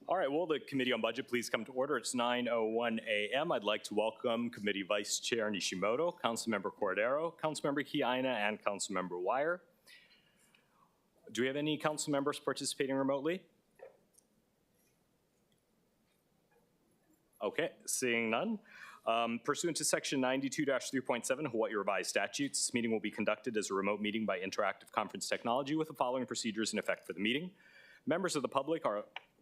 All right, will the Committee on Budget please come to order? It's 9:01 a.m. I'd like to welcome Committee Vice Chair Nishimoto, Councilmember Cordero, Councilmember Kiaina, and Councilmember Wire. Do we have any council members participating remotely? Okay, seeing none. Pursuant to Section 92-3.7 Hawaii Revised Statutes, this meeting will be conducted as a remote meeting by interactive conference technology with the following procedures in effect for the meeting. Members of the public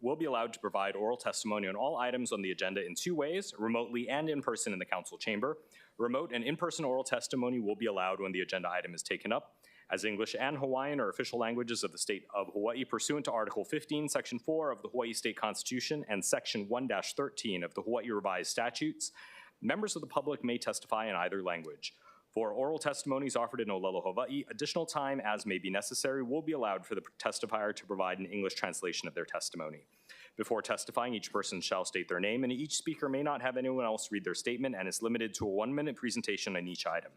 will be allowed to provide oral testimony on all items on the agenda in two ways, remotely and in person in the council chamber. Remote and in-person oral testimony will be allowed when the agenda item is taken up, as English and Hawaiian are official languages of the state of Hawaii pursuant to Article 15, Section 4 of the Hawaii State Constitution and Section 1-13 of the Hawaii Revised Statutes. Members of the public may testify in either language. For oral testimonies offered in Olelo, Hawaii, additional time as may be necessary will be allowed for the testifier to provide an English translation of their testimony. Before testifying, each person shall state their name, and each speaker may not have anyone else read their statement and is limited to a 1-minute presentation on each item.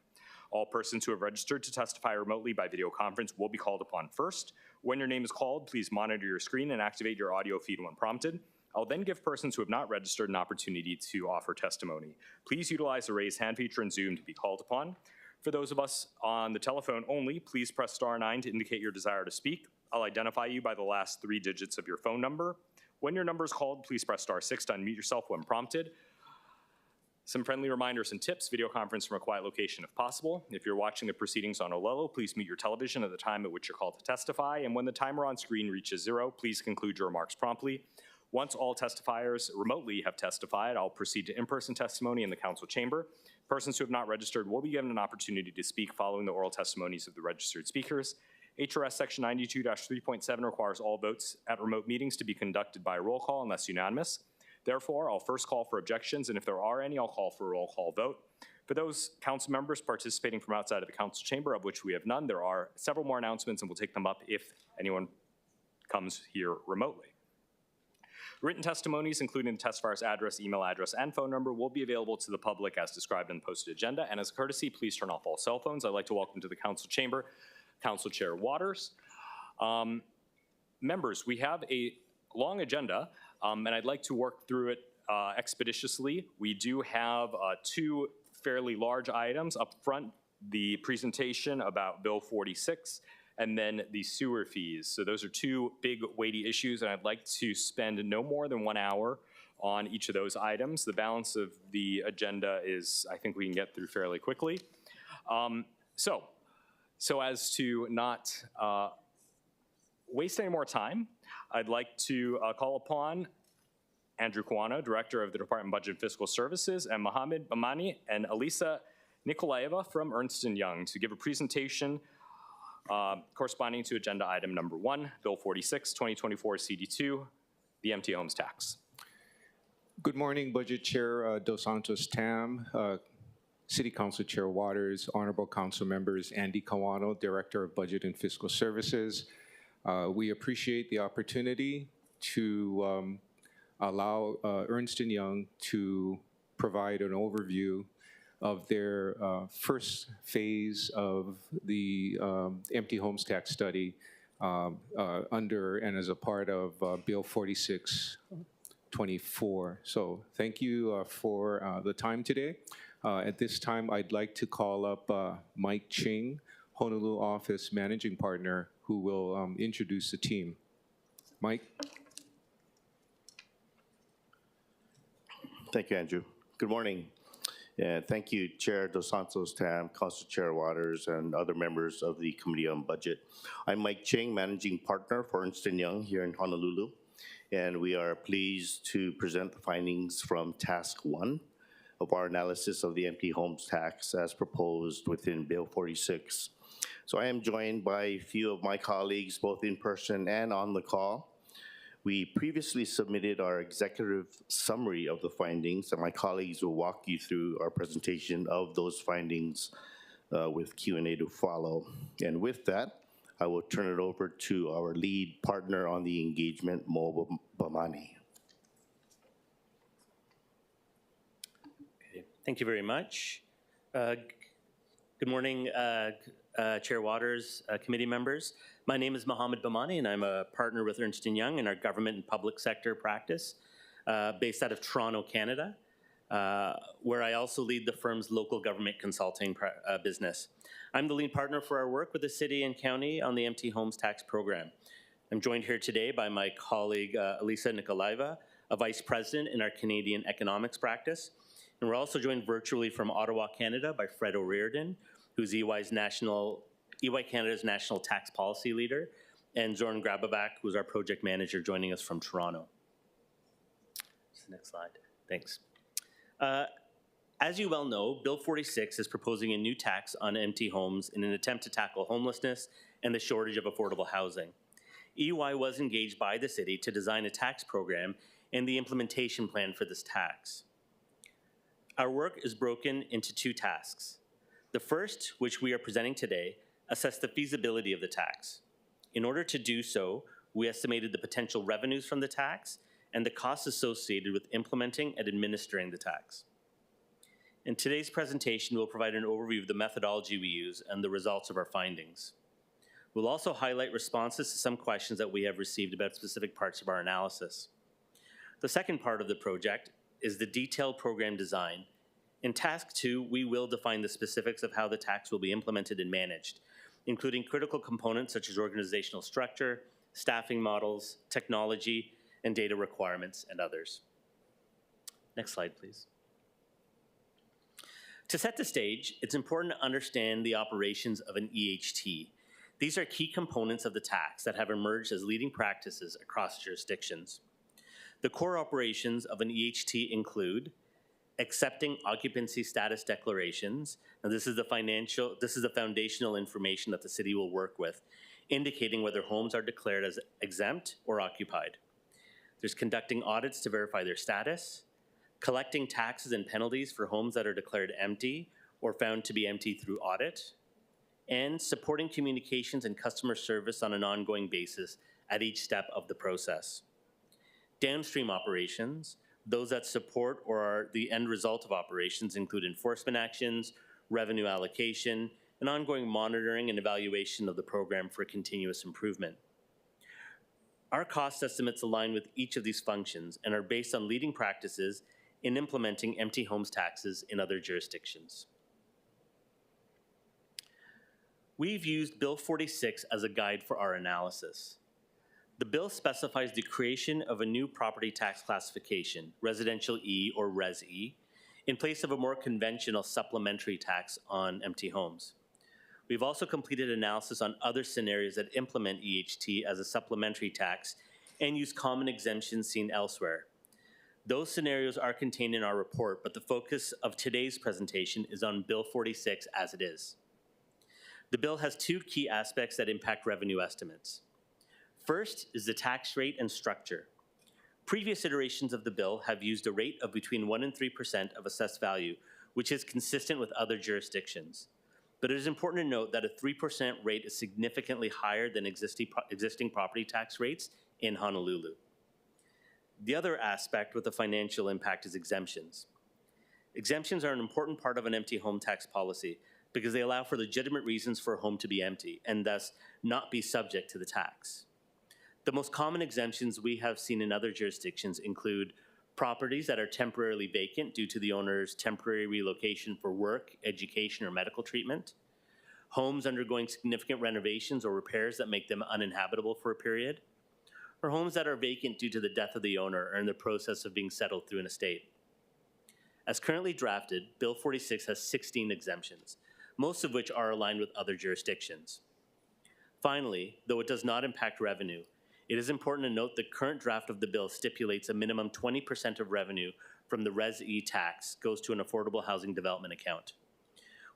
All persons who have registered to testify remotely by video conference will be called upon first. When your name is called, please monitor your screen and activate your audio feed when prompted. I'll then give persons who have not registered an opportunity to offer testimony. Please utilize the raise hand feature in Zoom to be called upon. For those of us on the telephone only, please press *9 to indicate your desire to speak. I'll identify you by the last 3 digits of your phone number. When your number is called, please press *6 to unmute yourself when prompted. Some friendly reminders and tips: video conference from a quiet location if possible. If you're watching the proceedings on Olelo, please mute your television at the time at which you're called to testify, and when the timer on screen reaches 0, please conclude your remarks promptly. Once all testifiers remotely have testified, I'll proceed to in-person testimony in the council chamber. Persons who have not registered will be given an opportunity to speak following the oral testimonies of the registered speakers. HRS Section 92-3.7 requires all votes at remote meetings to be conducted by roll call unless unanimous. Therefore, I'll first call for objections, and if there are any, I'll call for a roll call vote. For those council members participating from outside of the council chamber, of which we have none, there are several more announcements, and we'll take them up if anyone comes here remotely. Written testimonies, including the testifier's address, email address, and phone number, will be available to the public as described in the posted agenda. And as a courtesy, please turn off all cell phones. I'd like to welcome to the council chamber Council Chair Waters. Members, we have a long agenda, and I'd like to work through it expeditiously. We do have 2 fairly large items up front: the presentation about Bill 46, and then the sewer fees. So those are 2 big weighty issues, and I'd like to spend no more than 1 hour on each of those items. The balance of the agenda is, I think we can get through fairly quickly. So as to not waste any more time, I'd like to call upon Andrew Kawano, Director of the Department of Budget and Fiscal Services, and Mohammed Bamani and Elisa Nikolaeva from Ernst & Young to give a presentation corresponding to agenda item number 1, Bill 46, 2024 CD2, the empty homes tax. Good morning, Budget Chair Dos Santos-Tam, City Council Chair Waters, Honorable Council Members, Andy Kawano, Director of Budget and Fiscal Services. We appreciate the opportunity to allow Ernst & Young to provide an overview of their first phase of the empty homes tax study under and as a part of Bill 4624. So thank you for the time today. At this time, I'd like to call up Mike Ching, Honolulu Office Managing Partner, who will introduce the team. Mike. Thank you, Andrew. Good morning. And thank you, Chair Dos Santos-Tam, Council Chair Waters, and other members of the Committee on Budget. I'm Mike Ching, Managing Partner for Ernst & Young here in Honolulu, and we are pleased to present the findings from Task 1 of our analysis of the empty homes tax as proposed within Bill 46. So I am joined by a few of my colleagues, both in person and on the call. We previously submitted our executive summary of the findings, and my colleagues will walk you through our presentation of those findings with Q&A to follow. And with that, I will turn it over to our lead partner on the engagement, Mo Bamani. Okay. Thank you very much. Good morning, Chair Waters, committee members. My name is Mohammed Bamani, and I'm a partner with Ernst & Young in our government and public sector practice based out of Toronto, Canada, where I also lead the firm's local government consulting business. I'm the lead partner for our work with the city and county on the empty homes tax program. I'm joined here today by my colleague, Elisa Nikolaeva, a vice president in our Canadian economics practice. And we're also joined virtually from Ottawa, Canada by Fred O'Riordan, who's EY Canada's national tax policy leader, and Zoran Grabovac, who's our project manager, joining us from Toronto. Next slide. Thanks. As you well know, Bill 46 is proposing a new tax on empty homes in an attempt to tackle homelessness and the shortage of affordable housing. EY was engaged by the city to design a tax program and the implementation plan for this tax. Our work is broken into two tasks. The first, which we are presenting today, assess the feasibility of the tax. In order to do so, we estimated the potential revenues from the tax and the costs associated with implementing and administering the tax. In today's presentation, we'll provide an overview of the methodology we use and the results of our findings. We'll also highlight responses to some questions that we have received about specific parts of our analysis. The second part of the project is the detailed program design. In task 2, we will define the specifics of how the tax will be implemented and managed, including critical components such as organizational structure, staffing models, technology, and data requirements, and others. Next slide, please. To set the stage, it's important to understand the operations of an EHT. These are key components of the tax that have emerged as leading practices across jurisdictions. The core operations of an EHT include accepting occupancy status declarations. Now, this is the foundational information that the city will work with, indicating whether homes are declared as exempt or occupied. There's conducting audits to verify their status, collecting taxes and penalties for homes that are declared empty or found to be empty through audit, and supporting communications and customer service on an ongoing basis at each step of the process. Downstream operations, those that support or are the end result of operations, include enforcement actions, revenue allocation, and ongoing monitoring and evaluation of the program for continuous improvement. Our cost estimates align with each of these functions and are based on leading practices in implementing empty homes taxes in other jurisdictions. We've used Bill 46 as a guide for our analysis. The bill specifies the creation of a new property tax classification, Residential E or Res E, in place of a more conventional supplementary tax on empty homes. We've also completed analysis on other scenarios that implement EHT as a supplementary tax and use common exemptions seen elsewhere. Those scenarios are contained in our report, but the focus of today's presentation is on Bill 46 as it is. The bill has two key aspects that impact revenue estimates. First is the tax rate and structure. Previous iterations of the bill have used a rate of between 1% and 3% of assessed value, which is consistent with other jurisdictions. But it is important to note that a 3% rate is significantly higher than existing property tax rates in Honolulu. The other aspect with the financial impact is exemptions. Exemptions are an important part of an empty home tax policy because they allow for legitimate reasons for a home to be empty and thus not be subject to the tax. The most common exemptions we have seen in other jurisdictions include properties that are temporarily vacant due to the owner's temporary relocation for work, education, or medical treatment, homes undergoing significant renovations or repairs that make them uninhabitable for a period, or homes that are vacant due to the death of the owner or in the process of being settled through an estate. As currently drafted, Bill 46 has 16 exemptions, most of which are aligned with other jurisdictions. Finally, though it does not impact revenue, it is important to note the current draft of the bill stipulates a minimum 20% of revenue from the Res E tax goes to an affordable housing development account.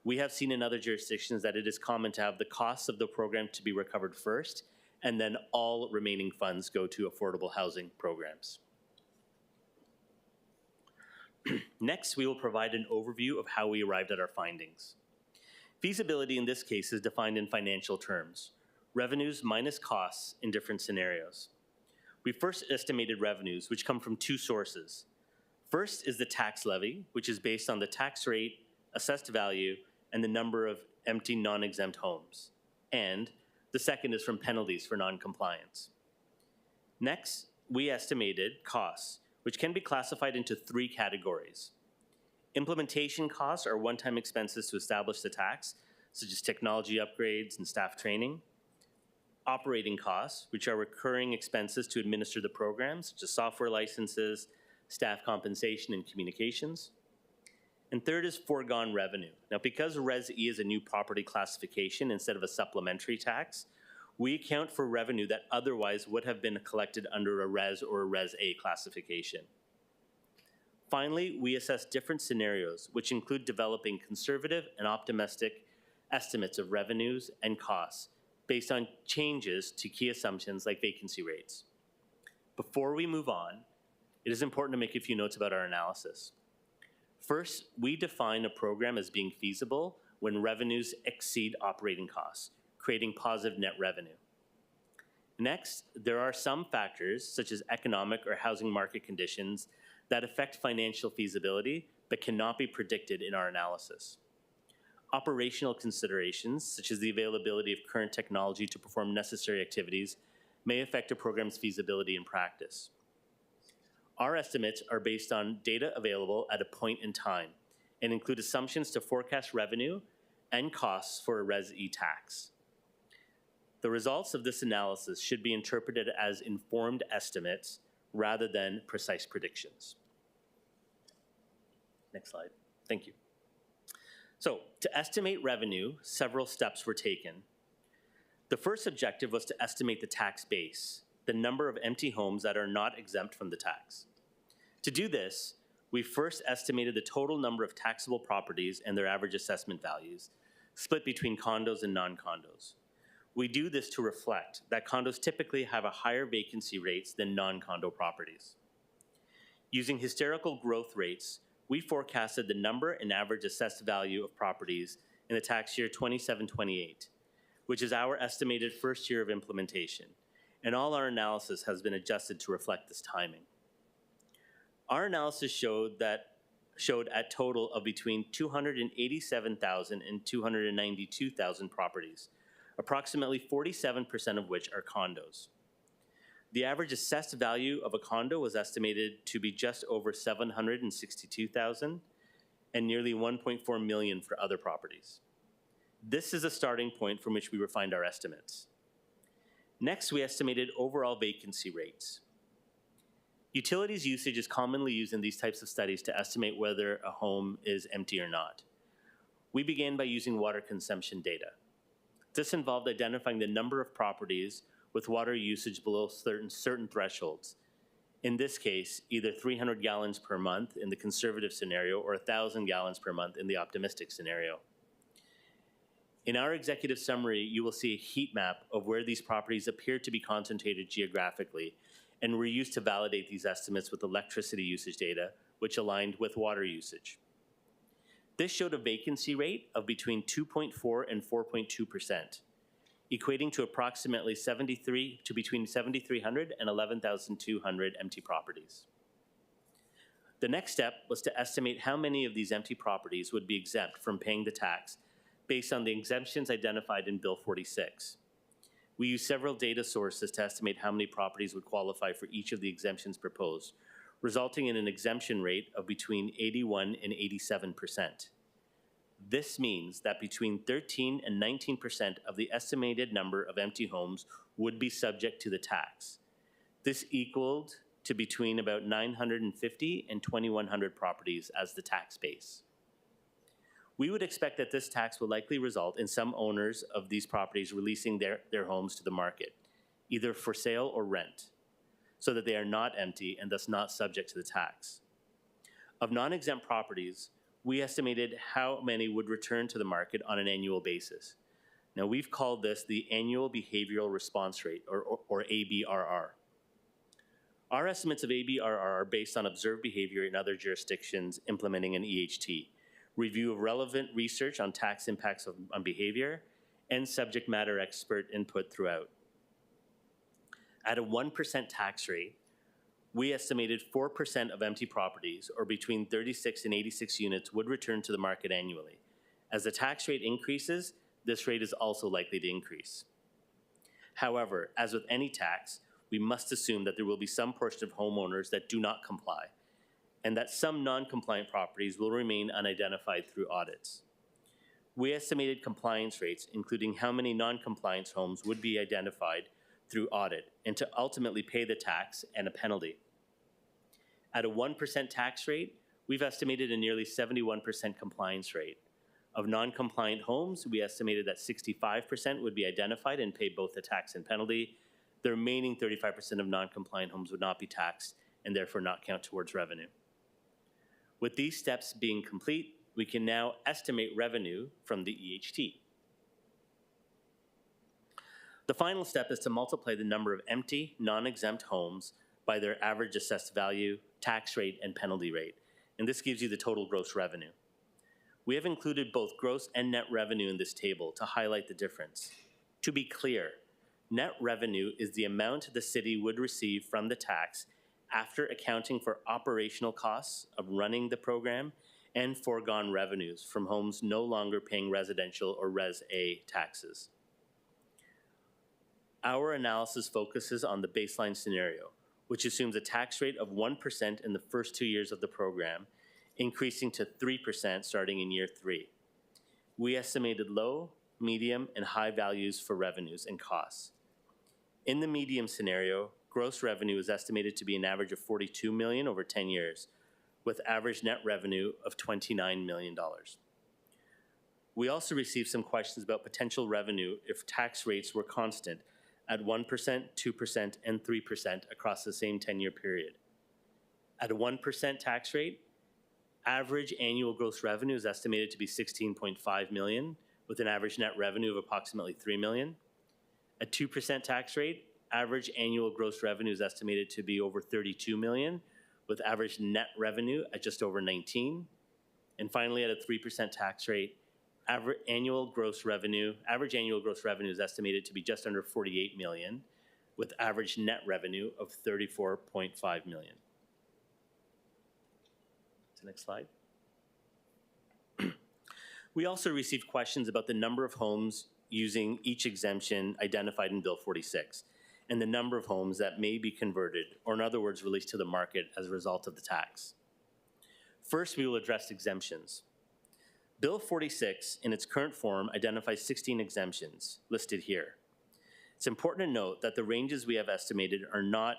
We have seen in other jurisdictions that it is common to have the costs of the program to be recovered first, and then all remaining funds go to affordable housing programs. Next, we will provide an overview of how we arrived at our findings. Feasibility in this case is defined in financial terms, revenues minus costs in different scenarios. We first estimated revenues, which come from two sources. First is the tax levy, which is based on the tax rate, assessed value, and the number of empty non-exempt homes. And The second is from penalties for noncompliance. Next, we estimated costs, which can be classified into 3 categories. Implementation costs are one-time expenses to establish the tax, such as technology upgrades and staff training. Operating costs, which are recurring expenses to administer the program, such as software licenses, staff compensation, and communications. And third is foregone revenue. Now, because Res E is a new property classification instead of a supplementary tax, we account for revenue that otherwise would have been collected under a Res or a Res A classification. Finally, we assess different scenarios, which include developing conservative and optimistic estimates of revenues and costs based on changes to key assumptions like vacancy rates. Before we move on, it is important to make a few notes about our analysis. First, we define a program as being feasible when revenues exceed operating costs, creating positive net revenue. Next, there are some factors, such as economic or housing market conditions, that affect financial feasibility but cannot be predicted in our analysis. Operational considerations, such as the availability of current technology to perform necessary activities, may affect a program's feasibility in practice. Our estimates are based on data available at a point in time and include assumptions to forecast revenue and costs for a Res E tax. The results of this analysis should be interpreted as informed estimates rather than precise predictions. Next slide. Thank you. So, to estimate revenue, several steps were taken. The first objective was to estimate the tax base, the number of empty homes that are not exempt from the tax. To do this, we first estimated the total number of taxable properties and their average assessment values, split between condos and non-condos. We do this to reflect that condos typically have a higher vacancy rates than non-condo properties. Using historical growth rates, we forecasted the number and average assessed value of properties in the tax year 27-28, which is our estimated first year of implementation, and all our analysis has been adjusted to reflect this timing. Our analysis showed a total of between 287,000 and 292,000 properties, approximately 47% of which are condos. The average assessed value of a condo was estimated to be just over $762,000 and nearly $1.4 million for other properties. This is a starting point from which we refined our estimates. Next, we estimated overall vacancy rates. Utilities usage is commonly used in these types of studies to estimate whether a home is empty or not. We began by using water consumption data. This involved identifying the number of properties with water usage below certain thresholds. In this case, either 300 gallons per month in the conservative scenario or 1,000 gallons per month in the optimistic scenario. In our executive summary, you will see a heat map of where these properties appear to be concentrated geographically, and were used to validate these estimates with electricity usage data, which aligned with water usage. This showed a vacancy rate of between 2.4 and 4.2%. Equating to approximately between 7,300 and 11,200 empty properties. The next step was to estimate how many of these empty properties would be exempt from paying the tax based on the exemptions identified in Bill 46. We used several data sources to estimate how many properties would qualify for each of the exemptions proposed, resulting in an exemption rate of between 81 and 87%. This means that between 13 and 19% of the estimated number of empty homes would be subject to the tax. This equaled to between about 950 and 2,100 properties as the tax base. We would expect that this tax will likely result in some owners of these properties releasing their homes to the market, either for sale or rent, so that they are not empty and thus not subject to the tax. Of non-exempt properties, we estimated how many would return to the market on an annual basis. Now, we've called this the Annual Behavioral Response Rate, or ABRR. Our estimates of ABRR are based on observed behavior in other jurisdictions implementing an EHT, review of relevant research on tax impacts on behavior, and subject matter expert input throughout. At a 1% tax rate, we estimated 4% of empty properties, or between 36 and 86 units, would return to the market annually. As the tax rate increases, this rate is also likely to increase. However, as with any tax, we must assume that there will be some portion of homeowners that do not comply, and that some non-compliant properties will remain unidentified through audits. We estimated compliance rates, including how many non-compliance homes would be identified through audit, and to ultimately pay the tax and a penalty. At a 1% tax rate, we've estimated a nearly 71% compliance rate. Of non-compliant homes, we estimated that 65% would be identified and pay both the tax and penalty. The remaining 35% of non-compliant homes would not be taxed and therefore not count towards revenue. With these steps being complete, we can now estimate revenue from the EHT. The final step is to multiply the number of empty, non-exempt homes by their average assessed value, tax rate, and penalty rate, and this gives you the total gross revenue. We have included both gross and net revenue in this table to highlight the difference. To be clear, net revenue is the amount the city would receive from the tax after accounting for operational costs of running the program and foregone revenues from homes no longer paying residential or Res A taxes. Our analysis focuses on the baseline scenario, which assumes a tax rate of 1% in the first 2 years of the program, increasing to 3% starting in year 3. We estimated low, medium, and high values for revenues and costs. In the medium scenario, gross revenue is estimated to be an average of $42 million over 10 years, with average net revenue of $29 million. We also received some questions about potential revenue if tax rates were constant at 1%, 2%, and 3% across the same 10-year period. At a 1% tax rate, average annual gross revenue is estimated to be $16.5 million, with an average net revenue of approximately $3 million. At 2% tax rate, average annual gross revenue is estimated to be over $32 million, with average net revenue at just over 19. And finally, at a 3% tax rate, average annual gross revenue is estimated to be just under $48 million, with average net revenue of $34.5 million. To the next slide. We also received questions about the number of homes using each exemption identified in Bill 46, and the number of homes that may be converted, or in other words, released to the market as a result of the tax. First, we will address exemptions. Bill 46, in its current form, identifies 16 exemptions listed here. It's important to note that the ranges we have estimated are not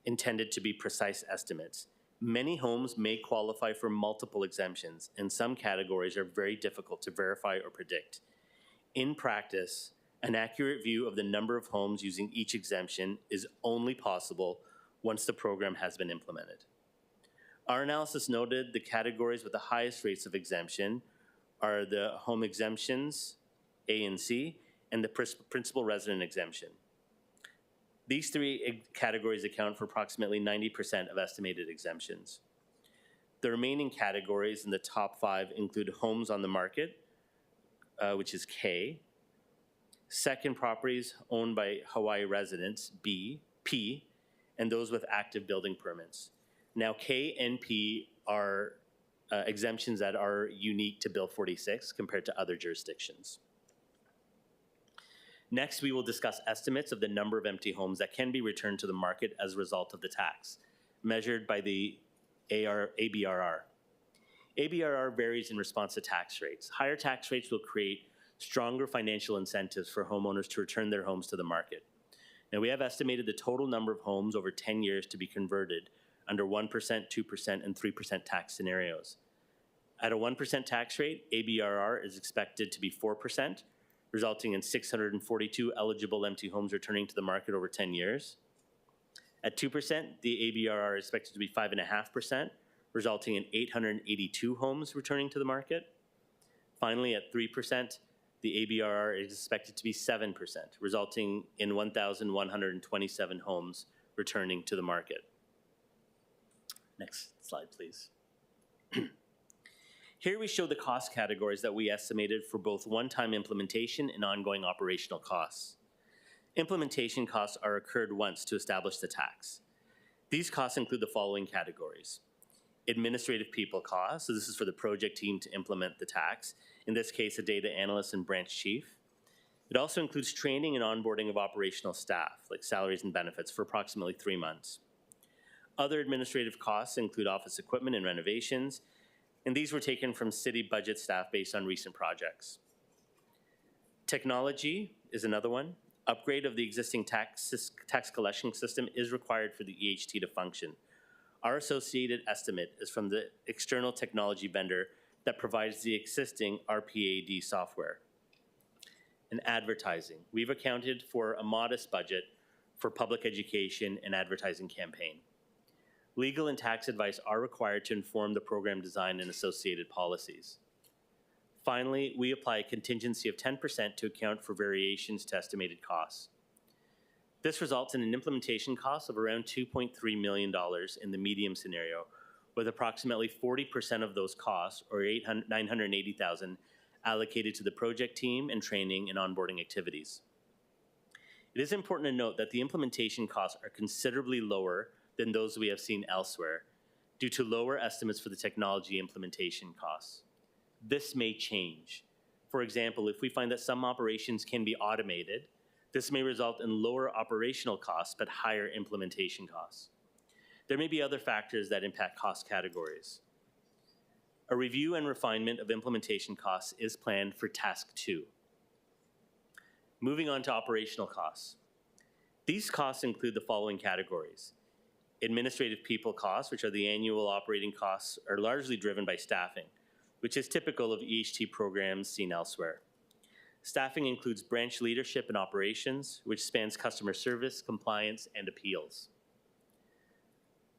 intended to be precise estimates. Many homes may qualify for multiple exemptions, and some categories are very difficult to verify or predict. In practice, an accurate view of the number of homes using each exemption is only possible once the program has been implemented. Our analysis noted the categories with the highest rates of exemption are the home exemptions, A and C, and the principal resident exemption. These three categories account for approximately 90% of estimated exemptions. The remaining categories in the top 5 include homes on the market, which is K, second properties owned by Hawaii residents, B, P, and those with active building permits. Now, K and P are exemptions that are unique to Bill 46 compared to other jurisdictions. Next, we will discuss estimates of the number of empty homes that can be returned to the market as a result of the tax, measured by the ABRR. ABRR varies in response to tax rates. Higher tax rates will create stronger financial incentives for homeowners to return their homes to the market. Now, we have estimated the total number of homes over 10 years to be converted under 1%, 2%, and 3% tax scenarios. At a 1% tax rate, ABRR is expected to be 4%, resulting in 642 eligible empty homes returning to the market over 10 years. At 2%, the ABRR is expected to be 5.5%, resulting in 882 homes returning to the market. Finally, at 3%, the ABRR is expected to be 7%, resulting in 1,127 homes returning to the market. Next slide, please. Here we show the cost categories that we estimated for both one-time implementation and ongoing operational costs. Implementation costs are incurred once to establish the tax. These costs include the following categories. Administrative people costs, so this is for the project team to implement the tax, in this case, a data analyst and branch chief. It also includes training and onboarding of operational staff, like salaries and benefits, for approximately 3 months. Other administrative costs include office equipment and renovations, and these were taken from city budget staff based on recent projects. Technology is another one. Upgrade of the existing tax collection system is required for the EHT to function. Our associated estimate is from the external technology vendor that provides the existing RPAD software. And advertising. We've accounted for a modest budget for public education and advertising campaign. Legal and tax advice are required to inform the program design and associated policies. Finally, we apply a contingency of 10% to account for variations to estimated costs. This results in an implementation cost of around $2.3 million in the medium scenario, with approximately 40% of those costs, or $980,000, allocated to the project team and training and onboarding activities. It is important to note that the implementation costs are considerably lower than those we have seen elsewhere due to lower estimates for the technology implementation costs. This may change. For example, if we find that some operations can be automated, this may result in lower operational costs but higher implementation costs. There may be other factors that impact cost categories. A review and refinement of implementation costs is planned for Task 2. Moving on to operational costs. These costs include the following categories. Administrative people costs, which are the annual operating costs, are largely driven by staffing, which is typical of EHT programs seen elsewhere. Staffing includes branch leadership and operations, which spans customer service, compliance, and appeals.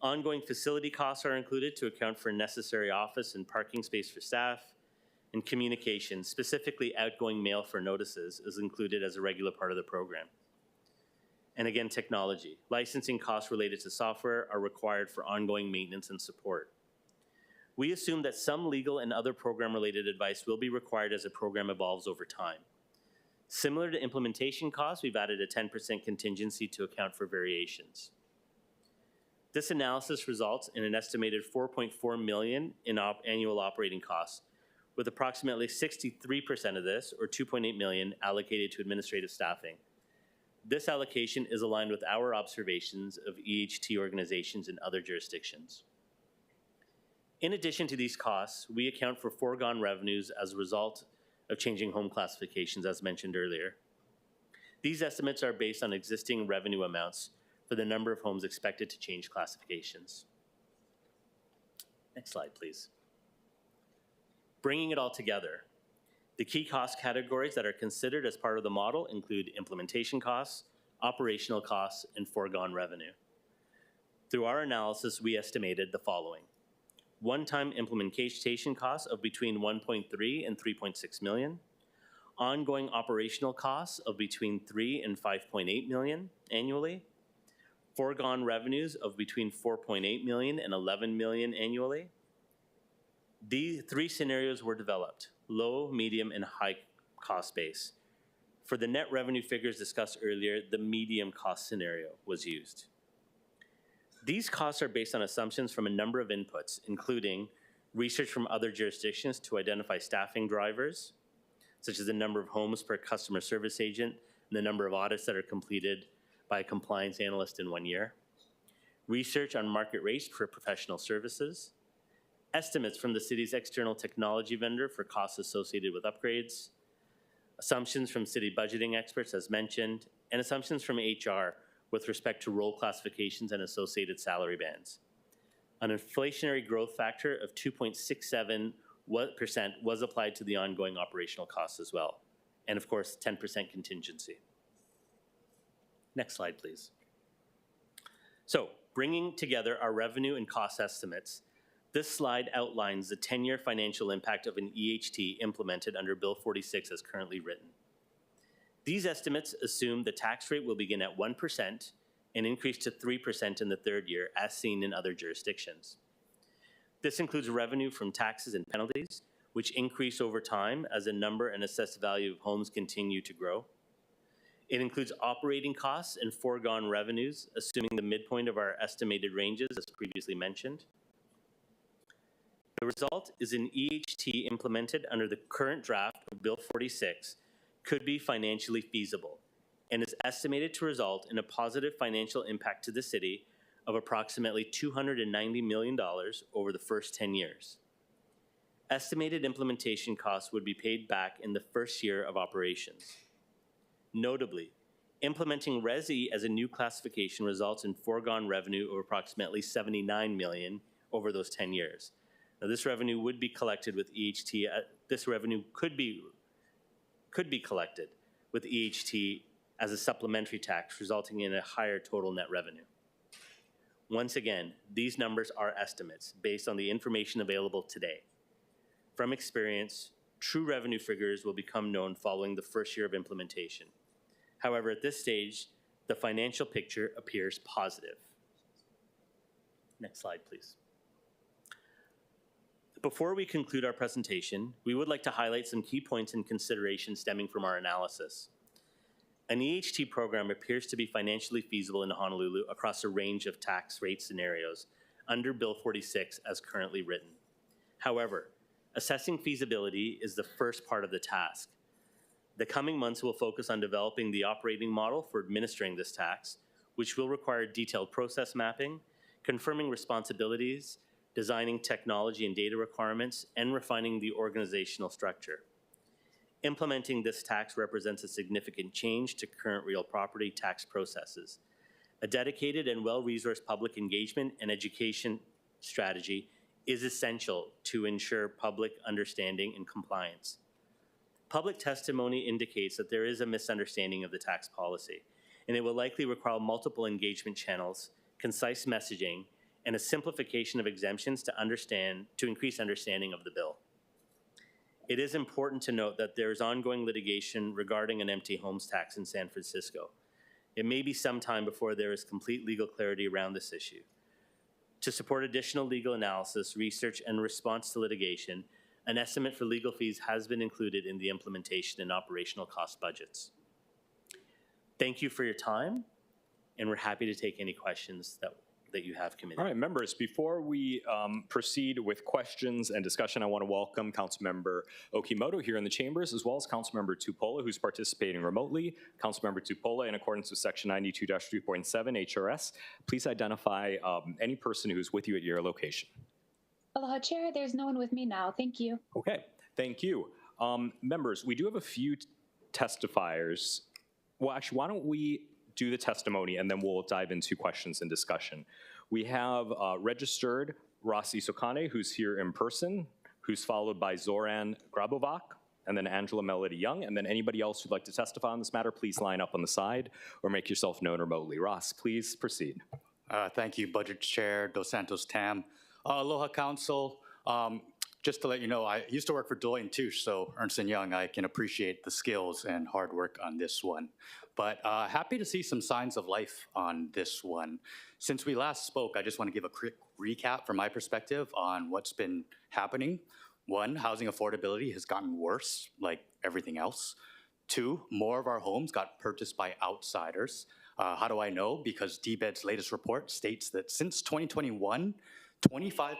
Ongoing facility costs are included to account for necessary office and parking space for staff, and communication, specifically outgoing mail for notices, is included as a regular part of the program. And again, technology. Licensing costs related to software are required for ongoing maintenance and support. We assume that some legal and other program-related advice will be required as the program evolves over time. Similar to implementation costs, we've added a 10% contingency to account for variations. This analysis results in an estimated $4.4 million in annual operating costs, with approximately 63% of this, or $2.8 million, allocated to administrative staffing. This allocation is aligned with our observations of EHT organizations in other jurisdictions. In addition to these costs, we account for foregone revenues as a result of changing home classifications, as mentioned earlier. These estimates are based on existing revenue amounts for the number of homes expected to change classifications. Next slide, please. Bringing it all together, the key cost categories that are considered as part of the model include implementation costs, operational costs, and foregone revenue. Through our analysis, we estimated the following. One-time implementation costs of between 1.3 and 3.6 million, ongoing operational costs of between 3 and 5.8 million annually, foregone revenues of between 4.8 million and 11 million annually. These 3 scenarios were developed, low, medium, and high cost base. For the net revenue figures discussed earlier, the medium cost scenario was used. These costs are based on assumptions from a number of inputs, including research from other jurisdictions to identify staffing drivers, such as the number of homes per customer service agent and the number of audits that are completed by a compliance analyst in 1 year, research on market rates for professional services, estimates from the city's external technology vendor for costs associated with upgrades, assumptions from city budgeting experts as mentioned, and assumptions from HR with respect to role classifications and associated salary bands. An inflationary growth factor of 2.67% was applied to the ongoing operational costs as well, and of course 10% contingency. Next slide, please. So, bringing together our revenue and cost estimates, this slide outlines the 10-year financial impact of an EHT implemented under Bill 46 as currently written. These estimates assume the tax rate will begin at 1% and increase to 3% in the 3rd year, as seen in other jurisdictions. This includes revenue from taxes and penalties, which increase over time as the number and assessed value of homes continue to grow. It includes operating costs and foregone revenues, assuming the midpoint of our estimated ranges, as previously mentioned. The result is an EHT implemented under the current draft of Bill 46, could be financially feasible and is estimated to result in a positive financial impact to the city of approximately $290 million over the first 10 years. Estimated implementation costs would be paid back in the first year of operations. Notably, implementing Res E as a new classification results in foregone revenue of approximately $79 million over those 10 years. Now, this revenue would be collected with EHT. This revenue could be collected with EHT as a supplementary tax, resulting in a higher total net revenue. Once again, these numbers are estimates based on the information available today. From experience, true revenue figures will become known following the first year of implementation. However, at this stage, the financial picture appears positive. Next slide, please. Before we conclude our presentation, we would like to highlight some key points and considerations stemming from our analysis. An EHT program appears to be financially feasible in Honolulu across a range of tax rate scenarios under Bill 46 as currently written. However, assessing feasibility is the first part of the task. The coming months will focus on developing the operating model for administering this tax, which will require detailed process mapping, confirming responsibilities, designing technology and data requirements, and refining the organizational structure. Implementing this tax represents a significant change to current real property tax processes. A dedicated and well-resourced public engagement and education strategy is essential to ensure public understanding and compliance. Public testimony indicates that there is a misunderstanding of the tax policy, and it will likely require multiple engagement channels, concise messaging, and a simplification of exemptions to increase understanding of the bill. It is important to note that there is ongoing litigation regarding an empty homes tax in San Francisco. It may be some time before there is complete legal clarity around this issue. To support additional legal analysis, research, and response to litigation, an estimate for legal fees has been included in the implementation and operational cost budgets. Thank you for your time, and we're happy to take any questions that you have, committee. All right, members, before we proceed with questions and discussion, I want to welcome Councilmember Okimoto here in the chambers, as well as Councilmember Tupola, who's participating remotely. Councilmember Tupola, in accordance with Section 92-3.7 HRS, please identify any person who's with you at your location. Aloha, Chair. There's no one with me now. Thank you. Okay, thank you. Members, we do have a few testifiers. Well, actually, why don't we do the testimony and then we'll dive into questions and discussion. We have registered Ross Isokane, who's here in person, who's followed by Zoran Grabovac, and then Angela Melody Young, and then anybody else who'd like to testify on this matter, please line up on the side or make yourself known remotely. Ross, please proceed. Thank you, Budget Chair Dos Santos-Tam. Aloha, Council. Just to let you know, I used to work for Deloitte & Touche, so Ernst & Young, I can appreciate the skills and hard work on this one. But happy to see some signs of life on this one. Since we last spoke, I just want to give a quick recap from my perspective on what's been happening. One, housing affordability has gotten worse, like everything else. Two, more of our homes got purchased by outsiders. How do I know? Because DBED's latest report states that since 2021, 25%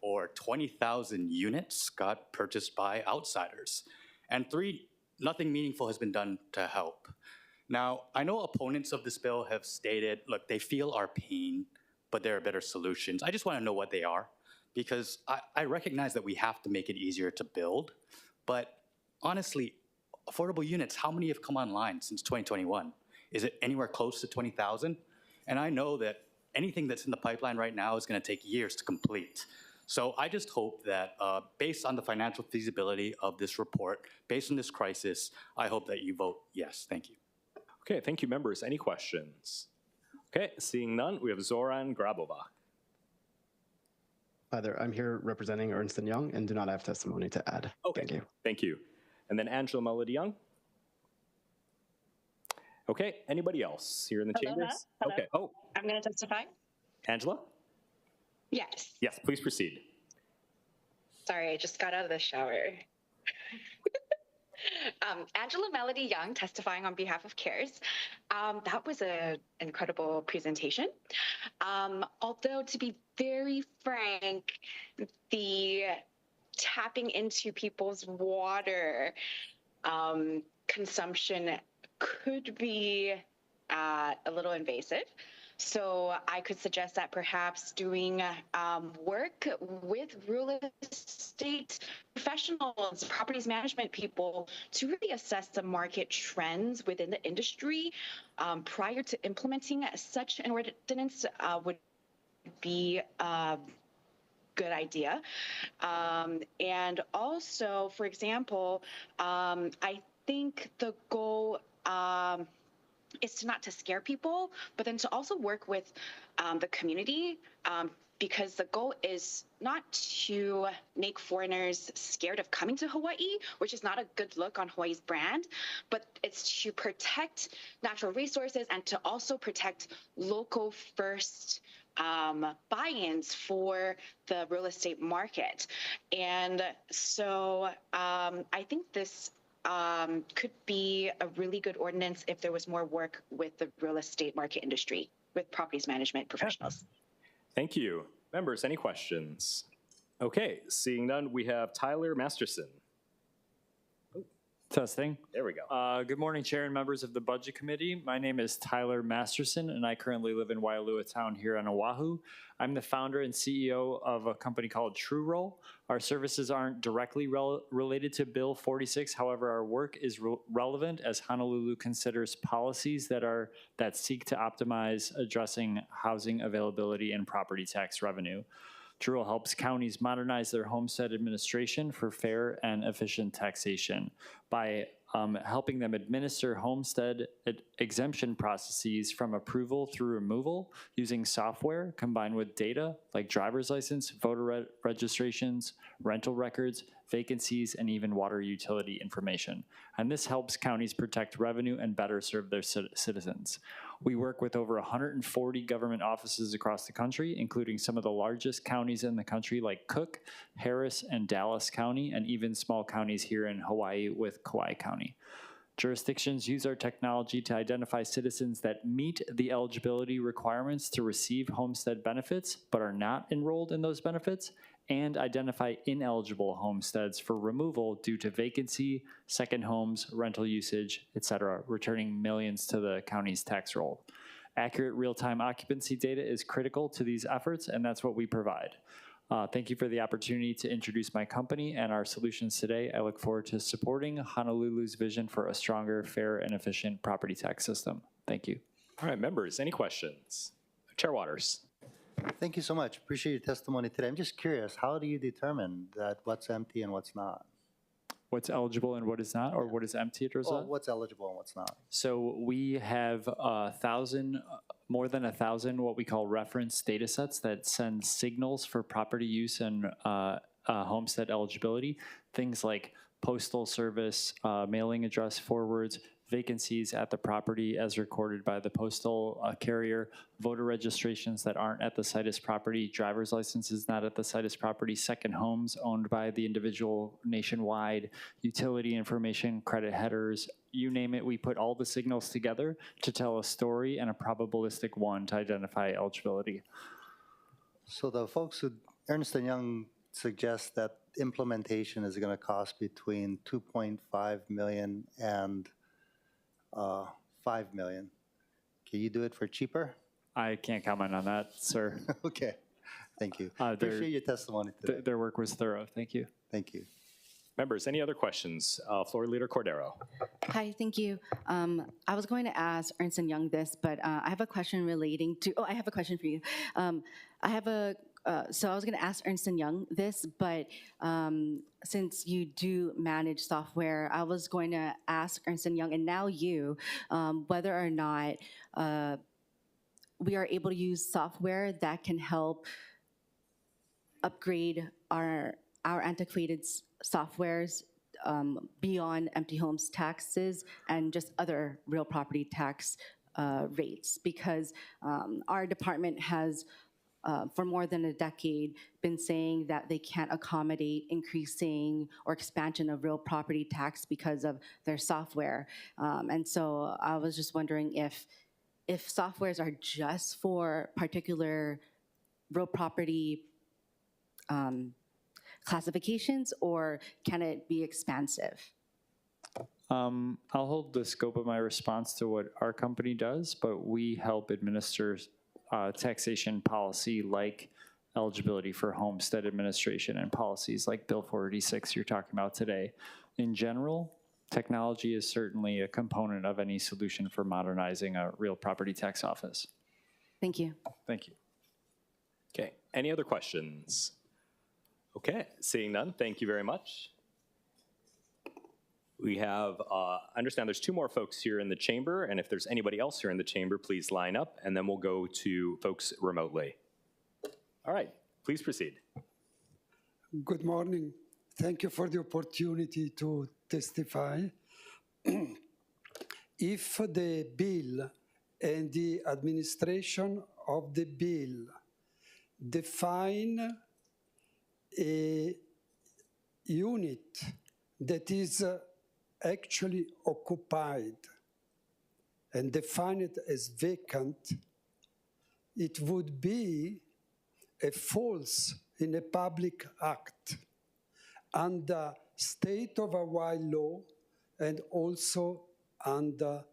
or 20,000 units got purchased by outsiders. And three, nothing meaningful has been done to help. Now, I know opponents of this bill have stated, look, they feel our pain, but there are better solutions. I just want to know what they are, because I recognize that we have to make it easier to build, but honestly, affordable units, how many have come online since 2021? Is it anywhere close to 20,000? And I know that anything that's in the pipeline right now is going to take years to complete. So I just hope that based on the financial feasibility of this report, based on this crisis, I hope that you vote yes. Thank you. Okay, thank you, members. Any questions? Okay, seeing none, we have Zoran Grabovac. Hi there, I'm here representing Ernst & Young and do not have testimony to add. Okay, Thank you. Thank you. And then Angela Melody Young. Okay, anybody else here in the chambers? Hello. Okay, oh, I'm going to testify. Angela? Yes. Yes, please proceed. Sorry, I just got out of the shower. Angela Melody Young, testifying on behalf of CARES. That was an incredible presentation. Although, to be very frank, the tapping into people's water consumption could be a little invasive. So I could suggest that perhaps doing work with real estate professionals, properties management people, to really assess the market trends within the industry prior to implementing such an ordinance would be a good idea. And also, for example, I think the goal is to not to scare people, but then to also work with the community, because the goal is not to make foreigners scared of coming to Hawaii, which is not a good look on Hawaii's brand, but it's to protect natural resources and to also protect local first buy-ins for the real estate market. And so I think this could be a really good ordinance if there was more work with the real estate market industry, with properties management professionals. Thank you. Members, any questions? Okay, seeing none, we have Tyler Masterson. Testing. There we go. Good morning, Chair and members of the Budget Committee. My name is Tyler Masterson, and I currently live in Waialua Town here on Oahu. I'm the founder and CEO of a company called TrueRoll. Our services aren't directly related to Bill 46. However, our work is relevant as Honolulu considers policies that seek to optimize addressing housing availability and property tax revenue. TrueRoll helps counties modernize their homestead administration for fair and efficient taxation by helping them administer homestead exemption processes from approval through removal using software combined with data like driver's license, voter registrations, rental records, vacancies, and even water utility information. And this helps counties protect revenue and better serve their citizens. We work with over 140 government offices across the country, including some of the largest counties in the country like Cook, Harris, and Dallas County, and even small counties here in Hawaii with Kauai County. Jurisdictions use our technology to identify citizens that meet the eligibility requirements to receive homestead benefits but are not enrolled in those benefits, and identify ineligible homesteads for removal due to vacancy, second homes, rental usage, etc., returning millions to the county's tax roll. Accurate real-time occupancy data is critical to these efforts, and that's what we provide. Thank you for the opportunity to introduce my company and our solutions today. I look forward to supporting Honolulu's vision for a stronger, fair, and efficient property tax system. Thank you. All right, members, any questions? Chair Waters. Thank you so much. Appreciate your testimony today. I'm just curious, how do you determine that what's empty and what's not? What's eligible and what is not, or what is empty? Well, what's eligible and what's not? So we have more than 1,000 what we call reference data sets that send signals for property use and homestead eligibility. Things like postal service, mailing address forwards, vacancies at the property as recorded by the postal carrier, voter registrations that aren't at the situs property, driver's licenses not at the situs property, second homes owned by the individual nationwide, utility information, credit headers, you name it. We put all the signals together to tell a story and a probabilistic one to identify eligibility. So the folks who Ernst & Young suggest that implementation is going to cost between $2.5 million and $5 million. Can you do it for cheaper? I can't comment on that, sir. Okay, thank you. Appreciate your testimony today. Their work was thorough. Thank you. Thank you. Members, any other questions? Floor Leader Cordero. Hi, thank you. I was going to ask Ernst & Young this, but I have a question relating to, I have a question for you. So I was going to ask Ernst & Young this, but since you do manage software, I was going to ask Ernst & Young, and now you, whether or not we are able to use software that can help upgrade our antiquated softwares beyond empty homes taxes and just other real property tax rates, because our department has for more than a decade been saying that they can't accommodate increasing or expansion of real property tax because of their software. And so I was just wondering if softwares are just for particular real property classifications, or can it be expansive? I'll hold the scope of my response to what our company does, but we help administer taxation policy like eligibility for homestead administration and policies like Bill 486 you're talking about today. In general, technology is certainly a component of any solution for modernizing a real property tax office. Thank you. Thank you. Okay, any other questions? Okay, seeing none, thank you very much. We have, I understand there's two more folks here in the chamber, and if there's anybody else here in the chamber, please line up, and then we'll go to folks remotely. All right, please proceed. Good morning. Thank you for the opportunity to testify. If the bill and the administration of the bill define a unit that is actually occupied and define it as vacant, it would be a false in a public act under state of Hawaii law and also under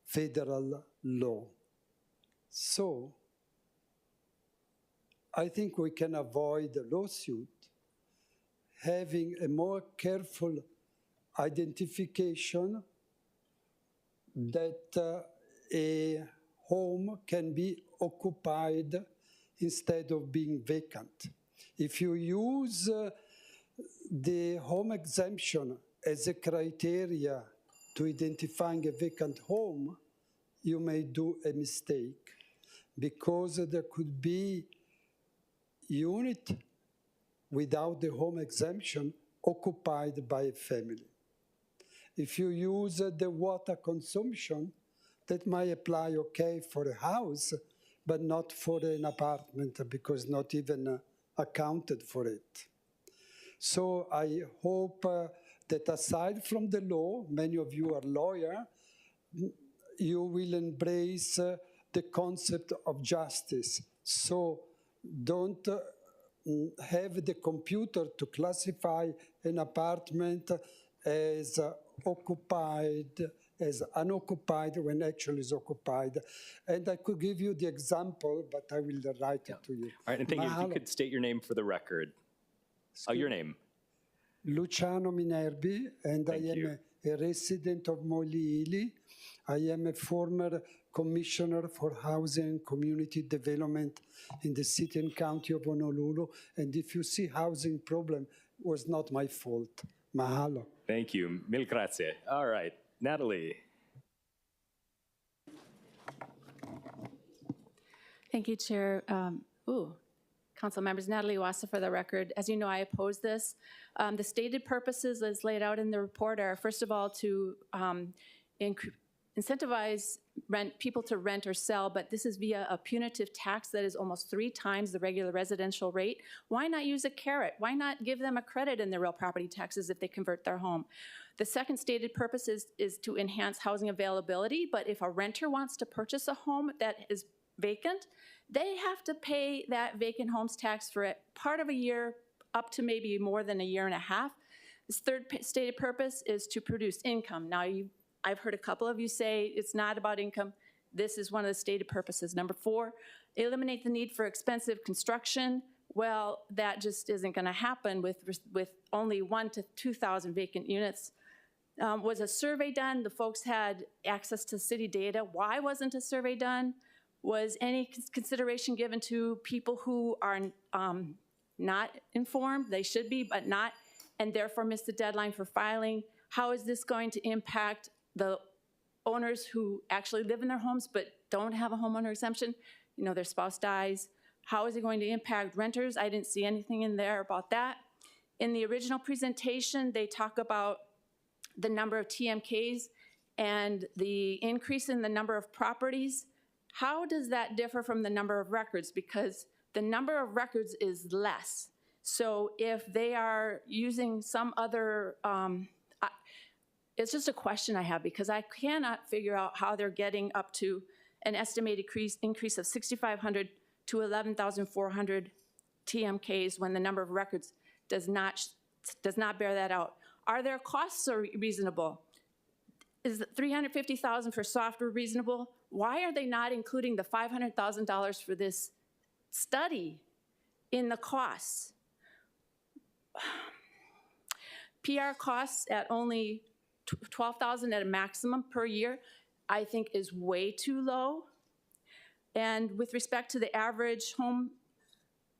federal law. So I think we can avoid a lawsuit having a more careful identification that a home can be occupied instead of being vacant. If you use the home exemption as a criteria to identifying a vacant home, you may do a mistake because there could be unit without the home exemption occupied by a family. If you use the water consumption, that might apply okay for a house, but not for an apartment because not even accounted for it. So I hope that aside from the law, many of you are lawyers, you will embrace the concept of justice. So don't have the computer to classify an apartment as occupied, as unoccupied when actually is occupied. And I could give you the example, but I will write it to you. All right, and thank you. If you could state your name for the record. Your name. Luciano Minerbi, and I am a resident of Moiliili. I am a former commissioner for housing and community development in the city and county of Honolulu. And if you see housing problem, it was not my fault. Mahalo. Thank you. Mil grazie. All right, Natalie. Thank you, Chair. Council members, Natalie Wassa for the record. As you know, I oppose this. The stated purposes as laid out in the report are, first of all, to incentivize people to rent or sell, but this is via a punitive tax that is almost 3 times the regular residential rate. Why not use a carrot? Why not give them a credit in their real property taxes if they convert their home? The second stated purpose is to enhance housing availability, but if a renter wants to purchase a home that is vacant, they have to pay that vacant homes tax for part of a year up to maybe more than a year and a half. This third stated purpose is to produce income. Now, I've heard a couple of you say it's not about income. This is one of the stated purposes. Number 4, eliminate the need for expensive construction. Well, that just isn't going to happen with only 1,000 to 2,000 vacant units. Was a survey done? The folks had access to city data. Why wasn't a survey done? Was any consideration given to people who are not informed? They should be, but not, and therefore missed the deadline for filing. How is this going to impact the owners who actually live in their homes but don't have a homeowner exemption? You know, their spouse dies. How is it going to impact renters? I didn't see anything in there about that. In the original presentation, they talk about the number of TMKs and the increase in the number of properties. How does that differ from the number of records? Because the number of records is less. So if they are using some other, it's just a question I have because I cannot figure out how they're getting up to an estimated increase of 6,500 to 11,400 TMKs when the number of records does not bear that out. Are their costs reasonable? is the $350,000 for software reasonable? Why are they not including the $500,000 for this study in the costs? PR costs at only $12,000 at a maximum per year, I think is way too low. And with respect to the average home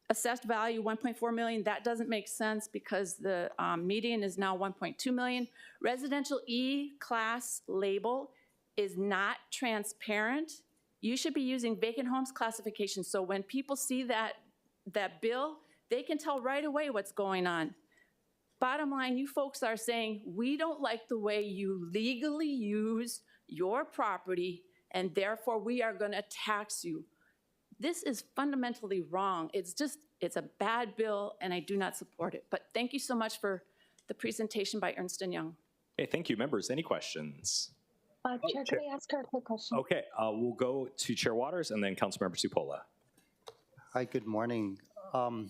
assessed value, 1.4 million, that doesn't make sense because the median is now 1.2 million. Residential E class label is not transparent. You should be using vacant homes classification, so when people see that bill, they can tell right away what's going on. Bottom line, you folks are saying, we don't like the way you legally use your property, and therefore we are gonna tax you. This is fundamentally wrong. It's a bad bill, and I do not support it. But thank you so much for the presentation by Ernst & Young. Okay, thank you. Members, any questions? Chair, could I ask her a quick question? Okay, we'll go to Chair Waters and then Councilmember Supola. Hi, good morning. I'm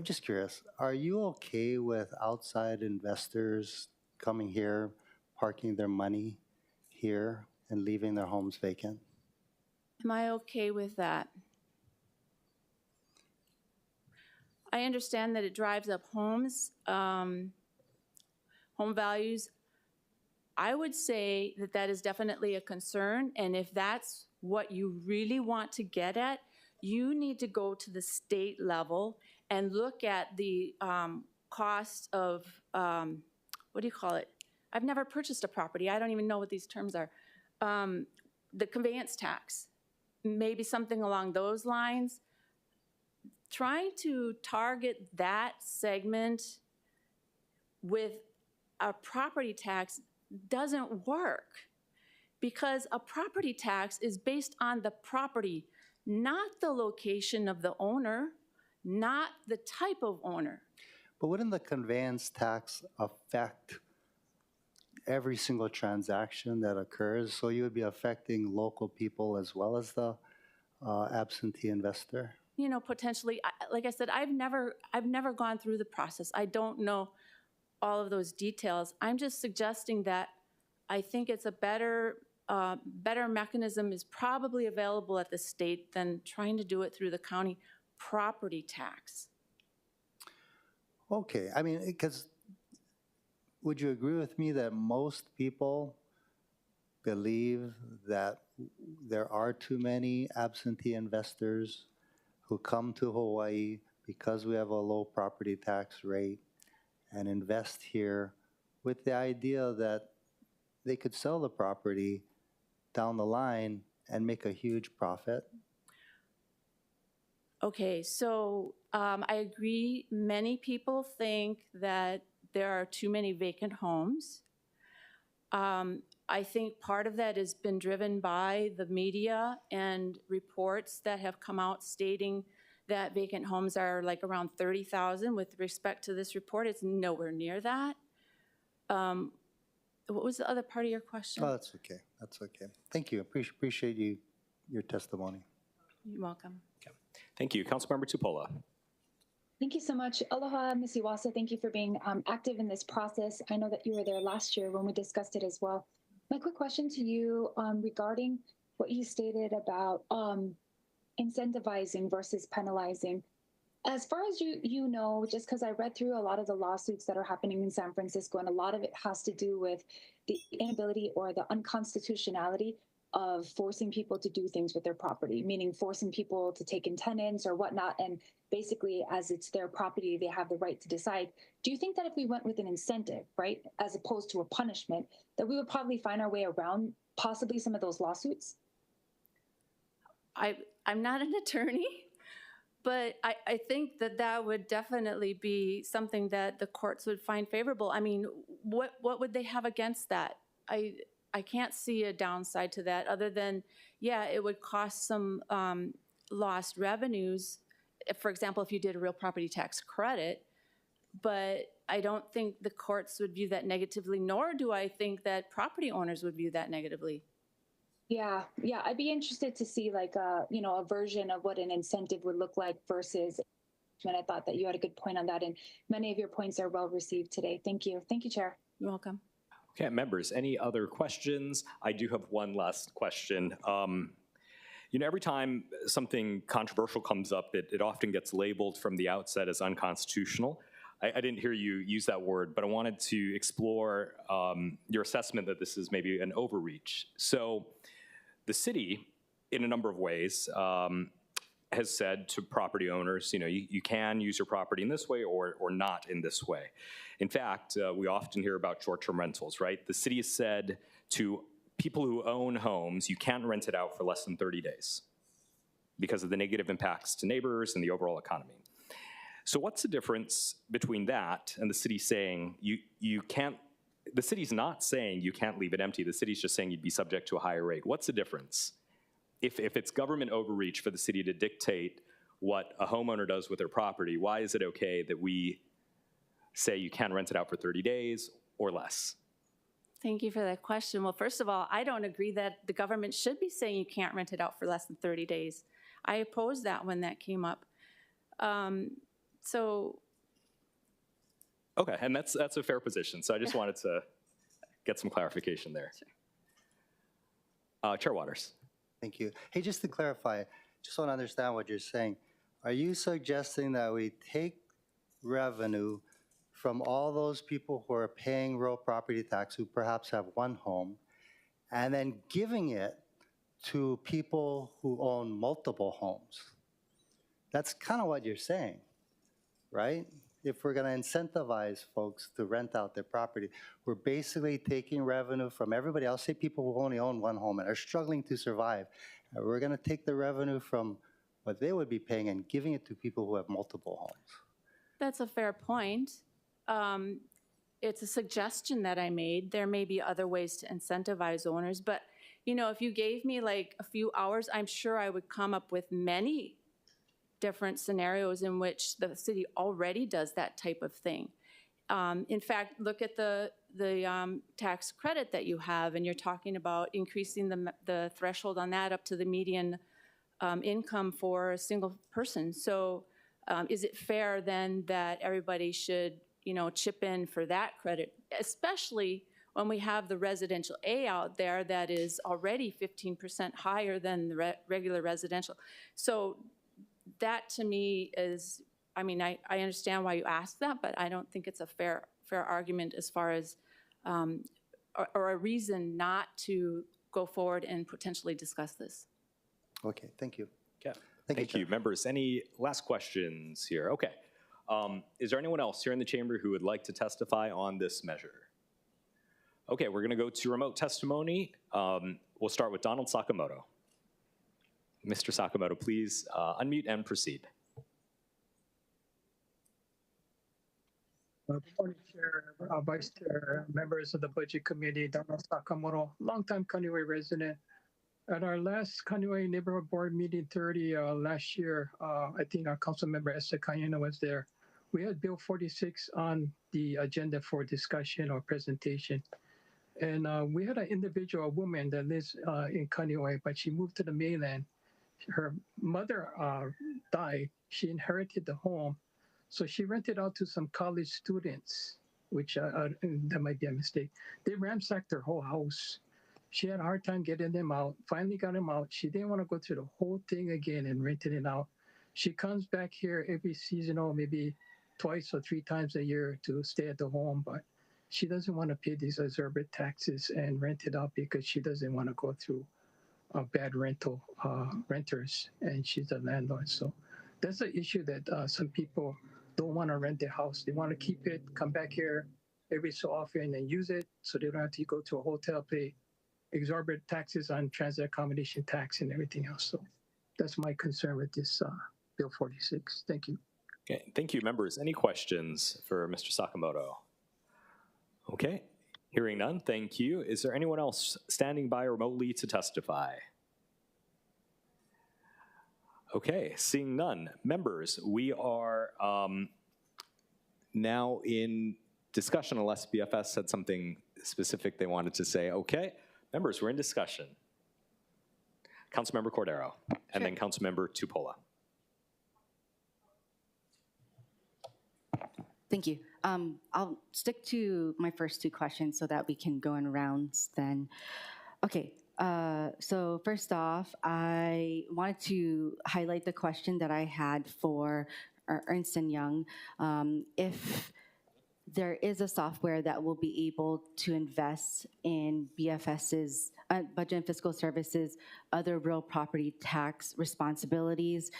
just curious, are you okay with outside investors coming here, parking their money here, and leaving their homes vacant? Am I okay with that? I understand that it drives up homes, home values. I would say that that is definitely a concern, and if that's what you really want to get at, you need to go to the state level and look at the cost of, what do you call it? I've never purchased a property. I don't even know what these terms are. The conveyance tax, maybe something along those lines. Trying to target that segment with a property tax doesn't work, because a property tax is based on the property, not the location of the owner, not the type of owner. But wouldn't the conveyance tax affect every single transaction that occurs? So you would be affecting local people as well as the absentee investor? You know, potentially, like I said, I've never gone through the process. I don't know all of those details. I'm just suggesting that I think it's a better mechanism is probably available at the state than trying to do it through the county property tax. Okay, I mean, because would you agree with me that most people believe that there are too many absentee investors who come to Hawaii because we have a low property tax rate and invest here with the idea that they could sell the property down the line and make a huge profit? Okay, so I agree. Many people think that there are too many vacant homes. I think part of that has been driven by the media and reports that have come out stating that vacant homes are like around 30,000. With respect to this report, it's nowhere near that. What was the other part of your question? Oh, that's okay. That's okay. Thank you. Appreciate your testimony. You're welcome. Okay. Thank you. Councilmember Tupola. Thank you so much. Aloha, Ms. Iwasa. Thank you for being active in this process. I know that you were there last year when we discussed it as well. My quick question to you regarding what you stated about incentivizing versus penalizing. As far as you know, just because I read through a lot of the lawsuits that are happening in San Francisco, and a lot of it has to do with the inability or the unconstitutionality of forcing people to do things with their property, meaning forcing people to take in tenants or whatnot, and basically, as it's their property, they have the right to decide. Do you think that if we went with an incentive, right, as opposed to a punishment, that we would probably find our way around possibly some of those lawsuits? I'm not an attorney, but I think that would definitely be something that the courts would find favorable. I mean, what would they have against that? I can't see a downside to that other than, yeah, it would cost some lost revenues. For example, if you did a real property tax credit, but I don't think the courts would view that negatively, nor do I think that property owners would view that negatively. Yeah, I'd be interested to see like a version of what an incentive would look like versus. And I thought that you had a good point on that, and many of your points are well received today. Thank you, Chair. You're welcome. Okay, members, any other questions? I do have one last question. Every time something controversial comes up, it often gets labeled from the outset as unconstitutional. I didn't hear you use that word, but I wanted to explore your assessment that this is maybe an overreach. So the city, in a number of ways, has said to property owners, you can use your property in this way or not in this way. In fact, we often hear about short-term rentals, right? The city has said to people who own homes, you can't rent it out for less than 30 days because of the negative impacts to neighbors and the overall economy. So what's the difference between that and the city saying you can't, the city's not saying you can't leave it empty, the city's just saying you'd be subject to a higher rate. What's the difference? If it's government overreach for the city to dictate what a homeowner does with their property, why is it okay that we say you can rent it out for 30 days or less? Thank you for that question. Well, first of all, I don't agree that the government should be saying you can't rent it out for less than 30 days. I opposed that when that came up. Okay, and that's a fair position. So I just wanted to get some clarification there. Sure. Chair Waters. Thank you. Hey, just to clarify, just want to understand what you're saying. Are you suggesting that we take revenue from all those people who are paying real property tax who perhaps have one home and then giving it to people who own multiple homes? That's kind of what you're saying, right? If we're going to incentivize folks to rent out their property, we're basically taking revenue from everybody else, say people who only own one home and are struggling to survive. And we're going to take the revenue from what they would be paying and giving it to people who have multiple homes. That's a fair point. It's a suggestion that I made. There may be other ways to incentivize owners, but if you gave me like a few hours, I'm sure I would come up with many different scenarios in which the city already does that type of thing. In fact, look at the tax credit that you have, and you're talking about increasing the threshold on that up to the median income for a single person. So is it fair then that everybody should chip in for that credit, especially when we have the residential A out there that is already 15% higher than the regular residential. So that to me is, I understand why you asked that, but I don't think it's a fair argument as far as, or a reason not to go forward and potentially discuss this. Okay, thank you. Okay, thank you. Members, any last questions here? Okay. Is there anyone else here in the chamber who would like to testify on this measure? Okay, we're going to go to remote testimony. We'll start with Donald Sakamoto. Mr. Sakamoto, please unmute and proceed. Good morning, Chair, Vice Chair, members of the Budget Committee, Donald Sakamoto, longtime Kaneohe resident. At our last Kaneohe Neighborhood Board meeting 30 last year, I think our Councilmember Esther Cayena was there. We had Bill 46 on the agenda for discussion or presentation. And we had an individual, a woman that lives in Kaneohe, but she moved to the mainland. Her mother died. She inherited the home. So she rented out to some college students, which that might be a mistake. They ransacked her whole house. She had a hard time getting them out, finally got them out. She didn't want to go through the whole thing again and renting it out. She comes back here every seasonal, maybe twice or three times a year to stay at the home, but she doesn't want to pay these exorbitant taxes and rent it out because she doesn't want to go through bad renters, and she's a landlord. So that's an issue that some people don't want to rent their house. They want to keep it, come back here every so often and use it so they don't have to go to a hotel, pay exorbitant taxes on transit accommodation tax and everything else. So that's my concern with this Bill 46. Thank you. Okay, thank you, members. Any questions for Mr. Sakamoto? Okay, hearing none, thank you. Is there anyone else standing by remotely to testify? Okay, seeing none. Members, we are now in discussion unless BFS had something specific they wanted to say. Okay, members, we're in discussion. Councilmember Cordero, and then Councilmember Tupola. Thank you. I'll stick to my first two questions so that we can go in rounds then. Okay, so first off, I wanted to highlight the question that I had for Ernst & Young. If there is a software that will be able to invest in BFS's, Budget and Fiscal Services, other real property tax responsibilities,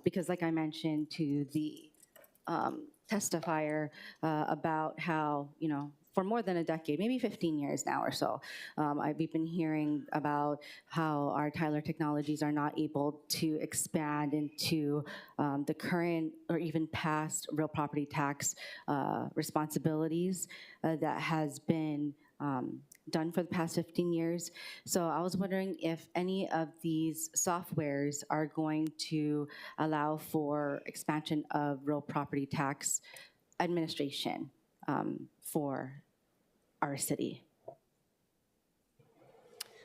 because like I mentioned to the testifier about how, for more than a decade, maybe 15 years now or so, we've been hearing about how our Tyler technologies are not able to expand into the current or even past real property tax responsibilities that has been done for the past 15 years. So I was wondering if any of these softwares are going to allow for expansion of real property tax administration for our city.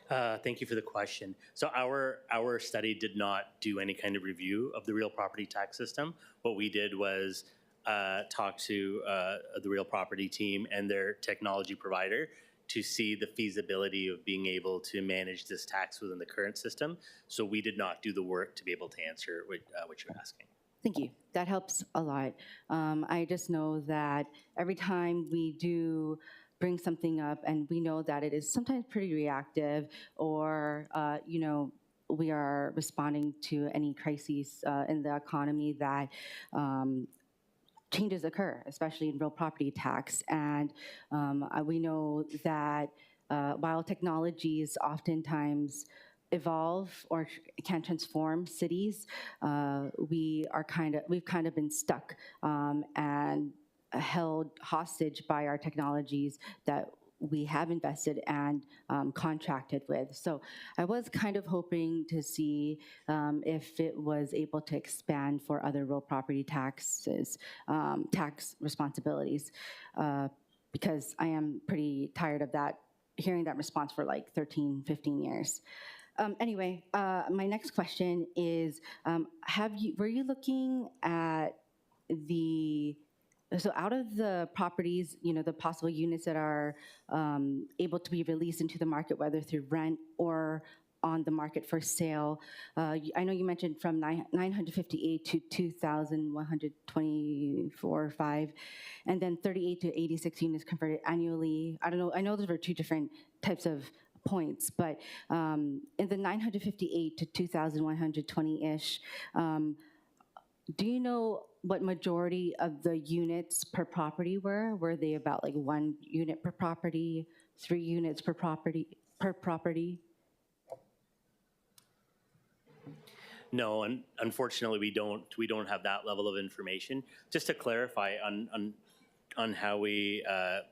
Thank you for the question. So our study did not do any kind of review of the real property tax system. What we did was talk to the real property team and their technology provider to see the feasibility of being able to manage this tax within the current system. So we did not do the work to be able to answer what you're asking. Thank you. That helps a lot. I just know that every time we do bring something up and we know that it is sometimes pretty reactive or, we are responding to any crises in the economy that changes occur, especially in real property tax. And we know that while technologies oftentimes evolve or can transform cities, we've kind of been stuck and held hostage by our technologies that we have invested and contracted with. So I was kind of hoping to see if it was able to expand for other real property taxes, tax responsibilities, because I am pretty tired of that, hearing that response for like 13, 15 years. Anyway, my next question is, were you looking at so out of the properties, the possible units that are able to be released into the market, whether through rent or on the market for sale, I know you mentioned from 958 to 2,124 5, and then 38 to 86 units converted annually. I don't know, I know those were two different types of points, but in the 958 to 2,120-ish, do you know what majority of the units per property were? Were they about like 1 unit per property, 3 units per property? No, and unfortunately, we don't have that level of information. Just to clarify on how we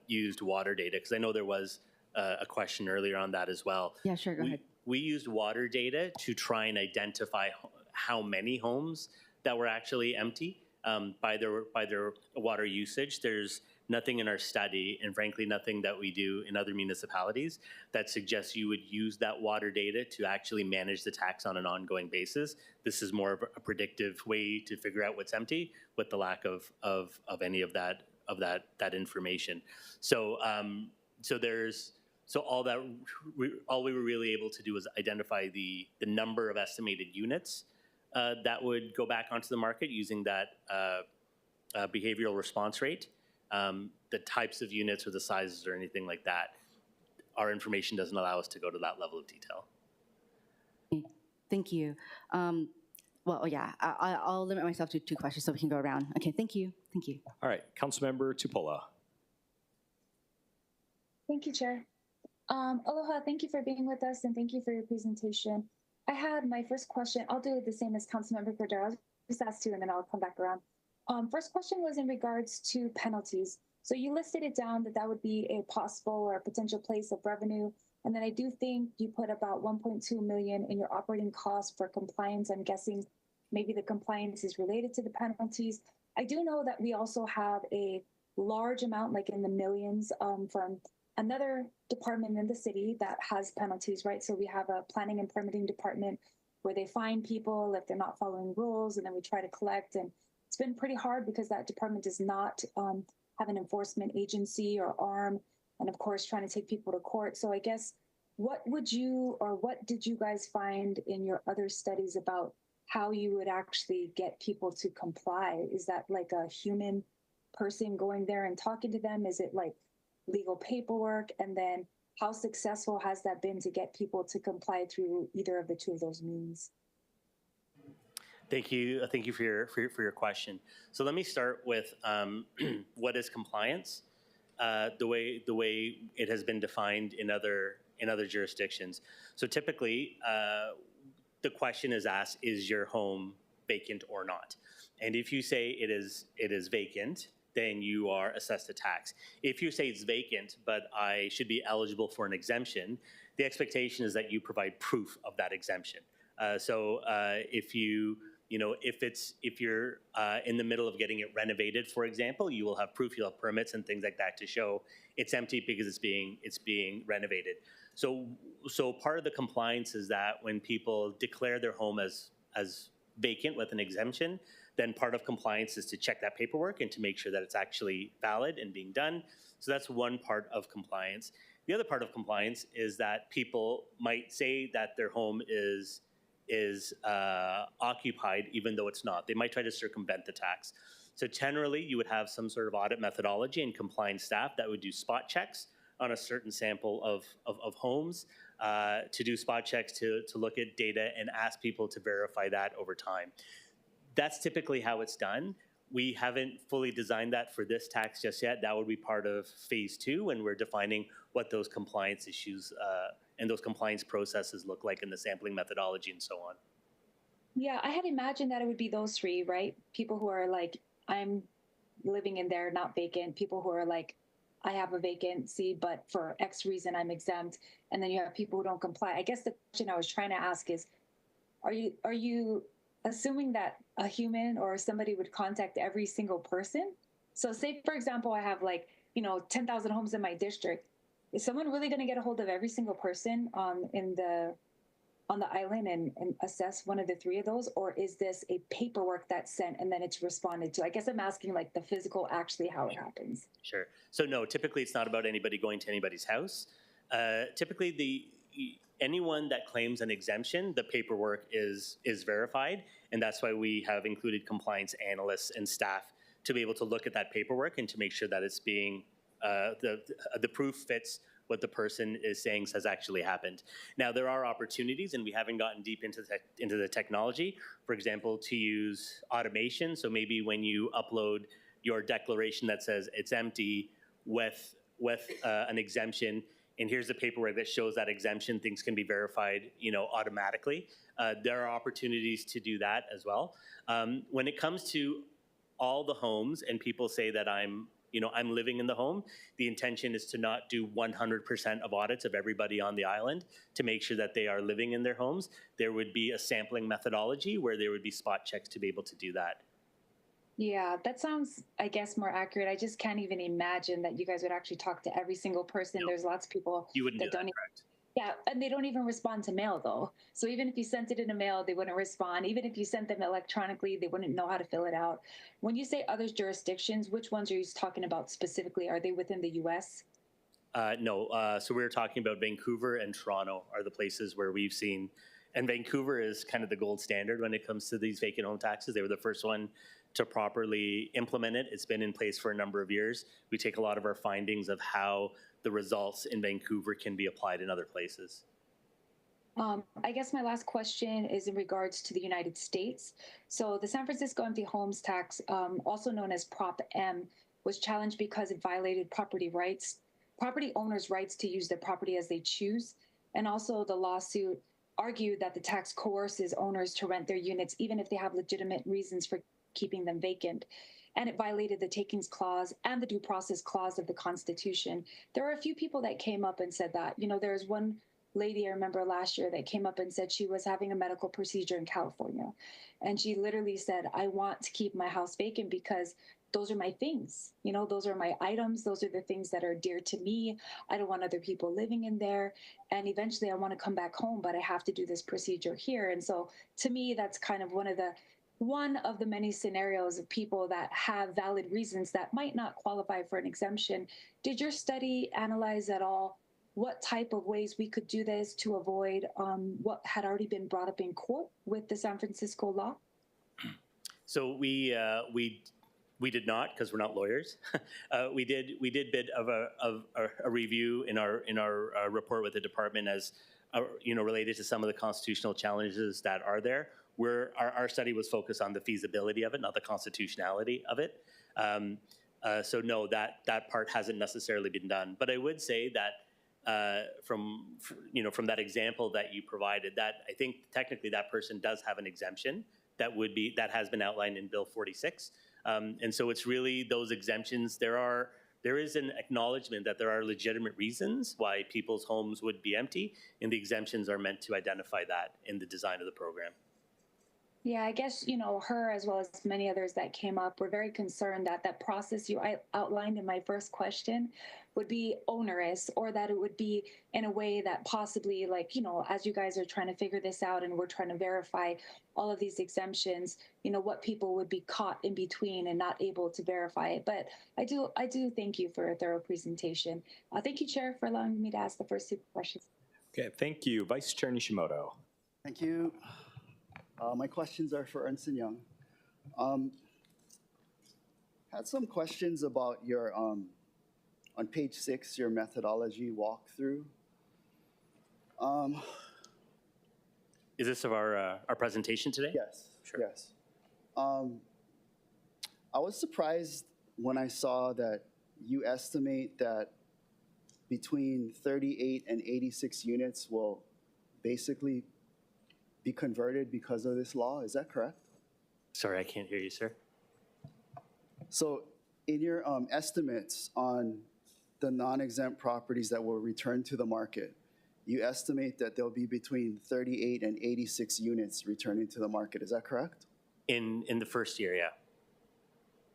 used water data, because I know there was a question earlier on that as well. Yeah, sure, go ahead. We used water data to try and identify how many homes that were actually empty by their water usage. There's nothing in our study, and frankly, nothing that we do in other municipalities that suggests you would use that water data to actually manage the tax on an ongoing basis. This is more of a predictive way to figure out what's empty with the lack of any of that information. So all we were really able to do was identify the number of estimated units that would go back onto the market using that behavioral response rate. The types of units or the sizes or anything like that, our information doesn't allow us to go to that level of detail. Thank you. Well, yeah, I'll limit myself to 2 questions so we can go around. Okay, thank you. Thank you. All right, Councilmember Tupola. Thank you, Chair. Aloha, thank you for being with us and thank you for your presentation. I had my first question. I'll do it the same as Councilmember Cordero. I'll just ask 2 and then I'll come back around. First question was in regards to penalties. So you listed it down that would be a possible or a potential place of revenue. And then I do think you put about 1.2 million in your operating costs for compliance. I'm guessing maybe the compliance is related to the penalties. I do know that we also have a large amount, like in the millions, from another department in the city that has penalties, right? So we have a planning and permitting department where they fine people if they're not following rules, and then we try to collect. And it's been pretty hard because that department does not have an enforcement agency or arm, and of course, trying to take people to court. So I guess, what did you guys find in your other studies about how you would actually get people to comply? Is that like a human person going there and talking to them? Is it like legal paperwork? And then how successful has that been to get people to comply through either of the two of those means? Thank you. Thank you for your question. So let me start with what is compliance. The way it has been defined in other jurisdictions. So typically, the question is asked: is your home vacant or not? And if you say it is vacant, then you are assessed a tax. If you say it's vacant, but I should be eligible for an exemption, the expectation is that you provide proof of that exemption. So if you're in the middle of getting it renovated, for example, you will have proof, you'll have permits and things like that to show it's empty because it's being renovated. So part of the compliance is that when people declare their home as vacant with an exemption, then part of compliance is to check that paperwork and to make sure that it's actually valid and being done. So that's one part of compliance. The other part of compliance is that people might say that their home is occupied even though it's not. They might try to circumvent the tax. So generally, you would have some sort of audit methodology and compliance staff that would do spot checks on a certain sample of homes, to do spot checks, to look at data and ask people to verify that over time. That's typically how it's done. We haven't fully designed that for this tax just yet. That would be part of phase 2 when we're defining what those compliance issues and those compliance processes look like in the sampling methodology and so on. Yeah, I had imagined that it would be those three, right? People who are like, I'm living in there, not vacant. People who are like, I have a vacancy, but for X reason, I'm exempt. And then you have people who don't comply. I guess the question I was trying to ask is, are you assuming that a human or somebody would contact every single person? So say, for example, I have 10,000 homes in my district. Is someone really going to get a hold of every single person on the island and assess one of the three of those? Or is this a paperwork that's sent and then it's responded to? I guess I'm asking like the physical, actually how it happens. Sure. So no, typically it's not about anybody going to anybody's house. Typically anyone that claims an exemption, the paperwork is verified, and that's why we have included compliance analysts and staff to be able to look at that paperwork and to make sure that it's being the proof fits what the person is saying has actually happened. Now, there are opportunities, and we haven't gotten deep into the technology, for example, to use automation. So maybe when you upload your declaration that says it's empty with an exemption, and here's the paperwork that shows that exemption, things can be verified, automatically. There are opportunities to do that as well. When it comes to all the homes and people say that I'm living in the home, the intention is to not do 100% of audits of everybody on the island to make sure that they are living in their homes. There would be a sampling methodology where there would be spot checks to be able to do that. Yeah, that sounds, I guess, more accurate. I just can't even imagine that you guys would actually talk to every single person. No. There's lots of people You wouldn't that do that, don't correct? Yeah, and they don't even respond to mail, though. So even if you sent it in a mail, they wouldn't respond. Even if you sent them electronically, they wouldn't know how to fill it out. When you say other jurisdictions, which ones are you talking about specifically? Are they within the U.S.? No. So we were talking about Vancouver and Toronto are the places where we've seen, and Vancouver is kind of the gold standard when it comes to these vacant home taxes. They were the first one to properly implement it. It's been in place for a number of years. We take a lot of our findings of how the results in Vancouver can be applied in other places. I guess my last question is in regards to the United States. So the San Francisco empty homes tax, also known as Prop M, was challenged because it violated property owners' rights to use their property as they choose. And also the lawsuit argued that the tax coerces owners to rent their units even if they have legitimate reasons for keeping them vacant. And it violated the takings clause and the due process clause of the Constitution. There are a few people that came up and said that. There was one lady I remember last year that came up and said she was having a medical procedure in California. And she literally said, I want to keep my house vacant because those are my things. Those are my items. Those are the things that are dear to me. I don't want other people living in there. And eventually I want to come back home, but I have to do this procedure here. And so to me, that's kind of one of the one of the many scenarios of people that have valid reasons that might not qualify for an exemption. Did your study analyze at all what type of ways we could do this to avoid what had already been brought up in court with the San Francisco law? So we did not, because we're not lawyers. We did bit of a review in our report with the department as related to some of the constitutional challenges that are there. Where our study was focused on the feasibility of it, not the constitutionality of it. So no, that part hasn't necessarily been done. But I would say that from that example that you provided, that I think technically that person does have an exemption that has been outlined in Bill 46. And so it's really those exemptions. There is an acknowledgement that there are legitimate reasons why people's homes would be empty, and the exemptions are meant to identify that in the design of the program. Yeah, I guess, her as well as many others that came up were very concerned that that process you outlined in my first question would be onerous, or that it would be in a way that possibly, as you guys are trying to figure this out and we're trying to verify all of these exemptions, what people would be caught in between and not able to verify it. But I do thank you for a thorough presentation. Thank you, Chair, for allowing me to ask the first two questions. Okay, thank you. Vice Chair Nishimoto. Thank you. My questions are for Ernst & Young. Had some questions about your, on page 6, your methodology walkthrough. Is this of our presentation today? Yes, sure. Yes. I was surprised when I saw that you estimate that between 38 and 86 units will basically be converted because of this law. Is that correct? Sorry, I can't hear you, sir. So in your estimates on the non-exempt properties that will return to the market, you estimate that there'll be between 38 and 86 units returning to the market. Is that correct? In the first year, yeah.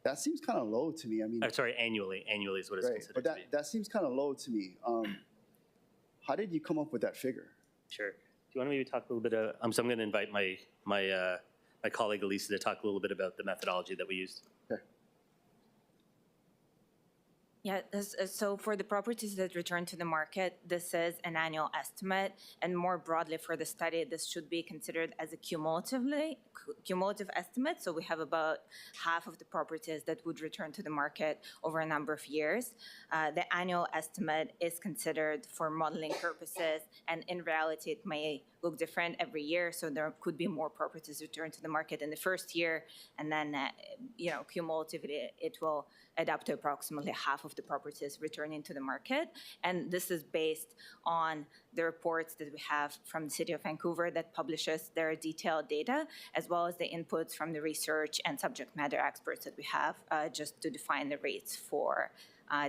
That seems kind of low to me. I mean, sorry, annually. Annually is what it's considered but to be. that seems kind of low to me. How did you come up with that figure? Sure. Do you want to maybe talk a little bit of, so I'm going to invite my colleague Elisa to talk a little bit about the methodology that we used. Okay. Yeah, so for the properties that return to the market, this is an annual estimate, and more broadly for the study, this should be considered as a cumulative estimate. So we have about half of the properties that would return to the market over a number of years. The annual estimate is considered for modeling purposes, and in reality, it may look different every year. So there could be more properties return to the market in the first year, and then, cumulatively, it will add up to approximately half of the properties returning to the market. And this is based on the reports that we have from the City of Vancouver that publishes their detailed data, as well as the inputs from the research and subject matter experts that we have just to define the rates for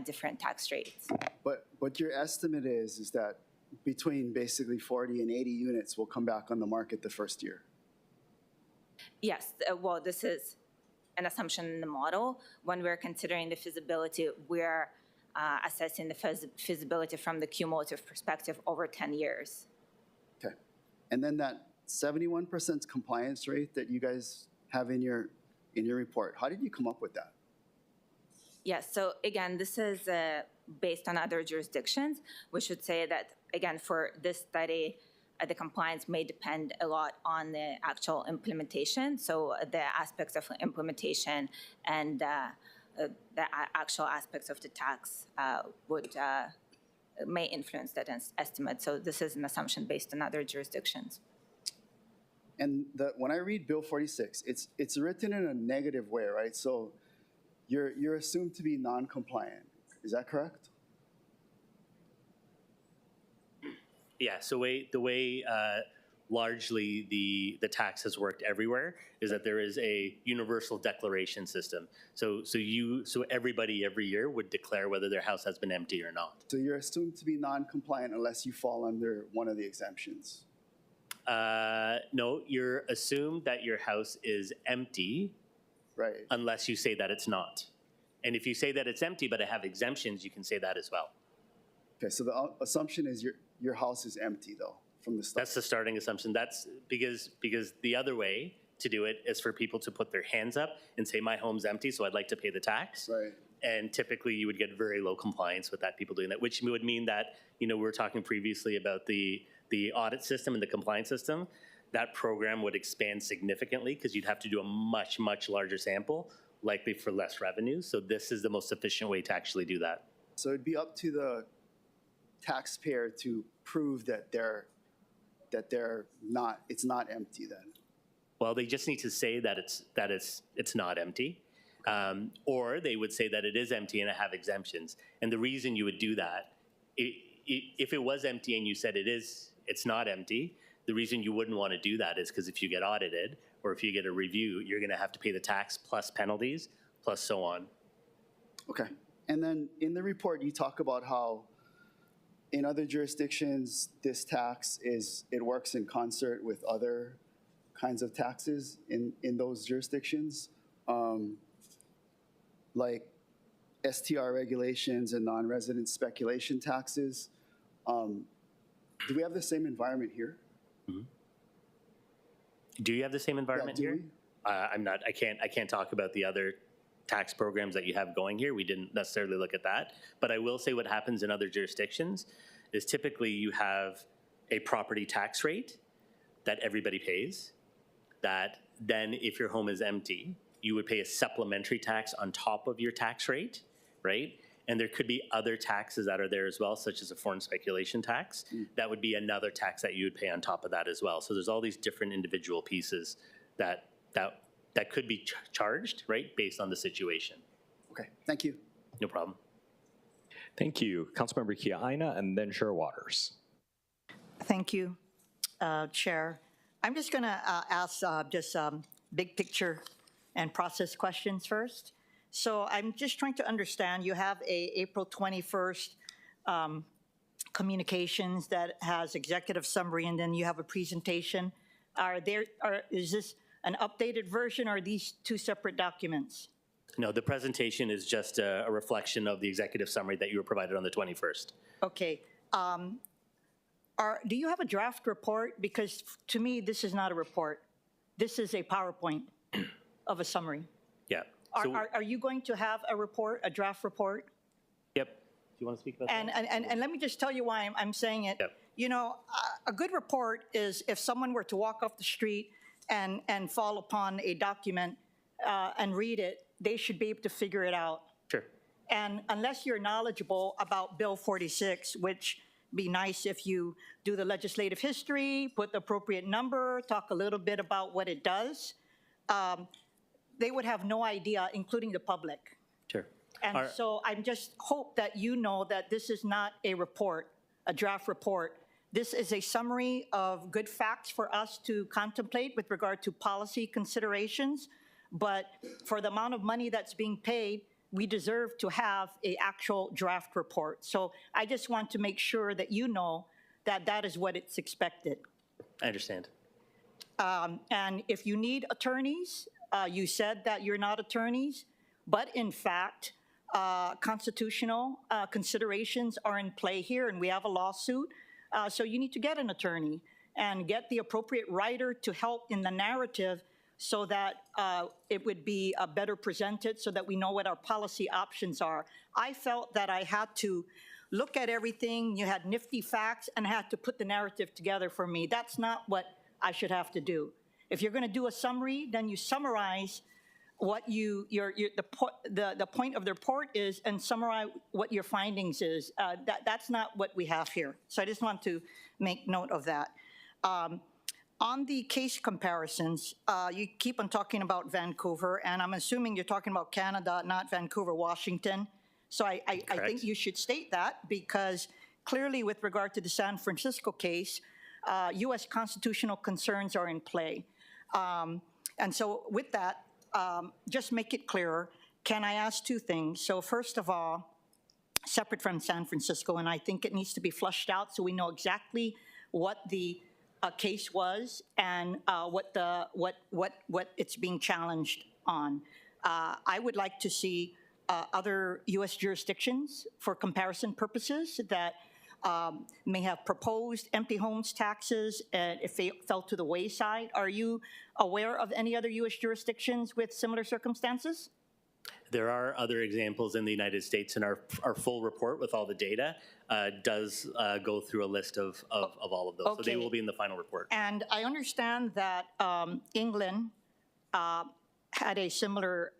different tax rates. But your estimate is that between basically 40 and 80 units will come back on the market the first year? Yes, well, this is an assumption in the model. When we're considering the feasibility, we're assessing the feasibility from the cumulative perspective over 10 years. Okay. And then that 71% compliance rate that you guys have in your report, how did you come up with that? Yes, so again, this is based on other jurisdictions. We should say that, again, for this study, the compliance may depend a lot on the actual implementation. So the aspects of implementation and the actual aspects of the tax may influence that estimate. So this is an assumption based on other jurisdictions. And when I read Bill 46, it's written in a negative way, right? So you're assumed to be non-compliant. Is that correct? Yeah, so the way largely the tax has worked everywhere is that there is a universal declaration system. So everybody every year would declare whether their house has been empty or not. So you're assumed to be non-compliant unless you fall under one of the exemptions. No, you're assumed that your house is empty, right? Unless you say that it's not. And if you say that it's empty but it have exemptions, you can say that as well. Okay, so the assumption is your house is empty though from the start. That's the starting assumption. That's because the other way to do it is for people to put their hands up and say, my home's empty, so I'd like to pay the tax. Right. And typically you would get very low compliance with that, people doing that, which would mean that, you know, we were talking previously about the audit system and the compliance system. That program would expand significantly because you'd have to do a much, much larger sample, likely for less revenue. So this is the most efficient way to actually do that. So it'd be up to the taxpayer to prove that it's not empty then. Well, they just need to say that it's not empty. Or they would say that it is empty and I have exemptions. And the reason you would do that, if it was empty and you said it's not empty, the reason you wouldn't want to do that is because if you get audited or if you get a review, you're going to have to pay the tax plus penalties plus so on. Okay. And then in the report, you talk about how in other jurisdictions, this tax it works in concert with other kinds of taxes in those jurisdictions, like STR regulations and non-resident speculation taxes. Do we have the same environment here? Mm-hmm. Do you have the same environment here? I can't talk about the other tax programs that you have going here. We didn't necessarily look at that. But I will say what happens in other jurisdictions is typically you have a property tax rate that everybody pays, that then if your home is empty, you would pay a supplementary tax on top of your tax rate, right? And there could be other taxes that are there as well, such as a foreign speculation tax. That would be another tax that you would pay on top of that as well. So there's all these different individual pieces that could be charged, right, based on the situation. Okay, thank you. No problem. Thank you. Councilmember Kiaina and then Chair Waters. Thank you, Chair. I'm just going to ask just big picture and process questions first. So I'm just trying to understand, you have a April 21st communications that has executive summary, and then you have a presentation. Is this an updated version, or are these two separate documents? No, the presentation is just a reflection of the executive summary that you were provided on the 21st. Okay. Do you have a draft report? Because to me, this is not a report. This is a PowerPoint of a summary. Yeah. Are you going to have a report, a draft report? Yep. Do you want to speak about that? And let me just tell you why I'm saying it. Yep. You know, a good report is if someone were to walk off the street and fall upon a document and read it, they should be able to figure it out. Sure. And unless you're knowledgeable about Bill 46, which be nice if you do the legislative history, put the appropriate number, talk a little bit about what it does, they would have no idea, including the public. Sure. And so I just hope that you know that this is not a report, a draft report. This is a summary of good facts for us to contemplate with regard to policy considerations. But for the amount of money that's being paid, we deserve to have an actual draft report. So I just want to make sure that you know that that is what it's expected. I understand. And if you need attorneys, you said that you're not attorneys, but in fact, constitutional considerations are in play here, and we have a lawsuit. So you need to get an attorney and get the appropriate writer to help in the narrative so that it would be better presented so that we know what our policy options are. I felt that I had to look at everything, you had nifty facts, and had to put the narrative together for me. That's not what I should have to do. If you're going to do a summary, then you summarize what the point of the report is and summarize what your findings is. That's not what we have here. So I just want to make note of that. On the case comparisons, you keep on talking about Vancouver, and I'm assuming you're talking about Canada, not Vancouver, Washington. So I think you should state that, because clearly with regard to the San Francisco case, U.S. constitutional concerns are in play. And so with that, just make it clearer. Can I ask two things? So first of all, separate from San Francisco, and I think it needs to be flushed out so we know exactly what the case was and what it's being challenged on. I would like to see other U.S. jurisdictions for comparison purposes that may have proposed empty homes taxes if they fell to the wayside. Are you aware of any other U.S. jurisdictions with similar circumstances? There are other examples in the United States, and our full report with all the data does go through a list of all of those. So they Okay. will be in the final report. And I understand that England had a similar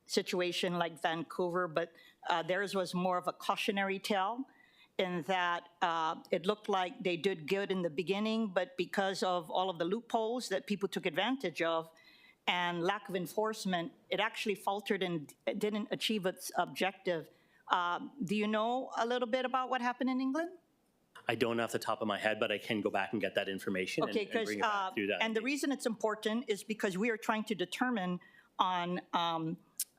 situation like Vancouver, but theirs was more of a cautionary tale in that it looked like they did good in the beginning, but because of all of the loopholes that people took advantage of and lack of enforcement, it actually faltered and it didn't achieve its objective. Do you know a little bit about what happened in England? I don't off the top of my head, but I can go back and get that information Okay, and bring it back through that. and the reason it's important is because we are trying to determine on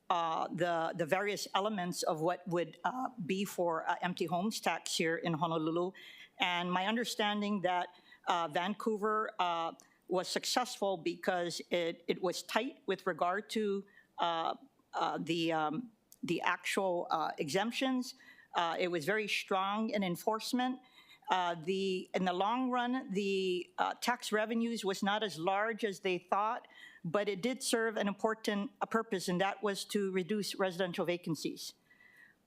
the various elements of what would be for empty homes tax here in Honolulu. And my understanding that Vancouver was successful because it was tight with regard to the actual exemptions. It was very strong in enforcement. In the long run, the tax revenues was not as large as they thought, but it did serve an important purpose, and that was to reduce residential vacancies.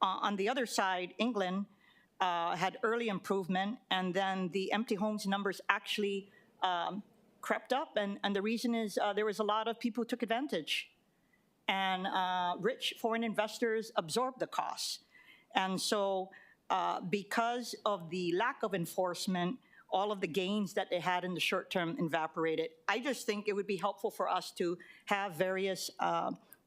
On the other side, England had early improvement, and then the empty homes numbers actually crept up, and the reason is there was a lot of people who took advantage, and rich foreign investors absorbed the costs. And so because of the lack of enforcement, all of the gains that they had in the short term evaporated. I just think it would be helpful for us to have various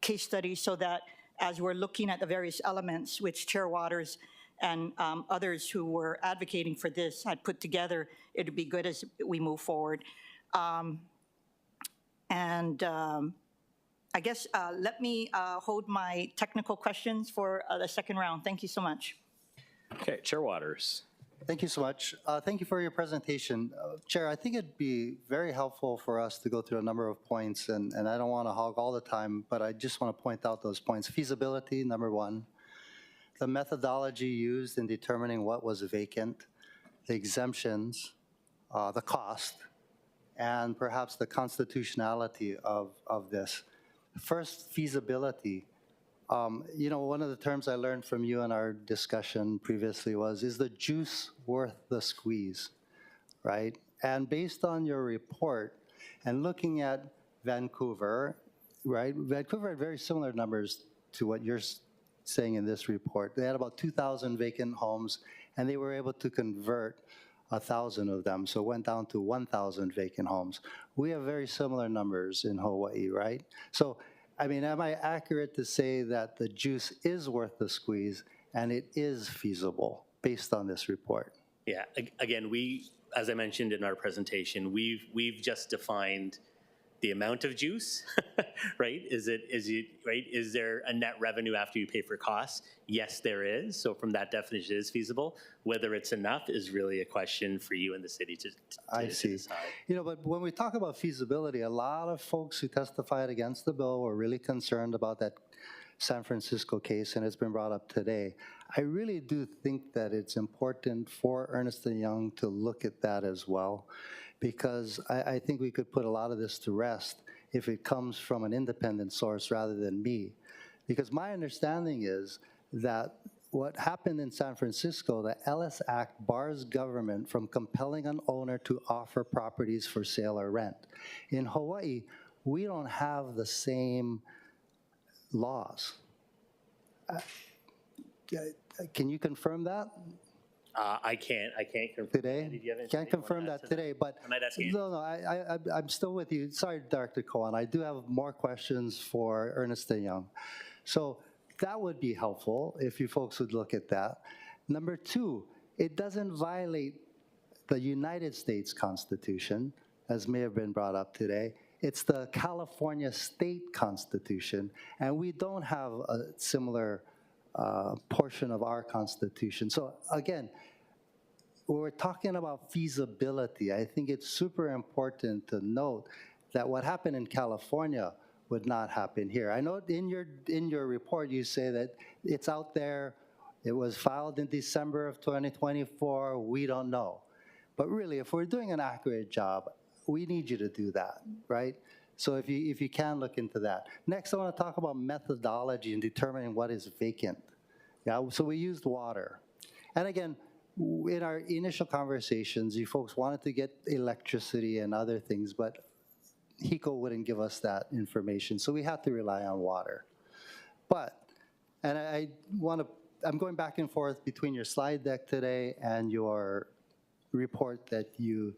case studies so that as we're looking at the various elements, which Chair Waters and others who were advocating for this had put together, it would be good as we move forward. I guess let me hold my technical questions for the second round. Thank you so much. Okay, Chair Waters. Thank you so much. Thank you for your presentation. Chair, I think it'd be very helpful for us to go through a number of points, and I don't want to hog all the time, but I just want to point out those points. Feasibility, number one. The methodology used in determining what was vacant, the exemptions, the cost, and perhaps the constitutionality of this. First, feasibility. You know, one of the terms I learned from you in our discussion previously was, is the juice worth the squeeze, right? And based on your report and looking at Vancouver, right? Vancouver had very similar numbers to what you're saying in this report. They had about 2,000 vacant homes, and they were able to convert 1,000 of them, so it went down to 1,000 vacant homes. We have very similar numbers in Hawaii, right? So, I mean, am I accurate to say that the juice is worth the squeeze and it is feasible based on this report? Yeah, again, as I mentioned in our presentation, we've just defined the amount of juice, right? Is there a net revenue after you pay for costs? Yes, there is. So from that definition, it is feasible. Whether it's enough is really a question for you and the city to decide. You know, but when we talk about feasibility, a lot of folks who testified against the bill were really concerned about that San Francisco case, and it's been brought up today. I really do think that it's important for Ernst & Young to look at that as well, because I think we could put a lot of this to rest if it comes from an independent source rather than me. Because my understanding is that what happened in San Francisco, the Ellis Act bars government from compelling an owner to offer properties for sale or rent. In Hawaii, we don't have the same laws. Can you confirm that? I can't confirm today. Did you have anything Can't you wanna confirm add that to today, but I might ask Andy. no, I'm still with you. Sorry, Dr. Kohan. I do have more questions for Ernst & Young. So that would be helpful if you folks would look at that. Number two, it doesn't violate the United States Constitution, as may have been brought up today. It's the California State Constitution, and we don't have a similar portion of our Constitution. So again, when we're talking about feasibility, I think it's super important to note that what happened in California would not happen here. I know in your report you say that it's out there, It was filed in December of 2024. We don't know. But really, if we're doing an accurate job, we need you to do that, right? So if you can look into that. Next, I want to talk about methodology in determining what is vacant. Yeah, so we used water. And again, in our initial conversations, you folks wanted to get electricity and other things, but HECO wouldn't give us that information, so we had to rely on water. But, and I'm going back and forth between your slide deck today and your report that you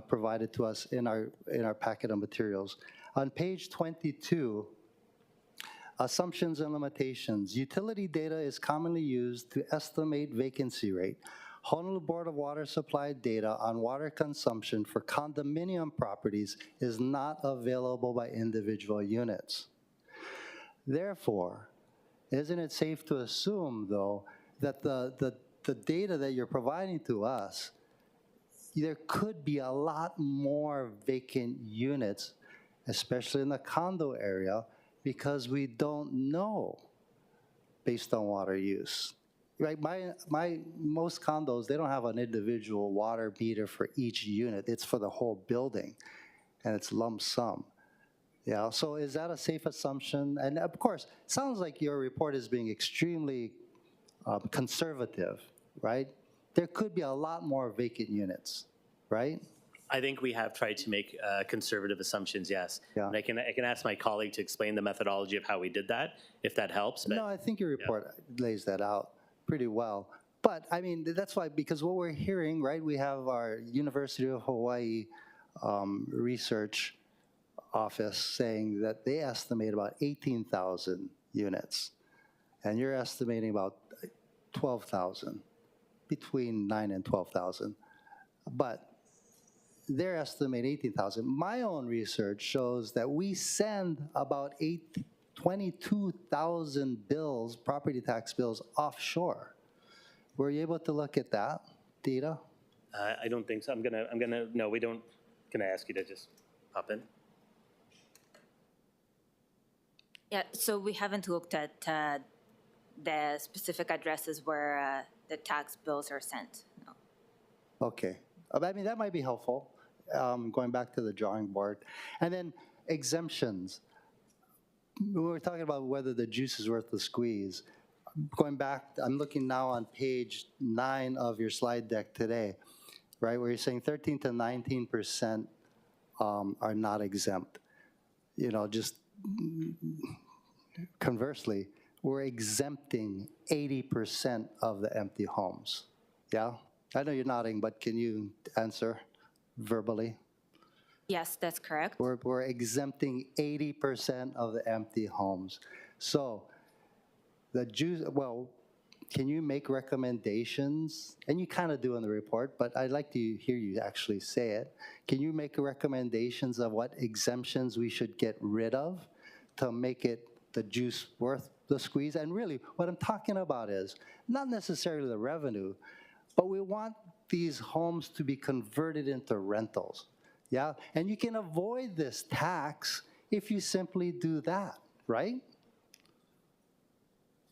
provided to us in our packet of materials. On page 22, assumptions and limitations. Utility data is commonly used to estimate vacancy rate. Honolulu Board of Water Supply data on water consumption for condominium properties is not available by individual units. Therefore, isn't it safe to assume, though, that the data that you're providing to us, there could be a lot more vacant units, especially in the condo area, because we don't know based on water use. Right, most condos, they don't have an individual water meter for each unit. It's for the whole building, and it's lump sum. Yeah, so is that a safe assumption? And of course, it sounds like your report is being extremely conservative, right? There could be a lot more vacant units, right? I think we have tried to make conservative assumptions, yes. Yeah. And I can ask my colleague to explain the methodology of how we did that, if that helps. But no, I think your report lays that out pretty well. But I mean, that's why, because what we're hearing, right, we have our University of Hawaii research office saying that they estimate about 18,000 units. And you're estimating about 12,000, between 9 and 12,000. But they're estimating 18,000. My own research shows that we send about 22,000 bills, property tax bills, offshore. Were you able to look at that data? I don't think so. No, we don't. Can I ask you to just pop in? Yeah, so we haven't looked at the specific addresses where the tax bills are sent. No. Okay. I mean, that might be helpful, going back to the drawing board. And then exemptions. We were talking about whether the juice is worth the squeeze. Going back, I'm looking now on page 9 of your slide deck today, right, where you're saying 13 to 19% are not exempt. You know, just conversely, we're exempting 80% of the empty homes. Yeah? I know you're nodding, but can you answer verbally? Yes, that's correct. We're exempting 80% of the empty homes. So the juice, well, can you make recommendations? And you kind of do in the report, but I'd like to hear you actually say it. Can you make recommendations of what exemptions we should get rid of to make it the juice worth the squeeze? And really, what I'm talking about is not necessarily the revenue, but we want these homes to be converted into rentals. Yeah, and you can avoid this tax if you simply do that, right?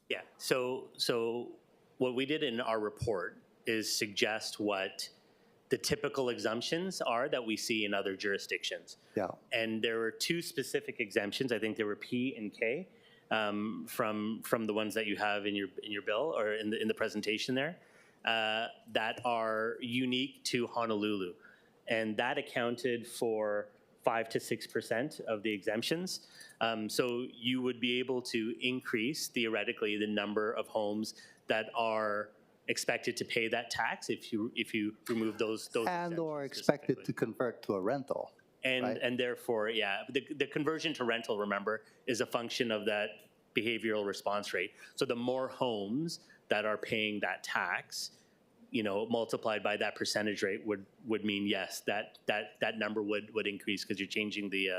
Yeah, so what we did in our report is suggest what the typical exemptions are that we see in other jurisdictions. Yeah. And there were 2 specific exemptions. I think there were P and K from the ones that you have in your bill or in the presentation there that are unique to Honolulu. And that accounted for 5 to 6% of the exemptions. So you would be able to increase, theoretically, the number of homes that are expected to pay that tax if you remove those and or expected to convert to a rental. And right? And therefore, yeah, the conversion to rental, remember, is a function of that behavioral response rate. So the more homes that are paying that tax, you know, multiplied by that percentage rate would mean, yes, that number would increase because you're changing the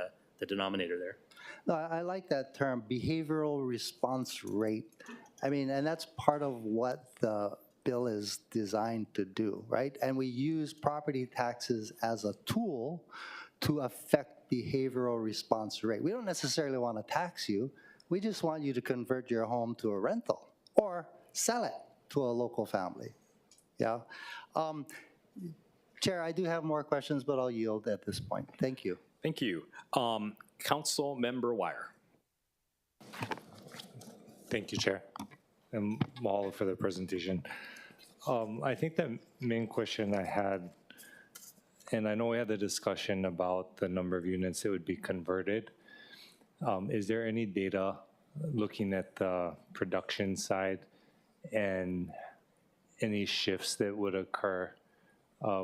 denominator there. No, I like that term, behavioral response rate. I mean, and that's part of what the bill is designed to do, right? And we use property taxes as a tool to affect behavioral response rate. We don't necessarily want to tax you. We just want you to convert your home to a rental or sell it, to a local family. Yeah. Chair, I do have more questions, but I'll yield at this point. Thank you. Thank you. Councilmember Wire. Thank you, Chair, and Mahalo for the presentation. I think the main question I had, and I know we had the discussion about the number of units that would be converted. Is there any data looking at the production side and any shifts that would occur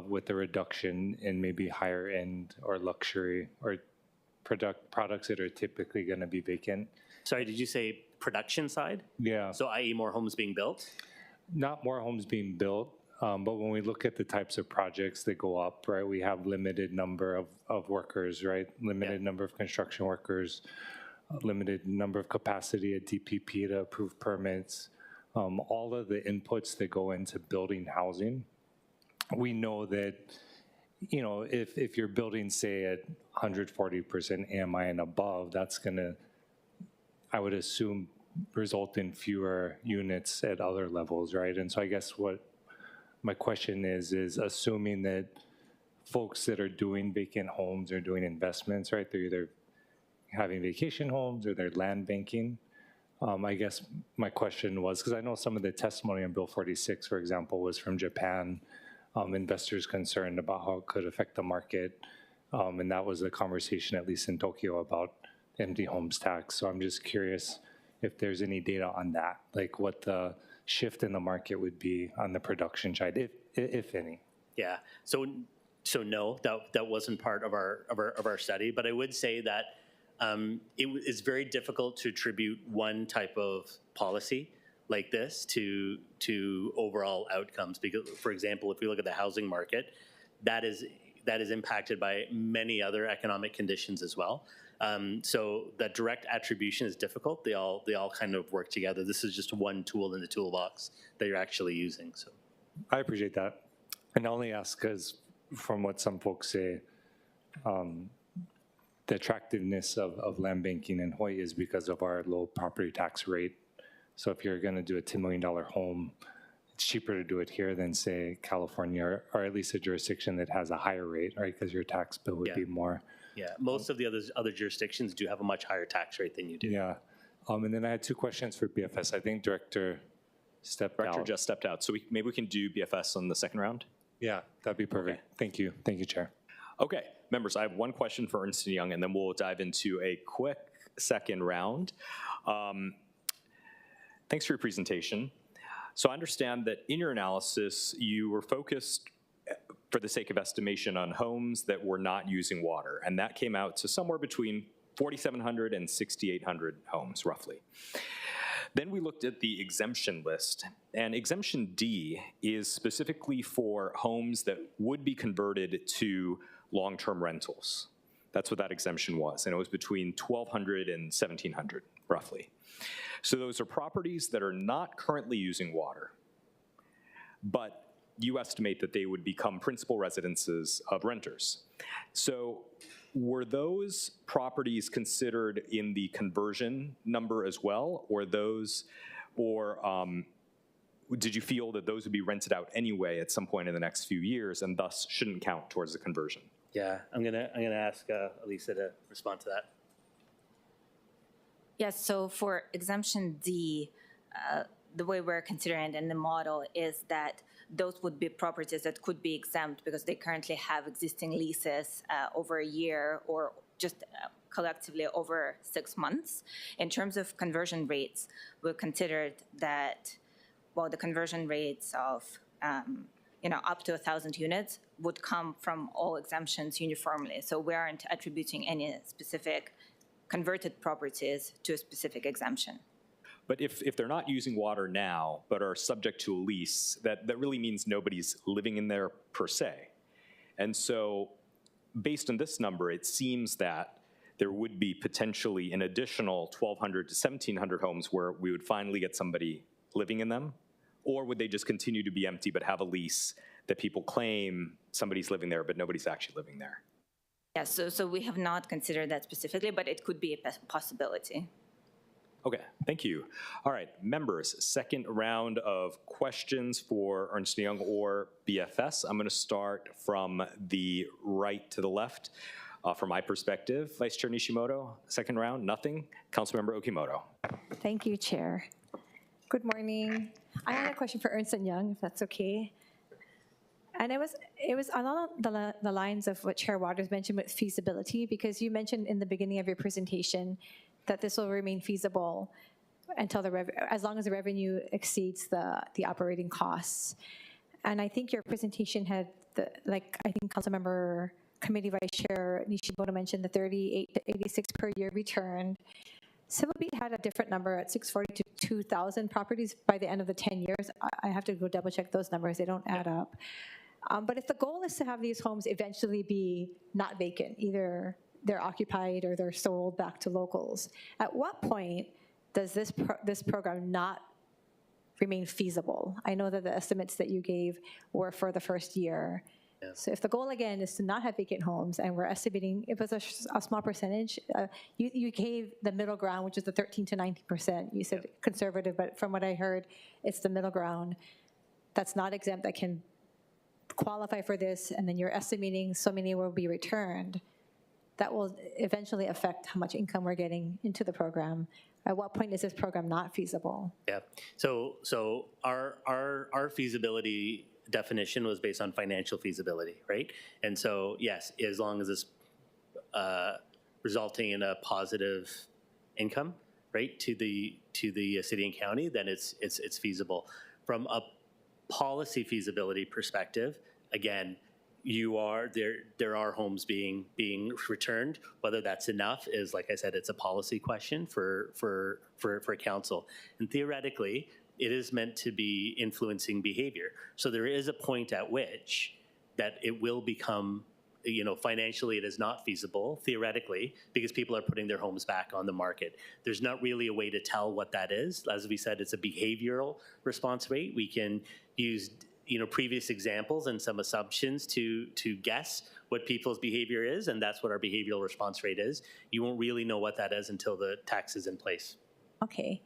with the reduction in maybe higher end or luxury or products that are typically going to be vacant? Sorry, did you say production side? Yeah. So i.e. more homes being built? Not more homes being built, but when we look at the types of projects that go up, right, we have limited number of workers, right? Limited number of construction workers, limited number of capacity at DPP to approve permits, all of the inputs that go into building housing. We know that, you know, if you're building, say, at 140% AMI and above, that's going to, I would assume, result in fewer units at other levels, right? And so I guess what my question is assuming that folks that are doing vacant homes or doing investments, right, they're either having vacation homes or they're land banking. I guess my question was, because I know some of the testimony on Bill 46, for example, was from Japan, investors concerned about how it could affect the market. And that was the conversation, at least in Tokyo, about empty homes tax. So I'm just curious if there's any data on that, like what the shift in the market would be on the production side, if any. Yeah. So no, that wasn't part of our study. But I would say that it is very difficult to attribute one type of policy like this to overall outcomes. Because, for example, if we look at the housing market, that is impacted by many other economic conditions as well. So that direct attribution is difficult. They all kind of work together. This is just one tool in the toolbox that you're actually using. So I appreciate that. And I only ask because from what some folks say, the attractiveness of land banking in Hawaii is because of our low property tax rate. So if you're going to do a $10 million home, it's cheaper to do it here than, say, California, or at least a jurisdiction that has a higher rate, right? Because your tax bill would be more. Yeah, most of the other jurisdictions do have a much higher tax rate than you do. Yeah. And then I had two questions for BFS. I think Director stepped out. Director just stepped out. So maybe we can do BFS on the second round? Yeah, that'd be perfect. Okay. Thank you. Thank you, Chair. Okay, members, I have one question for Ernst & Young, and then we'll dive into a quick second round. Thanks for your presentation. So I understand that in your analysis, you were focused, for the sake of estimation, on homes that were not using water, and that came out to somewhere between 4,700 and 6,800 homes, roughly. Then we looked at the exemption list, and Exemption D is specifically for homes that would be converted to long-term rentals. That's what that exemption was, and it was between 1,200 and 1,700, roughly. So those are properties that are not currently using water, but you estimate that they would become principal residences of renters. So were those properties considered in the conversion number as well, or did you feel that those would be rented out anyway at some point in the next few years and thus shouldn't count towards the conversion? Yeah, I'm gonna ask Elisa to respond to that. Yes, so for Exemption D, the way we're considering it in the model is that those would be properties that could be exempt because they currently have existing leases over a year or just collectively over 6 months. In terms of conversion rates, we've considered that, well, the conversion rates of up to 1,000 units would come from all exemptions uniformly. So we aren't attributing any specific converted properties to a specific exemption. But if they're not using water now, but are subject to a lease, that really means nobody's living in there per se. And so based on this number, it seems that there would be potentially an additional 1,200 to 1,700 homes where we would finally get somebody living in them? Or would they just continue to be empty but have a lease that people claim somebody's living there, but nobody's actually living there? Yes, so we have not considered that specifically, but it could be a possibility. Okay, thank you. All right, members, second round of questions for Ernst & Young or BFS. I'm going to start from the right to the left. From my perspective, Vice Chair Nishimoto, second round, nothing. Councilmember Okimoto. Thank you, Chair. Good morning. I had a question for Ernst & Young, if that's okay. And it was along the lines of what Chair Waters mentioned with feasibility, because you mentioned in the beginning of your presentation that this will remain feasible until as long as the revenue exceeds the operating costs. And I think your presentation had, I think Councilmember Committee Vice Chair Nishimoto mentioned the 38 to 86 per year return. Civil Beat had a different number at 640 to 2,000 properties by the end of the 10 years. I have to go double check those numbers, they don't add up. But if the goal is to have these homes eventually be not vacant, either they're occupied or they're sold back to locals, at what point does this program not remain feasible? I know that the estimates that you gave were for the first year. Yeah. So if the goal again is to not have vacant homes, and we're estimating it was a small percentage, you gave the middle ground, which is the 13 to 19%. You said conservative, but from what I heard, it's the middle ground that's not exempt, that can qualify for this, and then you're estimating so many will be returned. That will eventually affect how much income we're getting into the program. At what point is this program not feasible? Yeah. So our feasibility definition was based on financial feasibility, right? And so yes, as long as it's resulting in a positive income, right, to the city and county, then it's feasible. From a policy feasibility perspective, again, there are homes being returned. Whether that's enough is, like I said, it's a policy question for council. And theoretically, it is meant to be influencing behavior. So there is a point at which that it will become, financially it is not feasible, theoretically, because people are putting their homes back on the market. There's not really a way to tell what that is. As we said, it's a behavioral response rate. We can use previous examples and some assumptions to guess what people's behavior is, and that's what our behavioral response rate is. You won't really know what that is until the tax is in place. Okay.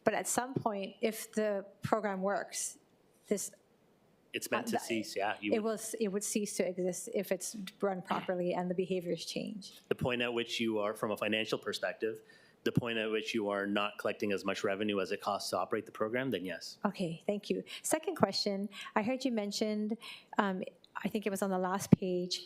But at some point, if the program works, it's meant to cease, yeah. It would cease to exist if it's run properly and the behaviors change. The point at which you are, from a financial perspective, the point at which you are not collecting as much revenue as it costs to operate the program, then yes. Okay, thank you. Second question, I heard you mentioned, I think it was on the last page,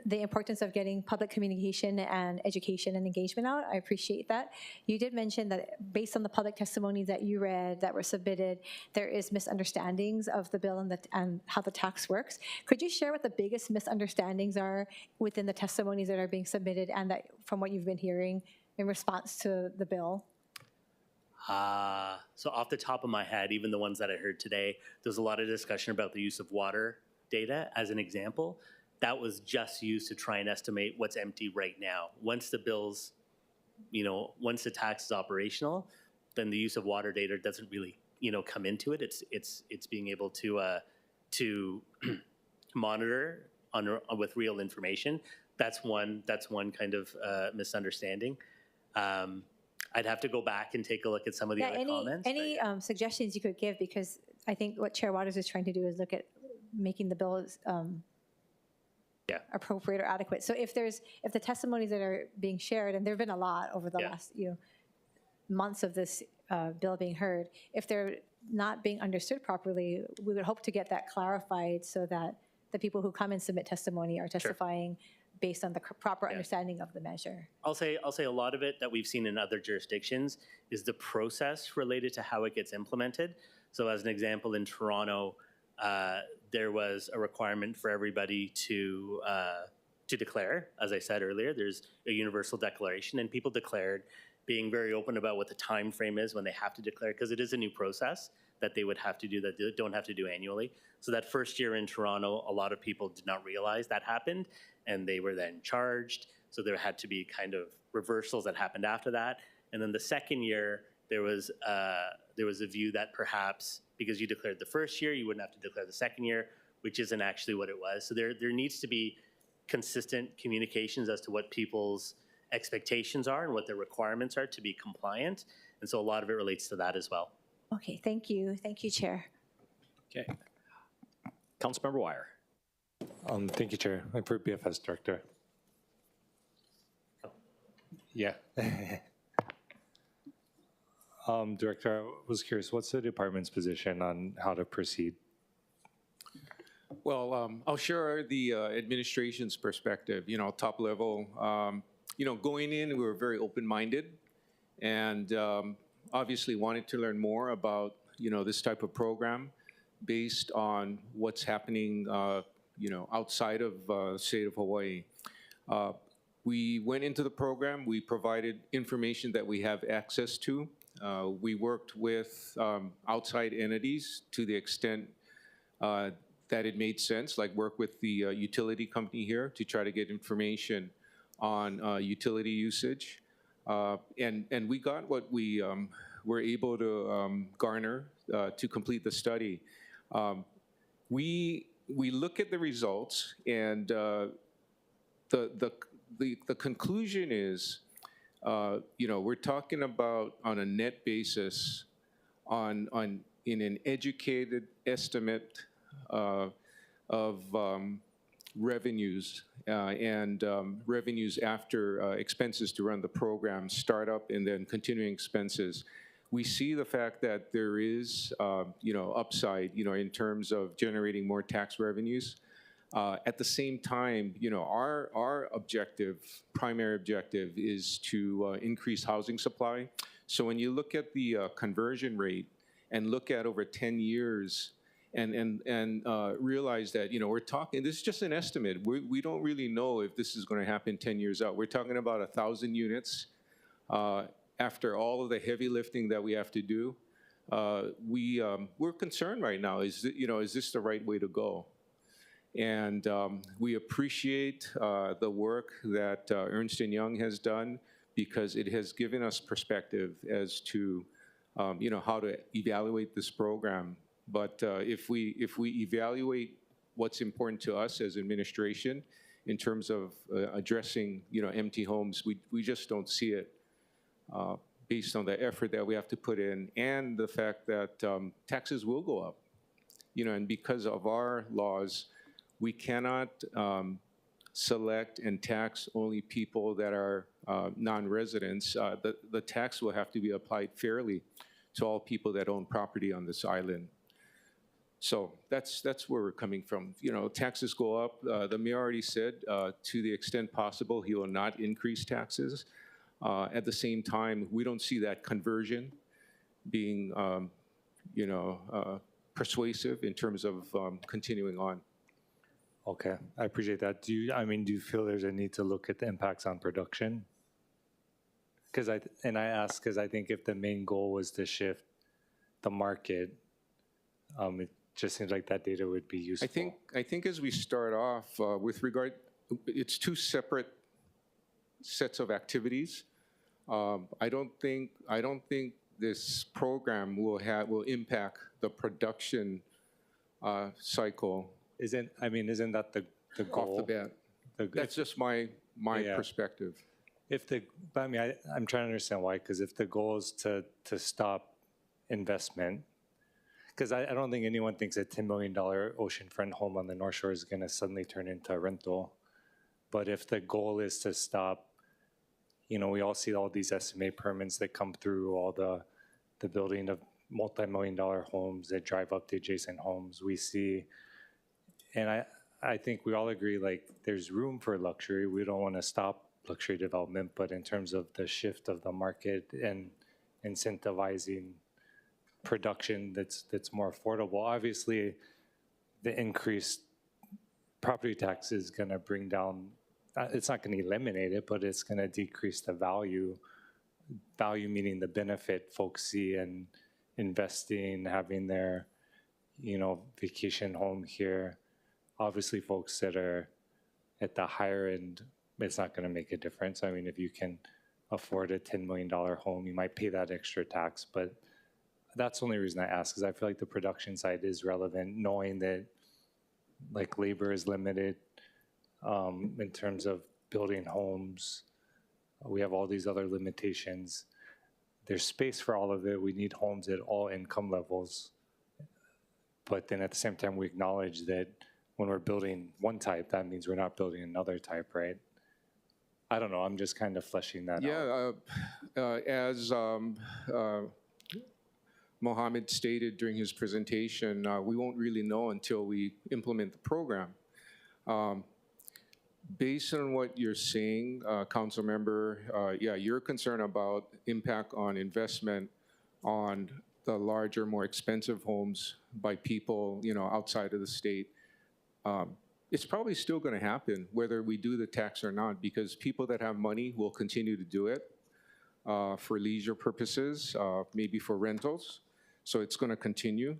the importance of getting public communication and education and engagement out. I appreciate that. You did mention that based on the public testimonies that you read that were submitted, there is misunderstandings of the bill and how the tax works. Could you share what the biggest misunderstandings are within the testimonies that are being submitted and that from what you've been hearing in response to the bill? So off the top of my head, even the ones that I heard today, there's a lot of discussion about the use of water data as an example. That was just used to try and estimate what's empty right now. Once the bills, once the tax is operational, then the use of water data doesn't really, come into it. It's being able to monitor with real information. That's one kind of misunderstanding. I'd have to go back and take a look at some of the other comments. Any suggestions you could give, because I think what Chair Waters is trying to do is look at making the bills appropriate or adequate. So if the testimonies that are being shared, and there have been a lot over the last months of this bill being heard, if they're not being understood properly, we would hope to get that clarified so that the people who come and submit testimony are testifying based on the proper understanding of the measure. I'll say a lot of it that we've seen in other jurisdictions is the process related to how it gets implemented. So as an example, in Toronto, there was a requirement for everybody to declare. As I said earlier, there's a universal declaration, and people declared, being very open about what the time frame is when they have to declare, because it is a new process that they would have to do that they don't have to do annually. So that first year in Toronto, a lot of people did not realize that happened, and they were then charged. So there had to be kind of reversals that happened after that. And then the second year, there was a view that perhaps because you declared the first year, you wouldn't have to declare the second year, which isn't actually what it was. So there needs to be consistent communications as to what people's expectations are and what their requirements are to be compliant. And so a lot of it relates to that as well. Okay, thank you. Thank you, Chair. Okay. Councilmember Wire. Thank you, Chair. I'm for BFS Director. Yeah. Director, I was curious, what's the department's position on how to proceed? Well, I'll share the administration's perspective, top level. Going in, we were very open-minded and obviously wanted to learn more about, this type of program based on what's happening, outside of the state of Hawaii. We went into the program, we provided information that we have access to. We worked with outside entities to the extent that it made sense, like work with the utility company here to try to get information on utility usage. And we got what we were able to garner to complete the study. We look at the results, and the conclusion is, we're talking about on a net basis, in an educated estimate of revenues and revenues after expenses to run the program, startup, and then continuing expenses. We see the fact that there is, upside, in terms of generating more tax revenues. At the same time, our primary objective is to increase housing supply. So when you look at the conversion rate and look at over 10 years and realize that, we're talking, this is just an estimate. We don't really know if this is going to happen 10 years out. We're talking about 1,000 units. After all of the heavy lifting that we have to do, we're concerned right now. Is this the right way to go? And we appreciate the work that Ernst & Young has done, because it has given us perspective as to how to evaluate this program. But if we evaluate what's important to us as administration in terms of addressing empty homes, we just don't see it based on the effort that we have to put in and the fact that taxes will go up. And because of our laws, we cannot select and tax only people that are non-residents. The tax will have to be applied fairly to all people that own property on this island. So that's where we're coming from. Taxes go up. The mayor already said, to the extent possible, he will not increase taxes. At the same time, we don't see that conversion being, persuasive in terms of continuing on. Okay, I appreciate that. Do you feel there's a need to look at the impacts on production? I ask because I think if the main goal was to shift the market, it just seems like that data would be useful. I think as we start off with regard, it's two separate sets of activities. I don't think this program will impact the production cycle. Isn't that the goal? Off the bat. That's just my perspective. I'm trying to understand why, because if the goal is to stop investment, because I don't think anyone thinks a $10 million oceanfront home on the North Shore is going to suddenly turn into a rental. But if the goal is to stop, we all see all these SMA permits that come through, all the building of multi-million-dollar homes that drive up to adjacent homes. We see, and I think we all agree, like, there's room for luxury. We don't want to stop luxury development, but in terms of the shift of the market and incentivizing production that's more affordable, obviously the increased property tax is going to bring down, it's not going to eliminate it, but it's going to decrease the value meaning the benefit folks see in investing, having their, vacation home here. Obviously folks that are at the higher end, it's not going to make a difference. I mean, if you can afford a $10 million home, you might pay that extra tax, but that's the only reason I ask, because I feel like the production side is relevant, knowing that like labor is limited in terms of building homes. We have all these other limitations. There's space for all of it. We need homes at all income levels. But then at the same time, we acknowledge that when we're building one type, that means we're not building another type, right? I don't know. I'm just kind of fleshing that out. As Mohammed stated during his presentation, we won't really know until we implement the program. Based on what you're saying, Councilmember, yeah, you're concerned about impact on investment on the larger, more expensive homes by people, outside of the state. It's probably still going to happen whether we do the tax or not, because people that have money will continue to do it for leisure purposes, maybe for rentals. So it's going to continue.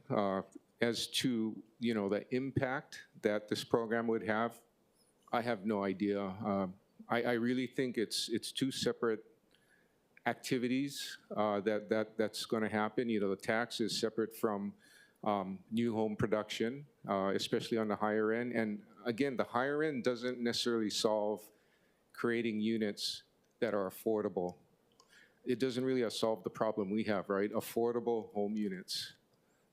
As to the impact that this program would have, I have no idea. I really think it's two separate activities that's going to happen. The tax is separate from new home production, especially on the higher end. And again, the higher end doesn't necessarily solve creating units that are affordable. It doesn't really solve the problem we have, right? Affordable home units.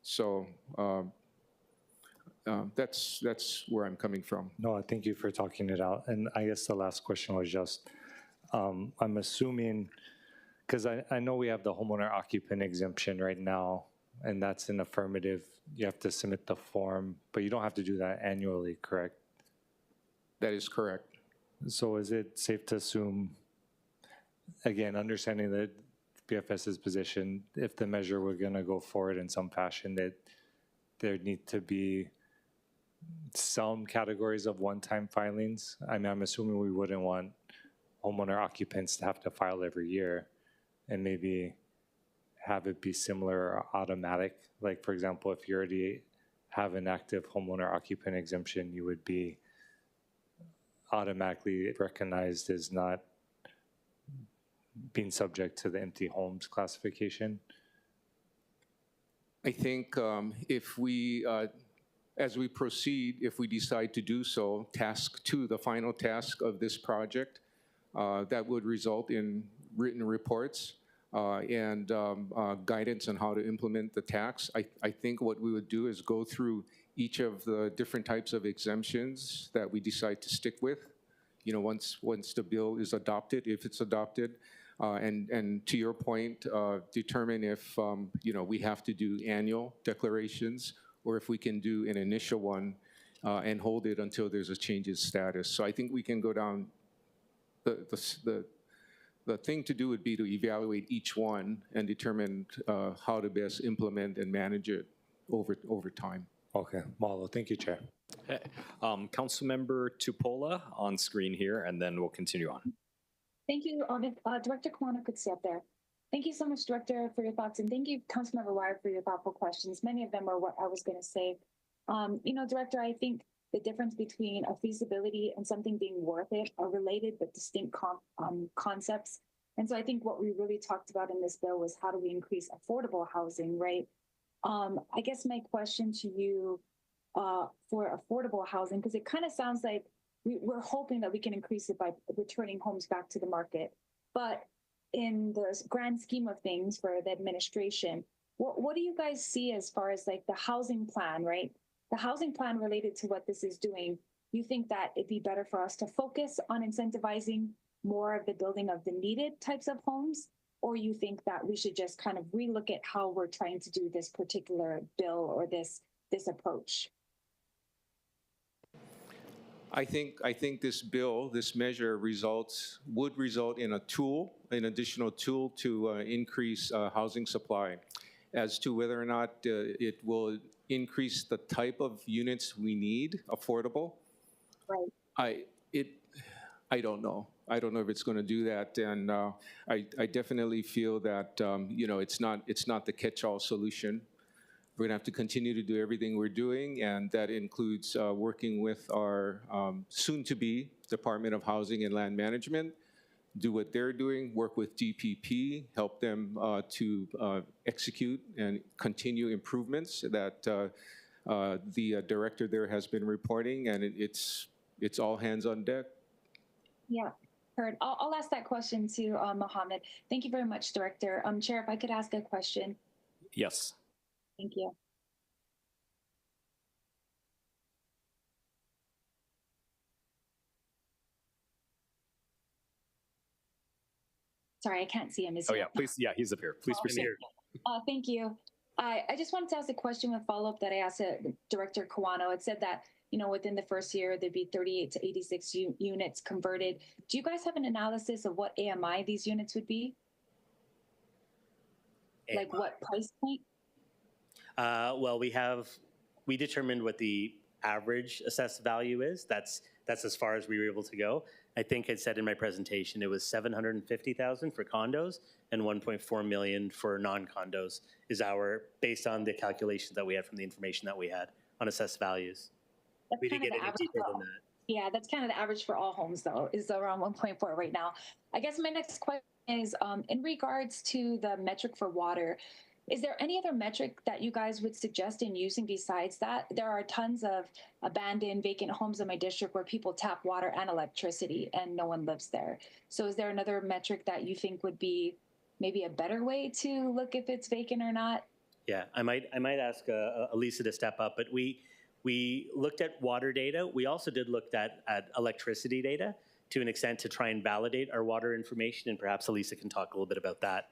So that's where I'm coming from. No, thank you for talking it out. And I guess the last question was just, I'm assuming, because I know we have the homeowner occupant exemption right now, and that's an affirmative. You have to submit the form, but you don't have to do that annually, correct? That is correct. So is it safe to assume, again, understanding that BFS's position, if the measure were going to go forward in some fashion, that there need to be some categories of one-time filings? I mean, I'm assuming we wouldn't want homeowner occupants to have to file every year, and maybe have it be similar or automatic. Like, for example, if you already have an active homeowner occupant exemption, you would be automatically recognized as not being subject to the empty homes classification. I think if we, as we proceed, if we decide to do so, task 2, the final task of this project, that would result in written reports and guidance on how to implement the tax. I think what we would do is go through each of the different types of exemptions that we decide to stick with, once the bill is adopted, if it's adopted. And to your point, determine if we have to do annual declarations, or if we can do an initial one and hold it until there's a change in status. So I think we can go down. The thing to do would be to evaluate each one and determine how to best implement and manage it over time. Okay, Malo, thank you, Chair. Okay. Councilmember Tupola on screen here, and then we'll continue on. Thank you, Director Kawano could stay up there. Thank you so much, Director, for your thoughts, and thank you, Councilmember Wire, for your thoughtful questions. Many of them are what I was going to say. Director, I think the difference between a feasibility and something being worth it are related but distinct concepts. And so I think what we really talked about in this bill was how do we increase affordable housing, right? I guess my question to you for affordable housing, because it kind of sounds like we're hoping that we can increase it by returning homes back to the market. But in the grand scheme of things for the administration, what do you guys see as far as like the housing plan, right? The housing plan related to what this is doing, you think that it'd be better for us to focus on incentivizing more of the building of the needed types of homes? Or you think that we should just kind of relook at how we're trying to do this particular bill or this approach? I think this bill, this measure would result in an additional tool to increase housing supply. As to whether or not it will increase the type of units we need, affordable, right? I don't know. I don't know if it's going to do that, and I definitely feel that it's not the catch-all solution. We're going to have to continue to do everything we're doing, and that includes working with our soon-to-be Department of Housing and Land Management, do what they're doing, work with DPP, help them to execute and continue improvements that the director there has been reporting, and it's all hands on deck. Yeah. Heard. I'll ask that question to Mohammed. Thank you very much, Director. Chair, if I could ask a question. Yes. Thank you. Sorry, I can't see him. Is Oh he yeah, up? please. Yeah, he's up here. Please proceed. Thank you. I just wanted to ask a question with follow-up that I asked Director Kawano. It said that, you know, within the first year, there'd be 38 to 86 units converted. Do you guys have an analysis of what AMI these units would be? AMI. Like what price point? Well, we determined what the average assessed value is. That's as far as we were able to go. I think I said in my presentation it was 750,000 for condos and 1.4 million for non-condos is based on the calculations that we had from the information that we had on assessed values. That's We didn't kind get of the any average deeper for than that. Yeah, that's kind of the average for all homes, though, is around 1.4 right now. I guess my next question is in regards to the metric for water. Is there any other metric that you guys would suggest in using besides that? There are tons of abandoned, vacant homes in my district where people tap water and electricity and no one lives there. So is there another metric that you think would be maybe a better way to look if it's vacant or not? Yeah, I might ask Elisa to step up, but we looked at water data. We also did look at electricity data to an extent to try and validate our water information, and perhaps Elisa can talk a little bit about that.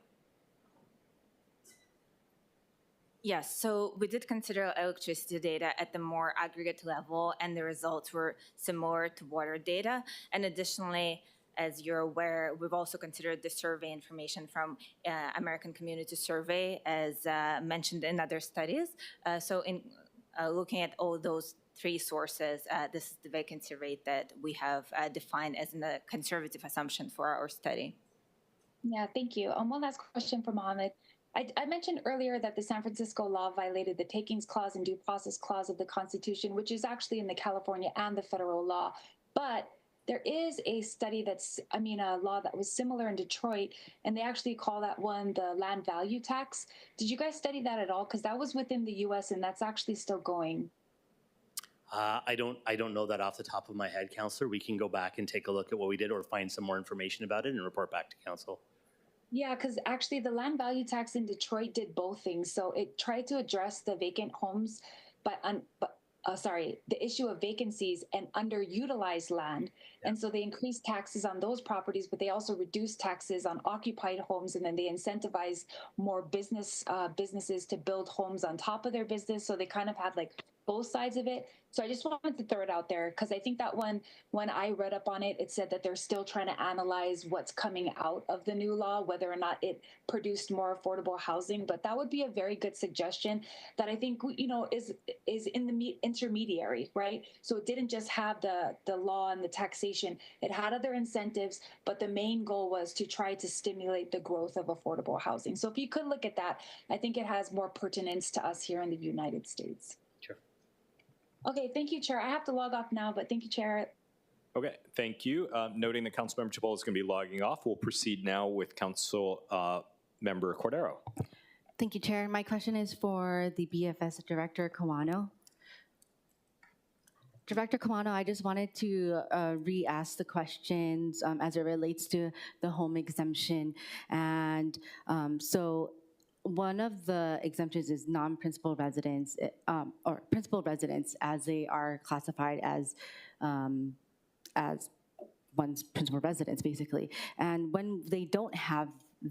Yes, so we did consider electricity data at the more aggregate level, and the results were similar to water data. And additionally, as you're aware, we've also considered the survey information from American Community Survey, as mentioned in other studies. So in looking at all those three sources, this is the vacancy rate that we have defined as a conservative assumption for our study. Yeah, thank you. One last question for Mohammed. I mentioned earlier that the San Francisco law violated the takings clause and due process clause of the Constitution, which is actually in the California and the federal law. But there is a study a law that was similar in Detroit, and they actually call that one the land value tax. Did you guys study that at all? Because that was within the U.S. and that's actually still going. I don't know that off the top of my head, Councillor. We can go back and take a look at what we did or find some more information about it and report back to Council. Yeah, because actually the land value tax in Detroit did both things. So it tried to address the vacant homes, the issue of vacancies and underutilized land. Yeah. And so they increased taxes on those properties, but they also reduced taxes on occupied homes. And then they incentivize more businesses to build homes on top of their business. So they kind of had like both sides of it. So I just wanted to throw it out there because I think that when I read up on it, it said that they're still trying to analyze what's coming out of the new law, whether or not it produced more affordable housing. But that would be a very good suggestion that I think, is in the intermediary, right? So it didn't just have the law and the taxation. It had other incentives, but the main goal was to try to stimulate the growth of affordable housing. So if you could look at that, I think it has more pertinence to us here in the United States. Okay, thank you, Chair. I have to log off now, but thank you, Chair. Okay, thank you. Noting that Councilmember Chipola is going to be logging off, we'll proceed now with Councilmember Cordero. Thank you, Chair. My question is for the BFS Director, Kawano. Director Kawano, I just wanted to re-ask the questions as it relates to the home exemption. And so one of the exemptions is non-principal residents, or principal residents, as they are classified as one's principal residence, basically. And when they don't have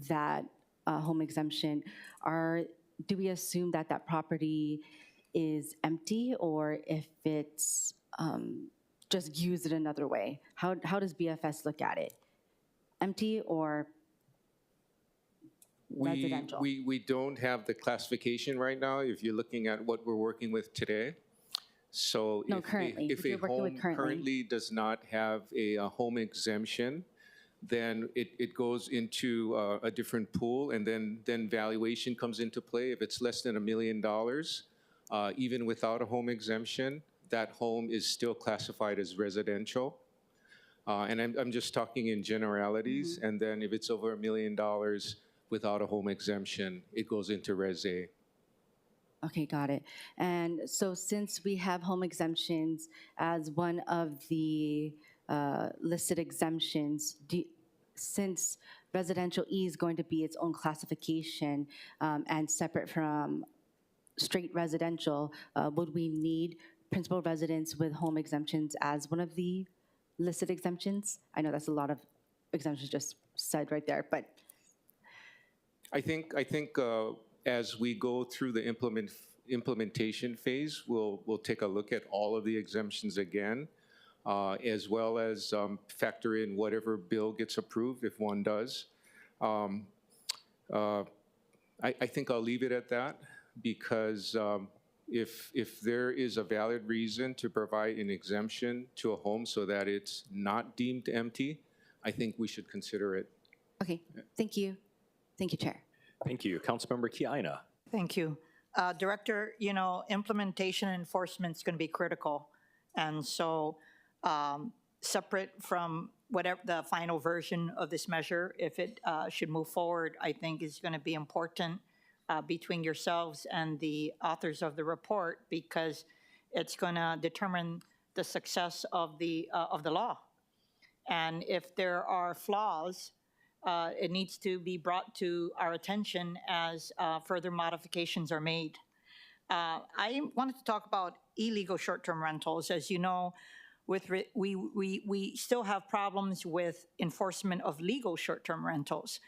that home exemption, do we assume that that property is empty, or if it's just used in another way? How does BFS look at it? Empty or residential? We don't have the classification right now if you're looking at what we're working with today. So no, if a home currently does not have a home exemption, then it goes into a different pool, and then valuation comes into play. If it's less than $1 million, even without a home exemption, that home is still classified as residential. And I'm just talking in generalities. Mm-hmm. And then if it's over $1 million without a home exemption, it goes into Res A. Okay, got it. And so since we have home exemptions as one of the listed exemptions, since residential E is going to be its own classification and separate from straight residential, would we need principal residence with home exemptions as one of the listed exemptions? I know that's a lot of exemptions just said right there, but. I think as we go through the implementation phase, we'll take a look at all of the exemptions again, as well as factor in whatever bill gets approved, if one does. I think I'll leave it at that, because if there is a valid reason to provide an exemption to a home so that it's not deemed empty, I think we should consider it. Okay, thank you. Thank you, Chair. Thank you. Councilmember Kiaina. Thank you. Director, you know, implementation and enforcement is going to be critical. And so separate from whatever the final version of this measure, if it should move forward, I think is going to be important between yourselves and the authors of the report, because it's going to determine the success of the law. And if there are flaws, it needs to be brought to our attention as further modifications are made. I wanted to talk about illegal short-term rentals. As you know, we still have problems with enforcement of legal short-term rentals.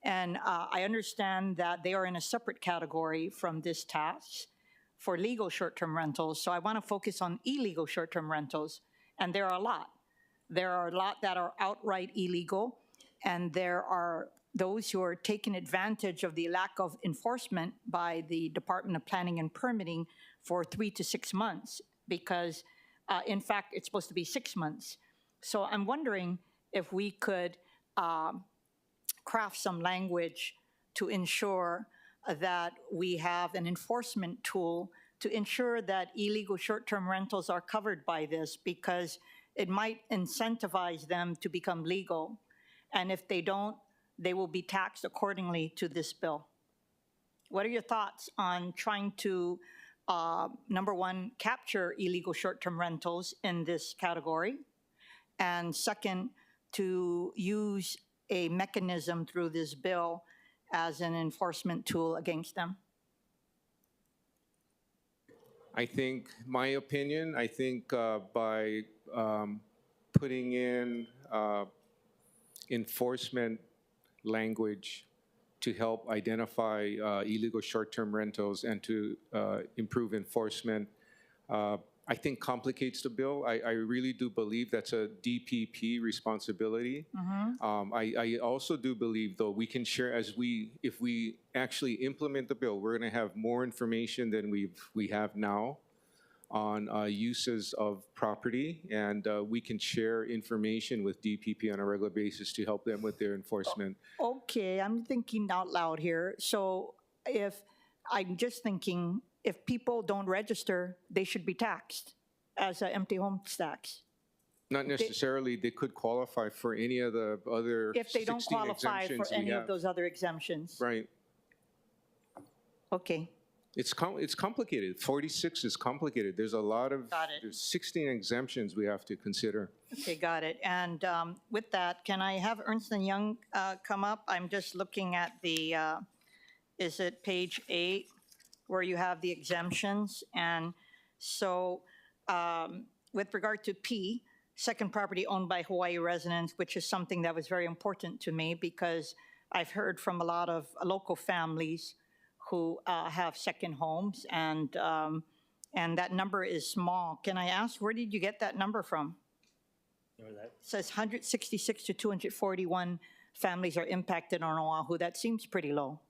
And I understand that they are in a separate category from this task for legal short-term rentals. So I want to focus on illegal short-term rentals. And there are a lot. There are a lot that are outright illegal. And there are those who are taking advantage of the lack of enforcement by the Department of Planning and Permitting for 3 to 6 months, because in fact, it's supposed to be 6 months. So I'm wondering if we could craft some language to ensure that we have an enforcement tool to ensure that illegal short-term rentals are covered by this, because it might incentivize them to become legal. And if they don't, they will be taxed accordingly to this bill. What are your thoughts on trying to, number one, capture illegal short-term rentals in this category? And second, to use a mechanism through this bill as an enforcement tool against them? I think, my opinion, I think by putting in enforcement language to help identify illegal short-term rentals and to improve enforcement, I think complicates the bill. I really do believe that's a DPP responsibility. I also do believe, though, we can share if we actually implement the bill, we're going to have more information than we have now on uses of property, and we can share information with DPP on a regular basis to help them with their enforcement. Okay, I'm thinking out loud here. So I'm just thinking, if people don't register, they should be taxed as an empty home tax. Not necessarily. They could qualify for any of the other 16 if they don't qualify for any of those other exemptions. Right. Okay. It's complicated. 46 is complicated. There's a lot of, there's 16 exemptions we have to consider. Okay, got it. And with that, can I have Ernst & Young come up? I'm just looking at the, is it page 8, where you have the exemptions? And so with regard to P, second property owned by Hawaii residents, which is something that was very important to me, because I've heard from a lot of local families who have second homes, and that number is small. Can I ask, where did you get that number from? It says 166 to 241 families are impacted on Oahu. That seems pretty low.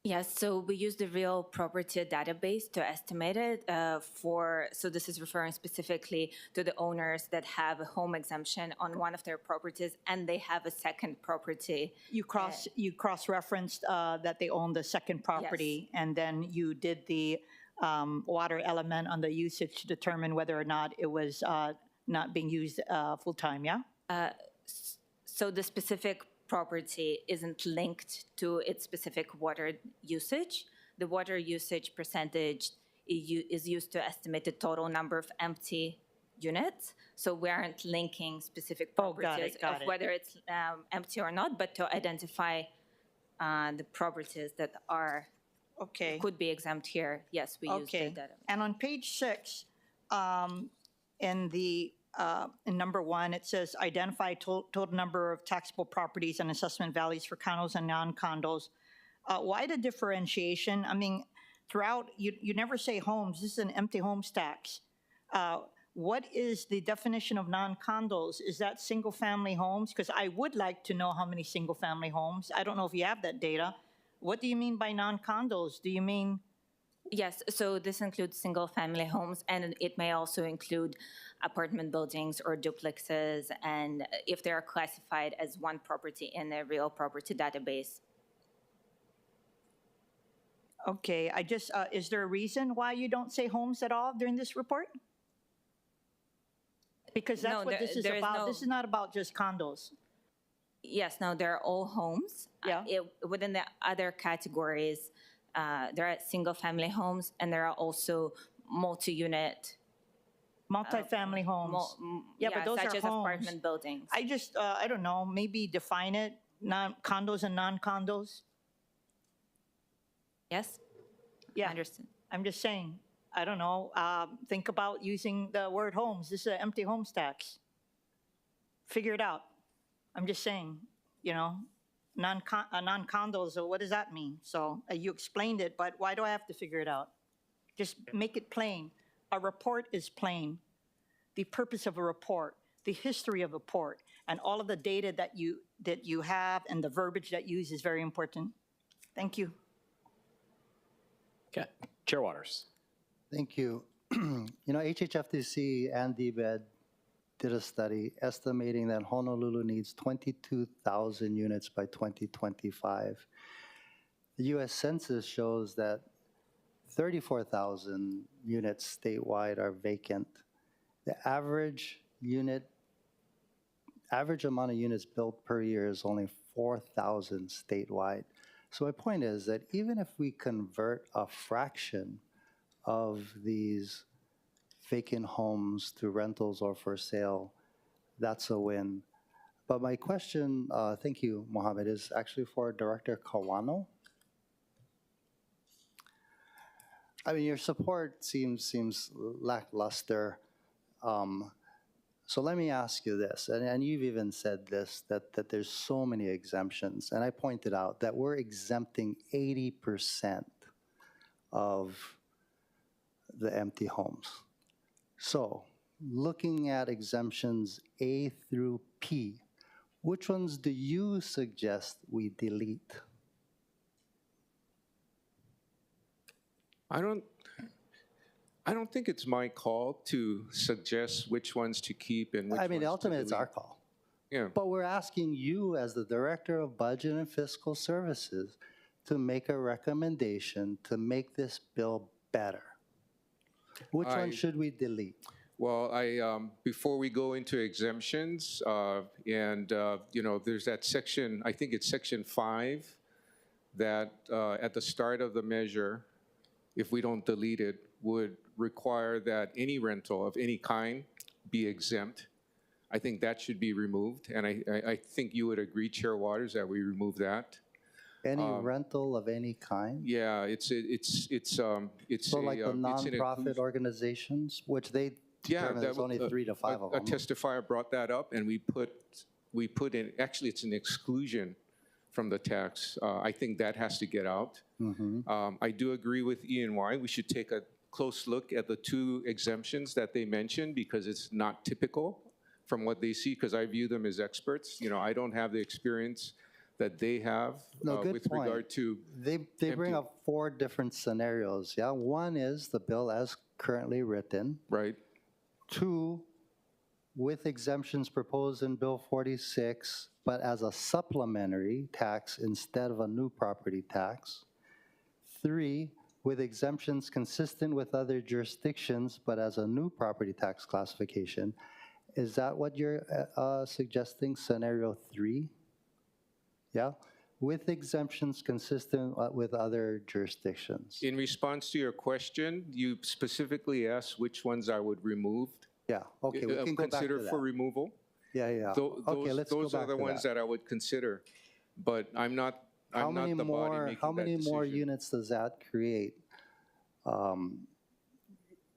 Yes, so we use the real property database to estimate it so this is referring specifically to the owners that have a home exemption on one of their properties and they have a second property. You cross-referenced that they own the second property, yes. And then you did the water element on the usage to determine whether or not it was not being used full-time, yeah? So the specific property isn't linked to its specific water usage. The water usage percentage is used to estimate the total number of empty units. So we aren't linking specific Oh, got properties it, got of it. whether it's empty or not, but to identify the properties that are Okay. could be exempt here. Yes, we use the Okay. data. And on page 6, in number 1, it says identify total number of taxable properties and assessment values for condos and non-condos. Why the differentiation? I mean, throughout, you never say homes. This is an empty homes tax. What is the definition of non-condos? Is that single-family homes? Because I would like to know how many single-family homes. I don't know if you have that data. What do you mean by non-condos? Do you mean? Yes, so this includes single-family homes, and it may also include apartment buildings or duplexes, and if they are classified as one property in a real property database. Okay, is there a reason why you don't say homes at all during this report? Because that's No, what this is there is about. no- This is not about just condos. Yes, no, they're all homes. Yeah. Within the other categories, there are single-family homes, and there are also multi-unit. Multifamily homes. Yeah, but those such are as homes. apartment buildings. I don't know, maybe define it, condos and non-condos? Yes? Yeah. I understand. I'm just saying, I don't know, think about using the word homes. This is an empty homes tax. Figure it out. I'm just saying, non-condos, what does that mean? So you explained it, but why do I have to figure it out? Just make it plain. A report is plain. The purpose of a report, the history of a report, and all of the data that you have and the verbiage that you use is very important. Thank you. Okay. Chair Waters. Thank you. HHFTC and DBED did a study estimating that Honolulu needs 22,000 units by 2025. The U.S. Census shows that 34,000 units statewide are vacant. The average amount of units built per year is only 4,000 statewide. So my point is that even if we convert a fraction of these vacant homes to rentals or for sale, that's a win. But my question, thank you, Mohammed, is actually for Director Kawano. I mean, your support seems lackluster. So let me ask you this, and you've even said this, that there's so many exemptions. And I pointed out that we're exempting 80% of the empty homes. So looking at exemptions A through P, which ones do you suggest we delete? I don't think it's my call to suggest which ones to keep and which ones to delete. Ultimately, it's our call. Yeah. But we're asking you, as the Director of Budget and Fiscal Services, to make a recommendation to make this bill better. Which one should we delete? Well, before we go into exemptions, there's that section, I think it's section 5, that at the start of the measure, if we don't delete it, would require that any rental of any kind be exempt. I think that should be removed, and I think you would agree, Chair Waters, that we remove that. Any rental of any kind? Yeah, it's so like the nonprofit organizations, which they determine there's only 3 to 5 of them. A testifier brought that up, and we put in, actually it's an exclusion from the tax. I think that has to get out. I do agree with E&Y. We should take a close look at the 2 exemptions that they mentioned, because it's not typical from what they see, because I view them as experts. I don't have the experience that they have with regard to. They bring up 4 different scenarios. Yeah, one is the bill as currently written. Right. 2, with exemptions proposed in Bill 46, but as a supplementary tax instead of a new property tax. 3, with exemptions consistent with other jurisdictions, but as a new property tax classification. Is that what you're suggesting, scenario 3? Yeah, with exemptions consistent with other jurisdictions. In response to your question, you specifically asked which ones I would remove. Yeah, okay, we can go back to consider that. for removal. Yeah, yeah. Okay, let's go back Those are the to ones that. that I would consider, but I'm not the body making that decision. How many more units does that create,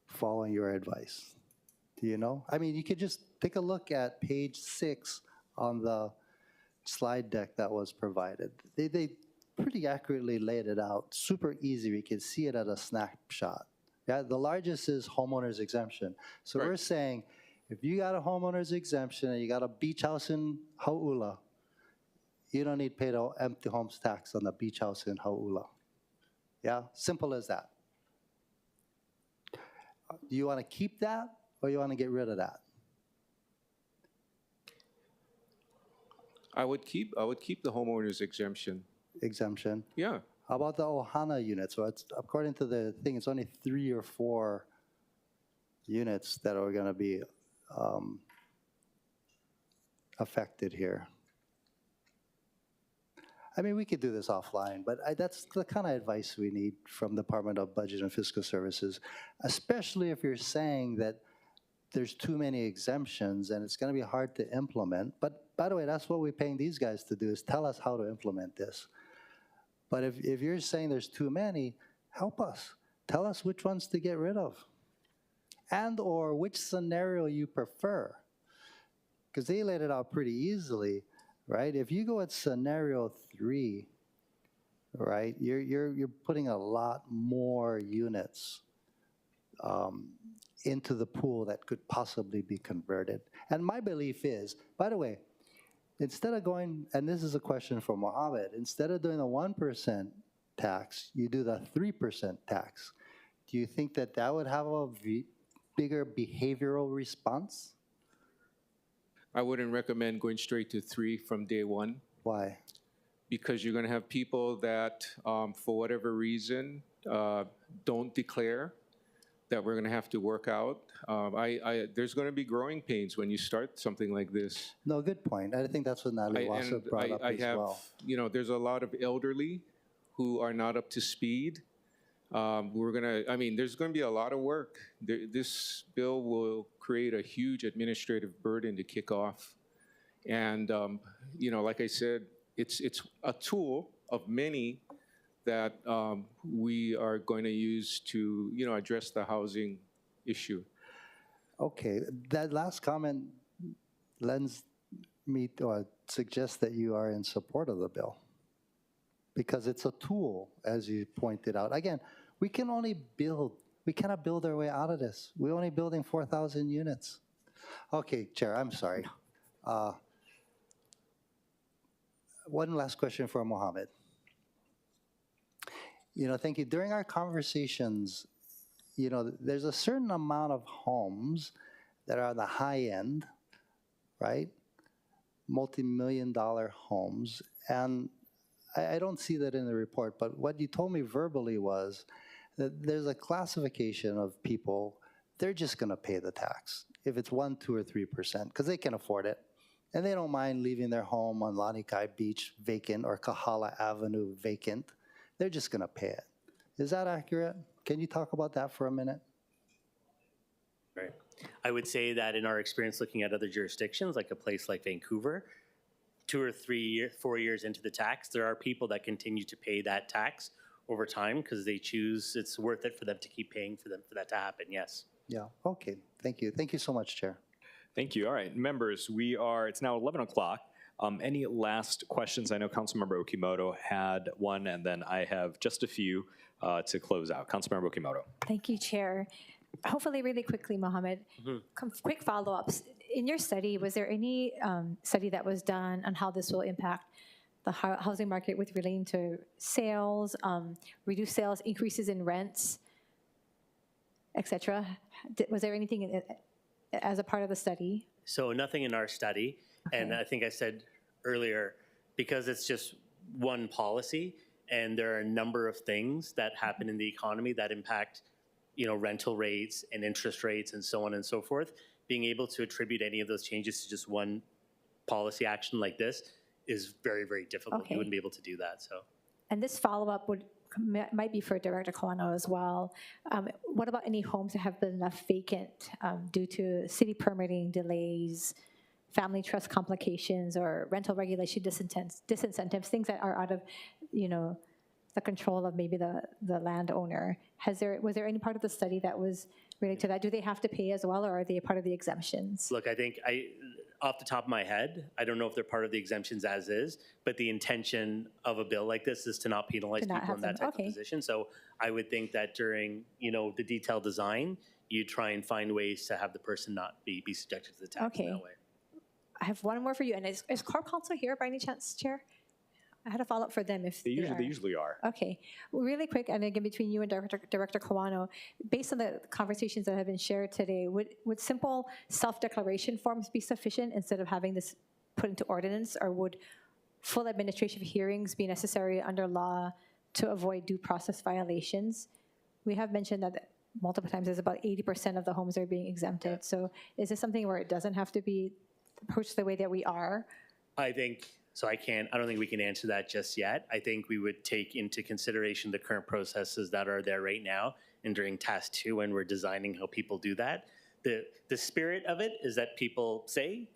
following your advice? Do you know? I mean, you could just take a look at page 6 on the slide deck that was provided. They pretty accurately laid it out, super easy. We can see it at a snapshot. Yeah, the largest is homeowner's exemption. So we're saying, if you got a homeowner's exemption and you got a beach house in Hau'ula, you don't need to pay the empty homes tax on the beach house in Hau'ula. Yeah, simple as that. Do you want to keep that or you want to get rid of that? I would keep the homeowner's exemption. Exemption. Yeah. How about the Ohana units? So it's, according to the thing, it's only 3 or 4 units that are going to be affected here. I mean, we could do this offline, but that's the kind of advice we need from the Department of Budget and Fiscal Services, especially if you're saying that there's too many exemptions and it's going to be hard to implement. But by the way, that's what we're paying these guys to do, is tell us how to implement this. But if you're saying there's too many, help us. Tell us which ones to get rid of, and or which scenario you prefer. Because they laid it out pretty easily, right? If you go at scenario 3, right, you're putting a lot more units into the pool that could possibly be converted. And my belief is, by the way, instead of going, and this is a question for Mohammed, instead of doing a 1% tax, you do the 3% tax. Do you think that that would have a bigger behavioral response? I wouldn't recommend going straight to 3 from day one. Why? Because you're going to have people that, for whatever reason, don't declare, that we're going to have to work out. There's going to be growing pains when you start something like this. No, good point. I think that's what Natalie also brought up as well. You know, there's a lot of elderly who are not up to speed. There's going to be a lot of work. This bill will create a huge administrative burden to kick off. And, like I said, it's a tool of many that we are going to use to, address the housing issue. Okay, that last comment lends me or suggests that you are in support of the bill, because it's a tool, as you pointed out. Again, we can only build. We cannot build our way out of this. We're only building 4,000 units. Okay, Chair, I'm sorry. One last question for Mohammed. Thank you. During our conversations, there's a certain amount of homes that are on the high end, right? Multi-million-dollar homes. And I don't see that in the report, but what you told me verbally was that there's a classification of people, they're just going to pay the tax if it's 1%, 2%, or 3%, because they can afford it. And they don't mind leaving their home on Lanikai Beach vacant or Kahala Avenue vacant. They're just going to pay it. Is that accurate? Can you talk about that for a minute? Right. I would say that in our experience looking at other jurisdictions, like a place like Vancouver, 2 or 3 years, 4 years into the tax, there are people that continue to pay that tax over time because they choose it's worth it for them to keep paying for that to happen. Yes. Yeah. Okay. Thank you. Thank you so much, Chair. Thank you. All right, members, it's now 11 o'clock. Any last questions? I know Councilmember Okimoto had one, and then I have just a few to close out. Councilmember Okimoto. Thank you, Chair. Hopefully really quickly, Mohammed, quick follow-ups. In your study, was there any study that was done on how this will impact the housing market with relating to sales, reduced sales, increases in rents, et cetera? Was there anything as a part of the study? So nothing in our study. Okay. And I think I said earlier, because it's just one policy and there are a number of things that happen in the economy that impact, rental rates and interest rates and so on and so forth, being able to attribute any of those changes to just one policy action like this is very, very difficult. Okay. You wouldn't be able to do that. So. And this follow-up might be for Director Kawano as well. What about any homes that have been left vacant due to city permitting delays, family trust complications, or rental regulation disincentives, things that are out of, the control of maybe the landowner? Was there any part of the study that was related to that? Do they have to pay as well, or are they a part of the exemptions? Look, I think off the top of my head, I don't know if they're part of the exemptions as is, but the intention of a bill like this is to not penalize people in that type of position. So I would think that during, the detailed design, you try and find ways to have the person not be subjected to the tax in that way. I have one more for you. And is Corp Counsel here by any chance, Chair? I had a follow-up for them if they usually are. Okay. Really quick, and again, between you and Director Kawano, based on the conversations that have been shared today, would simple self-declaration forms be sufficient instead of having this put into ordinance, or would full administrative hearings be necessary under law to avoid due process violations? We have mentioned that multiple times there's about 80% of the homes are being exempted. So is this something where it doesn't have to be approached the way that we are? I don't think we can answer that just yet. I think we would take into consideration the current processes that are there right now, and during task 2 when we're designing how people do that. The spirit of it is that people say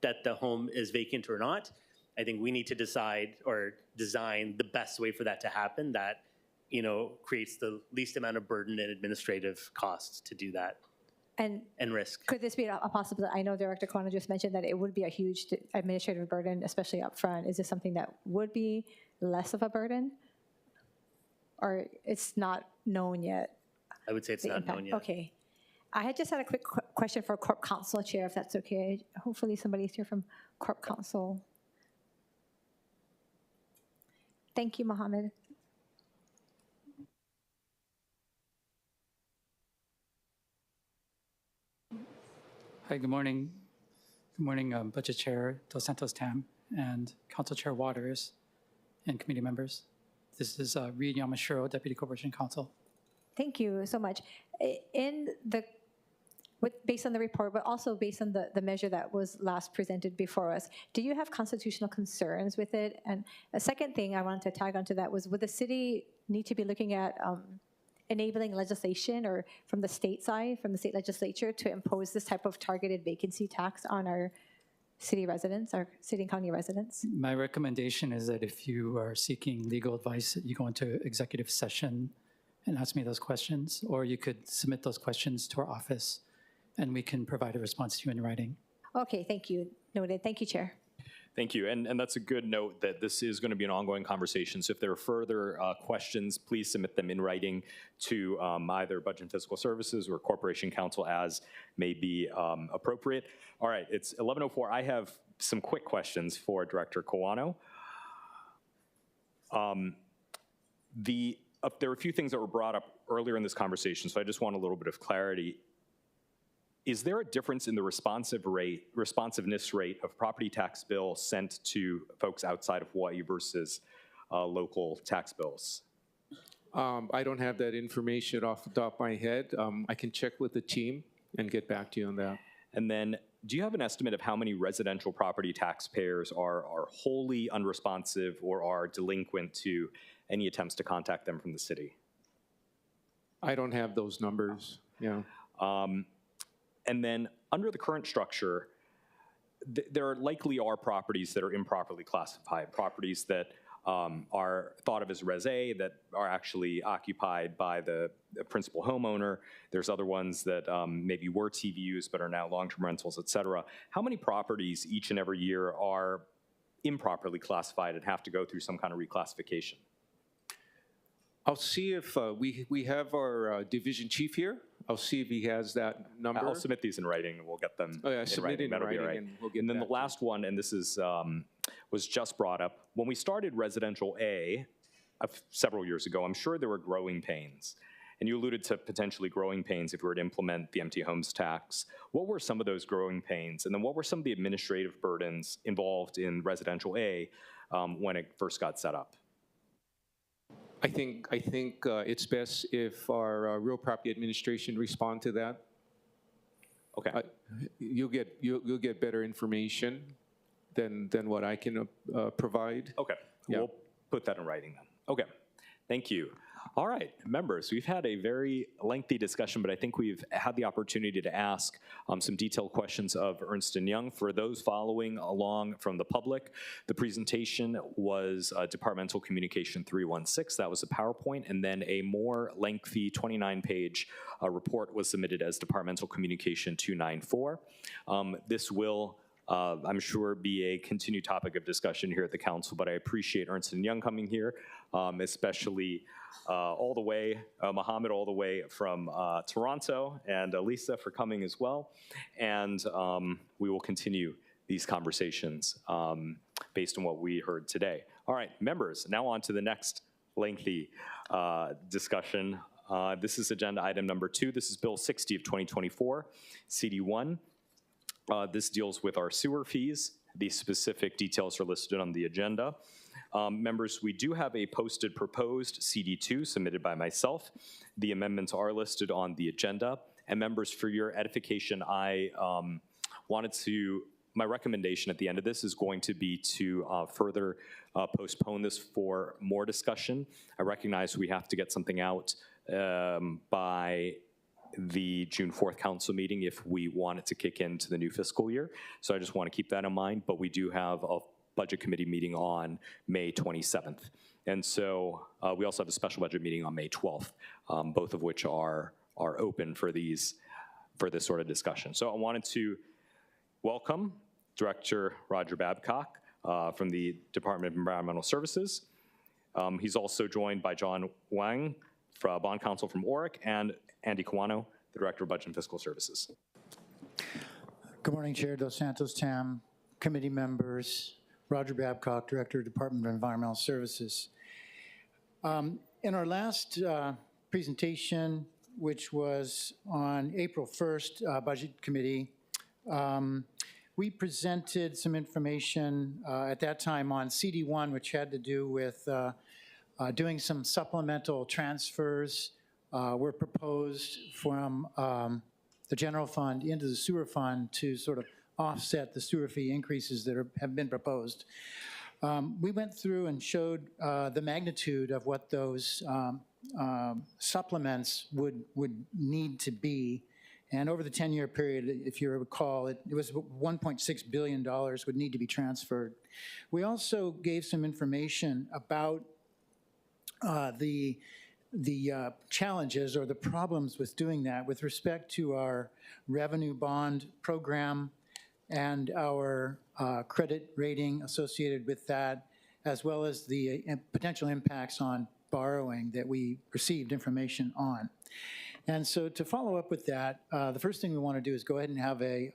that the home is vacant or not. I think we need to decide or design the best way for that to happen that, creates the least amount of burden and administrative costs to do that. And risk. Could this be a possibility? I know Director Kawano just mentioned that it would be a huge administrative burden, especially up front. Is this something that would be less of a burden? Or it's not known yet? I would say it's not known yet. Okay. I had just had a quick question for Corp Counsel, Chair, if that's okay. Hopefully somebody's here from Corp Counsel. Thank you, Mohammed. Hi, good morning. Good morning, Budget Chair Dos Santos-Tam and Council Chair Waters and committee members. This is Reed Yamashiro, Deputy Corporation Counsel. Thank you so much. Based on the report, but also based on the measure that was last presented before us, do you have constitutional concerns with it? And a second thing I wanted to tag onto that was, would the city need to be looking at enabling legislation or from the state side, from the state legislature, to impose this type of targeted vacancy tax on our city residents, our city and county residents? My recommendation is that if you are seeking legal advice, that you go into executive session and ask me those questions, or you could submit those questions to our office and we can provide a response to you in writing. Okay, thank you. Noted. Thank you, Chair. Thank you. And that's a good note that this is going to be an ongoing conversation. So if there are further questions, please submit them in writing to either Budget and Fiscal Services or Corporation Counsel as may be appropriate. All right, it's 11:04. I have some quick questions for Director Kawano. There were a few things that were brought up earlier in this conversation, so I just want a little bit of clarity. Is there a difference in the responsiveness rate of property tax bill sent to folks outside of Hawaii versus local tax bills? I don't have that information off the top of my head. I can check with the team and get back to you on that. And then, do you have an estimate of how many residential property taxpayers are wholly unresponsive or are delinquent to any attempts to contact them from the city? I don't have those numbers, yeah. And then, under the current structure, there likely are properties that are improperly classified, properties that are thought of as Res A that are actually occupied by the principal homeowner. There's other ones that maybe were TVUs but are now long-term rentals, et cetera. How many properties each and every year are improperly classified and have to go through some kind of reclassification? I'll see if we have our division chief here. I'll see if he has that number. I'll submit these in writing and we'll get them in writing. That'll be all right. And then the last one, and this is was just brought up. When we started Residential A several years ago, I'm sure there were growing pains. And you alluded to potentially growing pains if we were to implement the empty homes tax. What were some of those growing pains? And then what were some of the administrative burdens involved in Residential A when it first got set up? I think it's best if our real property administration respond to that. Okay. You'll get better information than what I can provide. Okay. Yeah. We'll put that in writing then. Okay. Thank you. All right, members, we've had a very lengthy discussion, but I think we've had the opportunity to ask some detailed questions of Ernst & Young. For those following along from the public, the presentation was Departmental Communication 316. That was a PowerPoint, and then a more lengthy 29-page report was submitted as Departmental Communication 294. This will I'm sure be a continued topic of discussion here at the council, but I appreciate Ernst & Young coming here, especially all the way, Mohammed all the way from Toronto, and Lisa for coming as well. And we will continue these conversations based on what we heard today. All right, members, now on to the next lengthy discussion. This is agenda item number 2. This is Bill 60 of 2024, CD1. This deals with our sewer fees. The specific details are listed on the agenda. Members, we do have a posted proposed CD2 submitted by myself. The amendments are listed on the agenda. And members, for your edification, my recommendation at the end of this is going to be to further postpone this for more discussion. I recognize we have to get something out by the June 4th council meeting if we want it to kick into the new fiscal year. So I just want to keep that in mind, but we do have a budget committee meeting on May 27th. And so we also have a special budget meeting on May 12th, both of which are open for this sort of discussion. So I wanted to welcome Director Roger Babcock from the Department of Environmental Services. He's also joined by John Wang, Bond Counsel from ORIC, and Andy Kawano, the Director of Budget and Fiscal Services. Good morning, Chair Dos Santos-Tam, committee members, Roger Babcock, Director of Department of Environmental Services. In our last presentation, which was on April 1st, Budget Committee, we presented some information at that time on CD1, which had to do with doing some supplemental transfers were proposed from the general fund into the sewer fund to sort of offset the sewer fee increases that have been proposed. We went through and showed the magnitude of what those supplements would need to be. And over the 10-year period, if you recall, it was $1.6 billion would need to be transferred. We also gave some information about the challenges or the problems with doing that with respect to our revenue bond program and our credit rating associated with that, as well as the potential impacts on borrowing that we received information on. And so to follow up with that, the first thing we want to do is go ahead and have a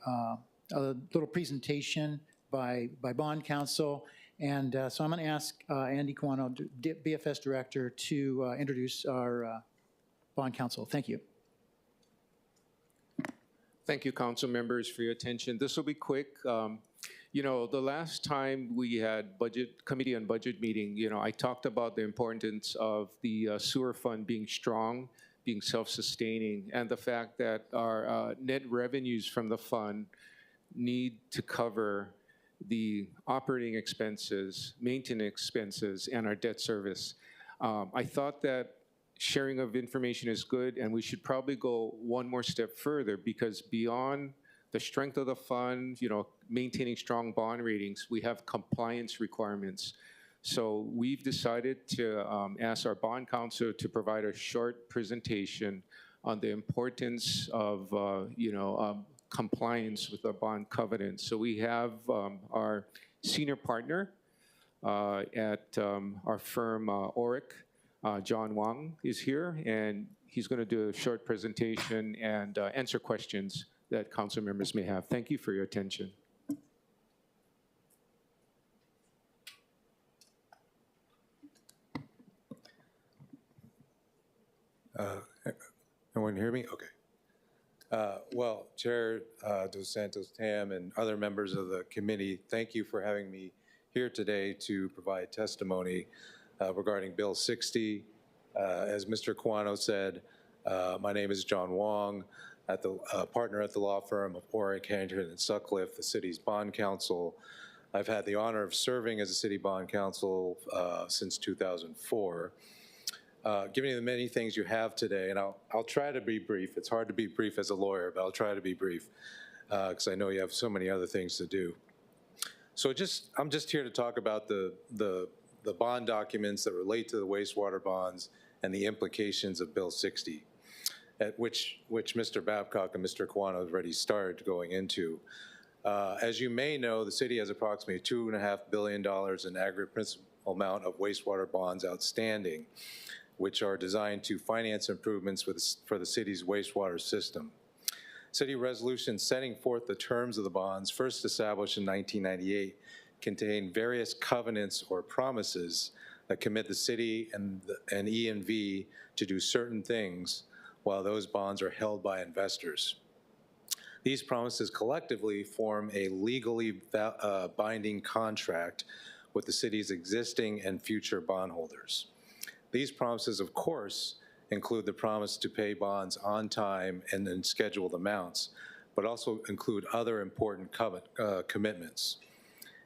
little presentation by Bond Counsel. And so I'm going to ask Andy Kawano, BFS Director, to introduce our Bond Counsel. Thank you. Thank you, council members, for your attention. This will be quick. You know, the last time we had committee on budget meeting, you know, I talked about the importance of the sewer fund being strong, being self-sustaining, and the fact that our net revenues from the fund need to cover the operating expenses, maintenance expenses, and our debt service. I thought that sharing of information is good, and we should probably go one more step further, because beyond the strength of the fund, you know, maintaining strong bond ratings, we have compliance requirements. So we've decided to ask our bond counsel to provide a short presentation on the importance of, compliance with our bond covenants. So we have our senior partner at our firm, ORIC, John Wang, is here, and he's going to do a short presentation and answer questions that council members may have. Thank you for your attention. Everyone hear me? Okay. Well, Chair Dos Santos-Tam and other members of the committee, thank you for having me here today to provide testimony regarding Bill 60. As Mr. Kawano said, my name is John Wong, partner at the law firm of ORIC, Harrington and Sutcliffe, the city's bond counsel. I've had the honor of serving as a city bond counsel since 2004. given you the many things you have today, and I'll try to be brief. It's hard to be brief as a lawyer, but I'll try to be brief because I know you have so many other things to do. So I'm just here to talk about the bond documents that relate to the wastewater bonds and the implications of Bill 60, at which Mr. Babcock and Mr. Kawano have already started going into. As you may know, the city has approximately $2.5 billion in aggregate principal amount of wastewater bonds outstanding, which are designed to finance improvements for the city's wastewater system. City resolution setting forth the terms of the bonds, first established in 1998, contain various covenants or promises that commit the city and ENV to do certain things while those bonds are held by investors. These promises collectively form a legally binding contract with the city's existing and future bondholders. These promises, of course, include the promise to pay bonds on time and in scheduled amounts, but also include other important commitments.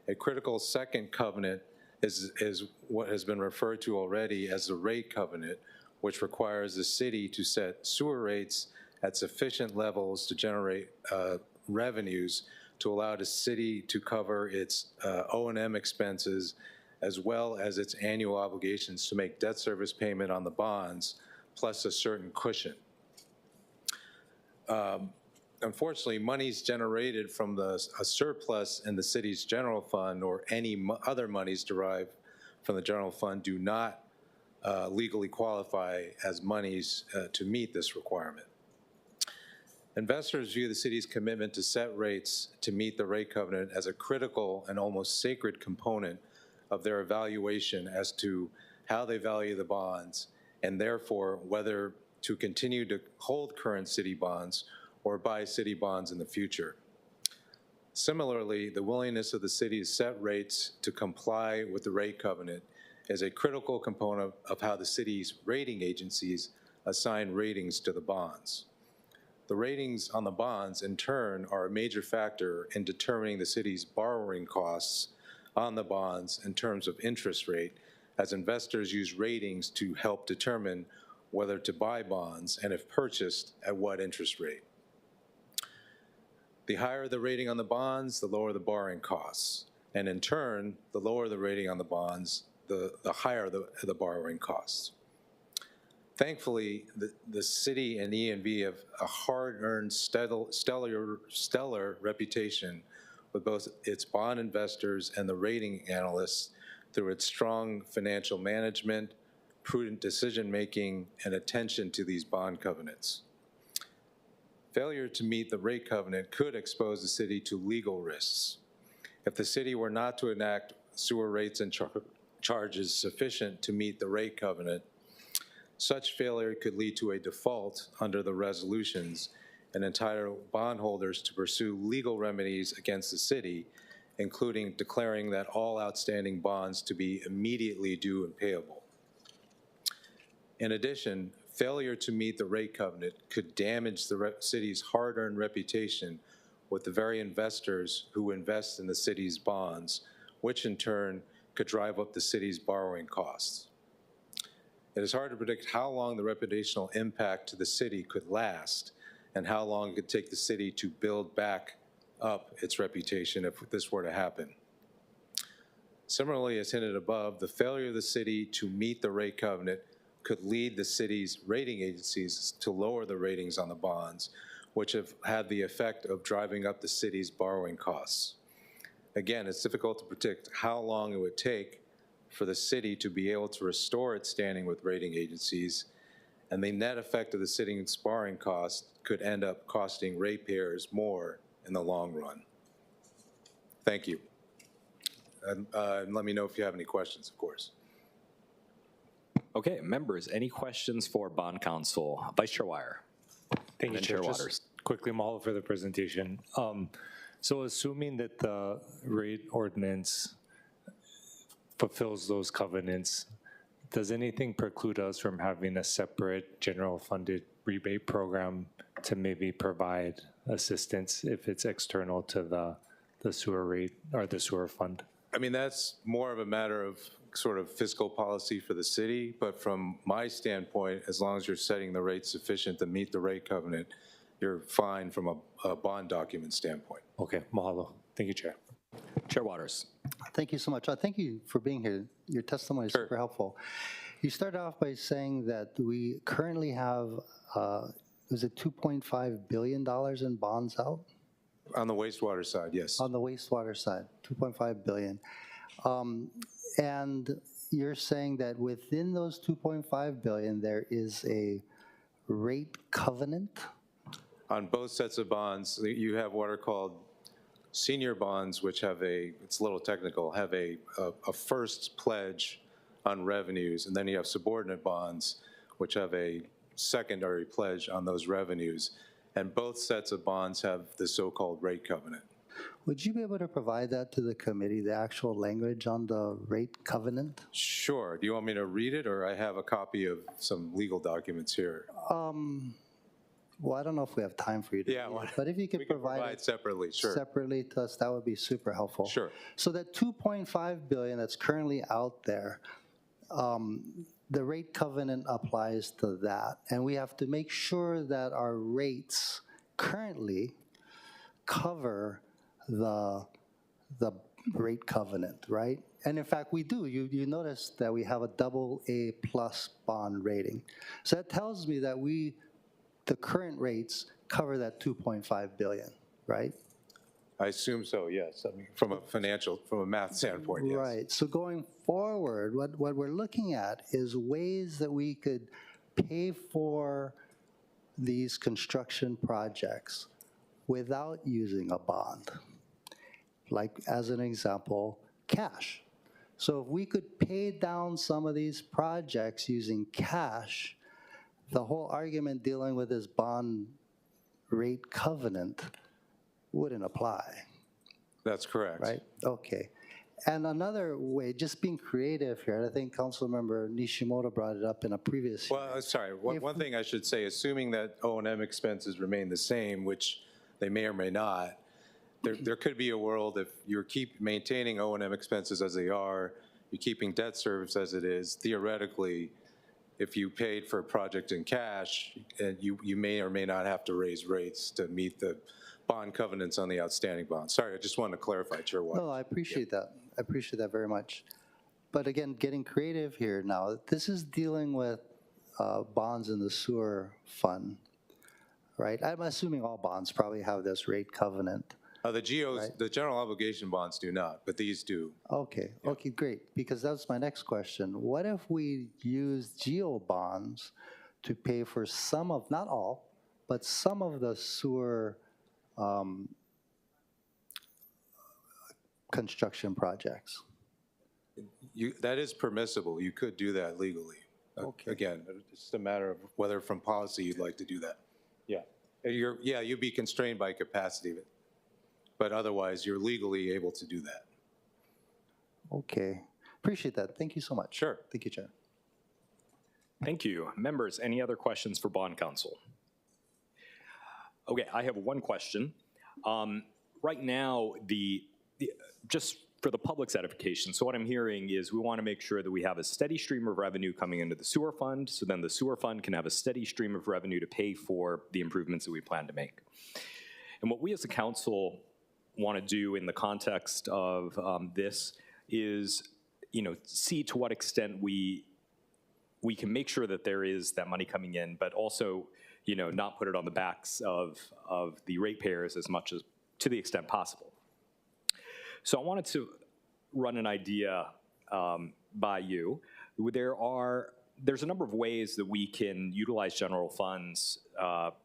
A critical second covenant is what has been referred to already as the rate covenant, which requires the city to set sewer rates at sufficient levels to generate revenues to allow the city to cover its O&M expenses as well as its annual obligations to make debt service payment on the bonds, plus a certain cushion. Unfortunately, monies generated from a surplus in the city's general fund or any other monies derived from the general fund do not legally qualify as monies to meet this requirement. Investors view the city's commitment to set rates to meet the rate covenant as a critical and almost sacred component of their evaluation as to how they value the bonds and therefore whether to continue to hold current city bonds or buy city bonds in the future. Similarly, the willingness of the city to set rates to comply with the rate covenant is a critical component of how the city's rating agencies assign ratings to the bonds. The ratings on the bonds, in turn, are a major factor in determining the city's borrowing costs on the bonds in terms of interest rate, as investors use ratings to help determine whether to buy bonds and, if purchased, at what interest rate. The higher the rating on the bonds, the lower the borrowing costs. And in turn, the lower the rating on the bonds, the higher the borrowing costs. Thankfully, the city and ENV have a hard-earned stellar reputation with both its bond investors and the rating analysts through its strong financial management, prudent decision-making, and attention to these bond covenants. Failure to meet the rate covenant could expose the city to legal risks. If the city were not to enact sewer rates and charges sufficient to meet the rate covenant, such failure could lead to a default under the resolutions and entitle bondholders to pursue legal remedies against the city, including declaring that all outstanding bonds to be immediately due and payable. In addition, failure to meet the rate covenant could damage the city's hard-earned reputation with the very investors who invest in the city's bonds, which in turn could drive up the city's borrowing costs. It is hard to predict how long the reputational impact to the city could last and how long it could take the city to build back up its reputation if this were to happen. Similarly, as hinted above, the failure of the city to meet the rate covenant could lead the city's rating agencies to lower the ratings on the bonds, which have had the effect of driving up the city's borrowing costs. Again, it's difficult to predict how long it would take for the city to be able to restore its standing with rating agencies, and the net effect of the city's borrowing costs could end up costing ratepayers more in the long run. Thank you. And let me know if you have any questions, of course. Okay, members, any questions for Bond Counsel? Vice Chair Wire. Thank you, Chair. Waters. Just quickly, Mahalo, for the presentation. So assuming that the rate ordinance fulfills those covenants, does anything preclude us from having a separate general funded rebate program to maybe provide assistance if it's external to the sewer rate or the sewer fund? I mean, that's more of a matter of sort of fiscal policy for the city, but from my standpoint, as long as you're setting the rate sufficient to meet the rate covenant, you're fine from a bond document standpoint. Okay, mahalo. Thank you, Chair. Chair Waters. Thank you so much. Thank you for being here. Your testimony is super helpful. You started off by saying that we currently have, was it $2.5 billion in bonds out? On the wastewater side, yes. On the wastewater side, $2.5 billion. And you're saying that within those $2.5 billion, there is a rate covenant? On both sets of bonds, you have what are called senior bonds, which have it's a little technical, have a first pledge on revenues, and then you have subordinate bonds, which have a secondary pledge on those revenues. And both sets of bonds have the so-called rate covenant. Would you be able to provide that to the committee, the actual language on the rate covenant? Sure. Do you want me to read it, or I have a copy of some legal documents here? Well, I don't know if we have time for you to read it, but if you could provide it separately, sure. Separately to us, that would be super helpful. Sure. So that $2.5 billion that's currently out there, the rate covenant applies to that. And we have to make sure that our rates currently cover the rate covenant, right? And in fact, we do. You notice that we have a AA+ bond rating. So that tells me that the current rates cover that $2.5 billion, right? I assume so, yes. I mean, from a math standpoint, yes. Right. So going forward, what we're looking at is ways that we could pay for these construction projects without using a bond. Like, as an example, cash. So if we could pay down some of these projects using cash, the whole argument dealing with this bond rate covenant wouldn't apply. That's correct. Right? Okay. And another way, just being creative here, and I think Councilmember Nishimoto brought it up in a previous Well, sorry, one thing I should say, assuming that O&M expenses remain the same, which they may or may not, there could be a world if you keep maintaining O&M expenses as they are, you're keeping debt service as it is, theoretically, if you paid for a project in cash, you may or may not have to raise rates to meet the bond covenants on the outstanding bonds. Sorry, I just wanted to clarify, Chair Waters. No, I appreciate that. I appreciate that very much. But again, getting creative here now, this is dealing with bonds in the sewer fund, right? I'm assuming all bonds probably have this rate covenant. The GOs, right? The general obligation bonds do not, but these do. Okay, okay, great. Because that's my next question. What if we use GO bonds to pay for some of, not all, but some of the sewer construction projects? That is permissible. You could do that legally. Okay. Again, it's just a matter of whether from policy you'd like to do that. Yeah. You'd be constrained by capacity, but otherwise you're legally able to do that. Okay. Appreciate that. Thank you so much. Sure. Thank you, Chair. Thank you. Members, any other questions for Bond Counsel? Okay, I have one question. Right now, just for the public's edification, so what I'm hearing is we want to make sure that we have a steady stream of revenue coming into the sewer fund, so then the sewer fund can have a steady stream of revenue to pay for the improvements that we plan to make. And what we as a council want to do in the context of this is, see to what extent we can make sure that there is that money coming in, but also, not put it on the backs of the ratepayers as much as to the extent possible. So I wanted to run an idea by you. There's a number of ways that we can utilize general funds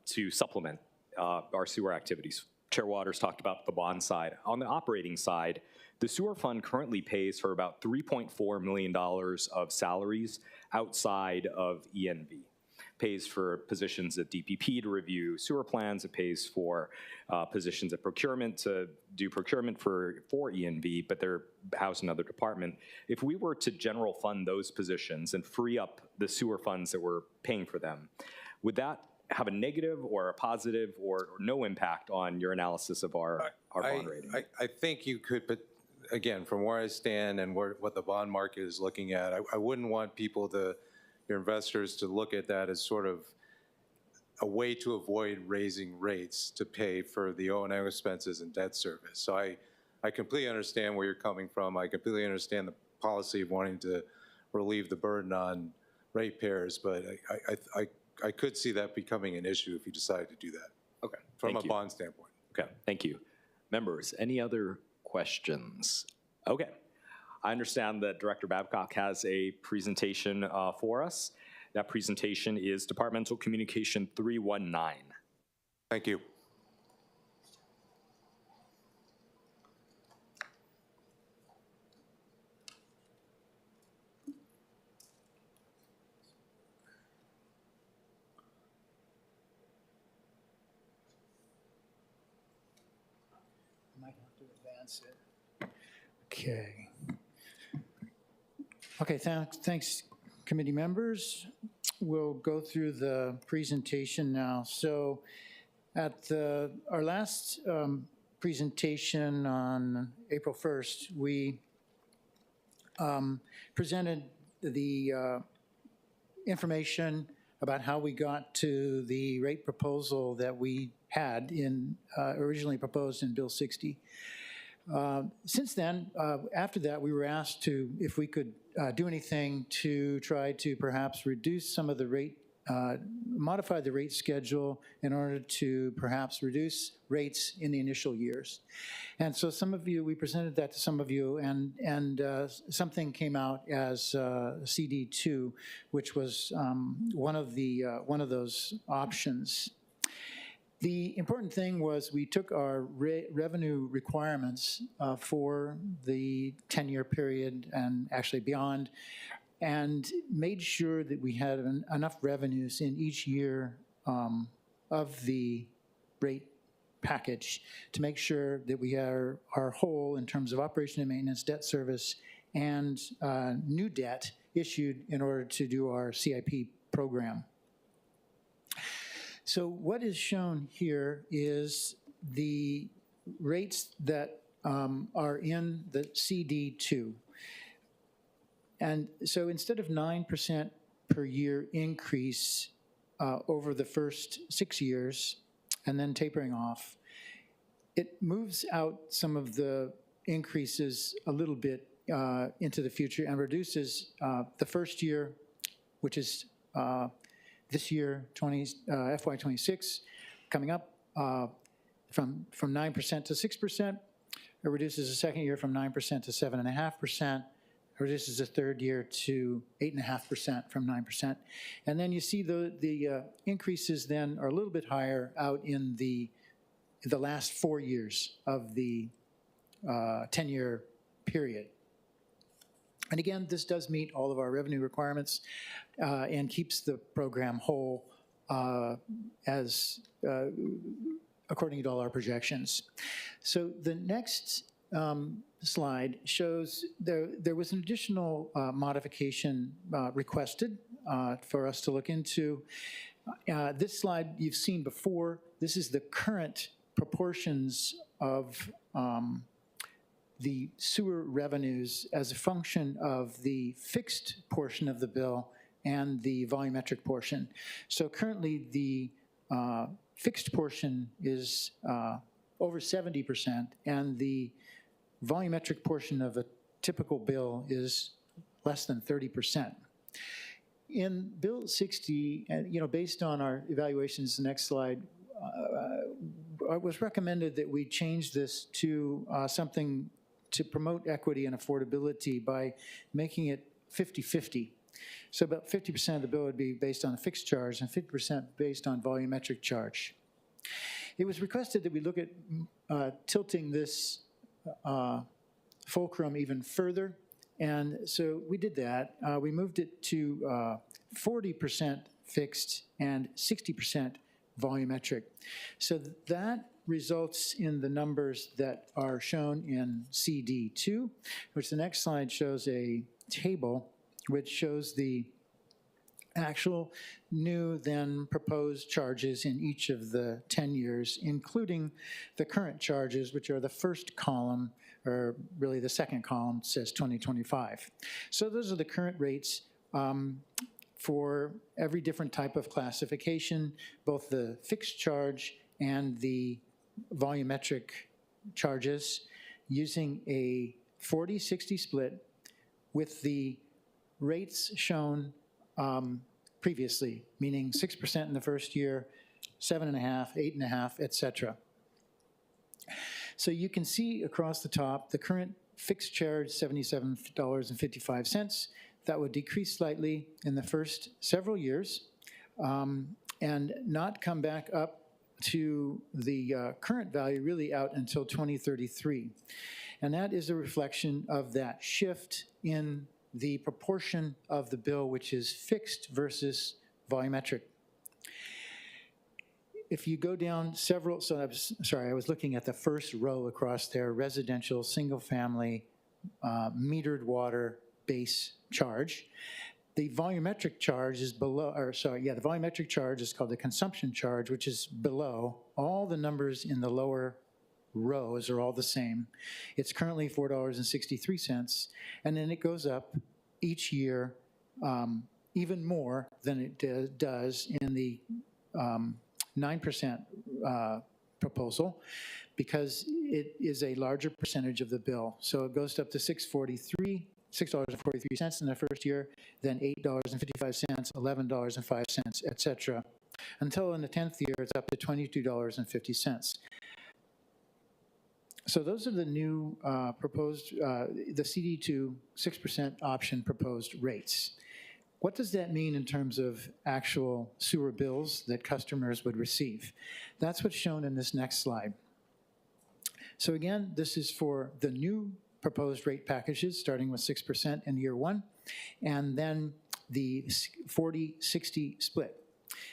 to supplement our sewer activities. Chair Waters talked about the bond side. On the operating side, the sewer fund currently pays for about $3.4 million of salaries outside of ENV. Pays for positions at DPP to review sewer plans. It pays for positions at procurement to do procurement for ENV, but they're housed in another department. If we were to general fund those positions and free up the sewer funds that we're paying for them, would that have a negative or a positive or no impact on your analysis of our bond rating? I think you could, but again, from where I stand and what the bond market is looking at, I wouldn't want people to, your investors, to look at that as sort of a way to avoid raising rates to pay for the O&M expenses and debt service. So I completely understand where you're coming from. I completely understand the policy of wanting to relieve the burden on ratepayers, but I could see that becoming an issue if you decide to do that. Okay. From a bond standpoint. Okay, thank you. Members, any other questions? Okay. I understand that Director Babcock has a presentation for us. That presentation is Departmental Communication 319. Thank you. Might have to advance it. Okay. Okay, thanks, committee members. We'll go through the presentation now. So at our last presentation on April 1st, we presented the information about how we got to the rate proposal that we had originally proposed in Bill 60. Since then, after that, we were asked if we could do anything to try to perhaps reduce some of the rate, modify the rate schedule in order to perhaps reduce rates in the initial years. And so we presented that to some of you, and something came out as CD2, which was one of those options. The important thing was we took our revenue requirements for the 10-year period and actually beyond, and made sure that we had enough revenues in each year of the rate package to make sure that we are whole in terms of operation and maintenance, debt service, and new debt issued in order to do our CIP program. So what is shown here is the rates that are in the CD2. And so instead of 9% per year increase over the first 6 years and then tapering off, it moves out some of the increases a little bit into the future and reduces the first year, which is this year, FY26, coming up from 9% to 6%. It reduces the second year from 9% to 7.5%. It reduces the third year to 8.5% from 9%. And then you see the increases then are a little bit higher out in the last 4 years of the 10-year period. And again, this does meet all of our revenue requirements and keeps the program whole according to all our projections. So the next slide shows there was an additional modification requested for us to look into. This slide you've seen before. This is the current proportions of the sewer revenues as a function of the fixed portion of the bill and the volumetric portion. So currently the fixed portion is over 70%, and the volumetric portion of a typical bill is less than 30%. In Bill 60, based on our evaluations, the next slide, it was recommended that we change this to something to promote equity and affordability by making it 50-50. So about 50% of the bill would be based on a fixed charge and 50% based on volumetric charge. It was requested that we look at tilting this fulcrum even further, and so we did that. We moved it to 40% fixed and 60% volumetric. So that results in the numbers that are shown in CD2, which the next slide shows a table which shows the actual new then proposed charges in each of the 10 years, including the current charges, which are the first column, or really the second column says 2025. So those are the current rates for every different type of classification, both the fixed charge and the volumetric charges, using a 40-60 split with the rates shown previously, meaning 6% in the first year, 7.5%, 8.5%, et cetera. So you can see across the top, the current fixed charge, $77.55. That would decrease slightly in the first several years and not come back up to the current value really out until 2033. And that is a reflection of that shift in the proportion of the bill which is fixed versus volumetric. If you go down several, so I was looking at the first row across there, residential, single family, metered water base charge. The volumetric charge is below, or sorry, yeah, the volumetric charge is called the consumption charge, which is below. All the numbers in the lower rows are all the same. It's currently $4.63, and then it goes up each year even more than it does in the 9% proposal, because it is a larger percentage of the bill. So it goes up to $6.43 in the first year, then $8.55, $11.05, et cetera, until in the 10th year it's up to $22.50. So those are the new proposed, the CD2 6% option proposed rates. What does that mean in terms of actual sewer bills that customers would receive? That's what's shown in this next slide. So again, this is for the new proposed rate packages, starting with 6% in year one, and then the 40-60 split.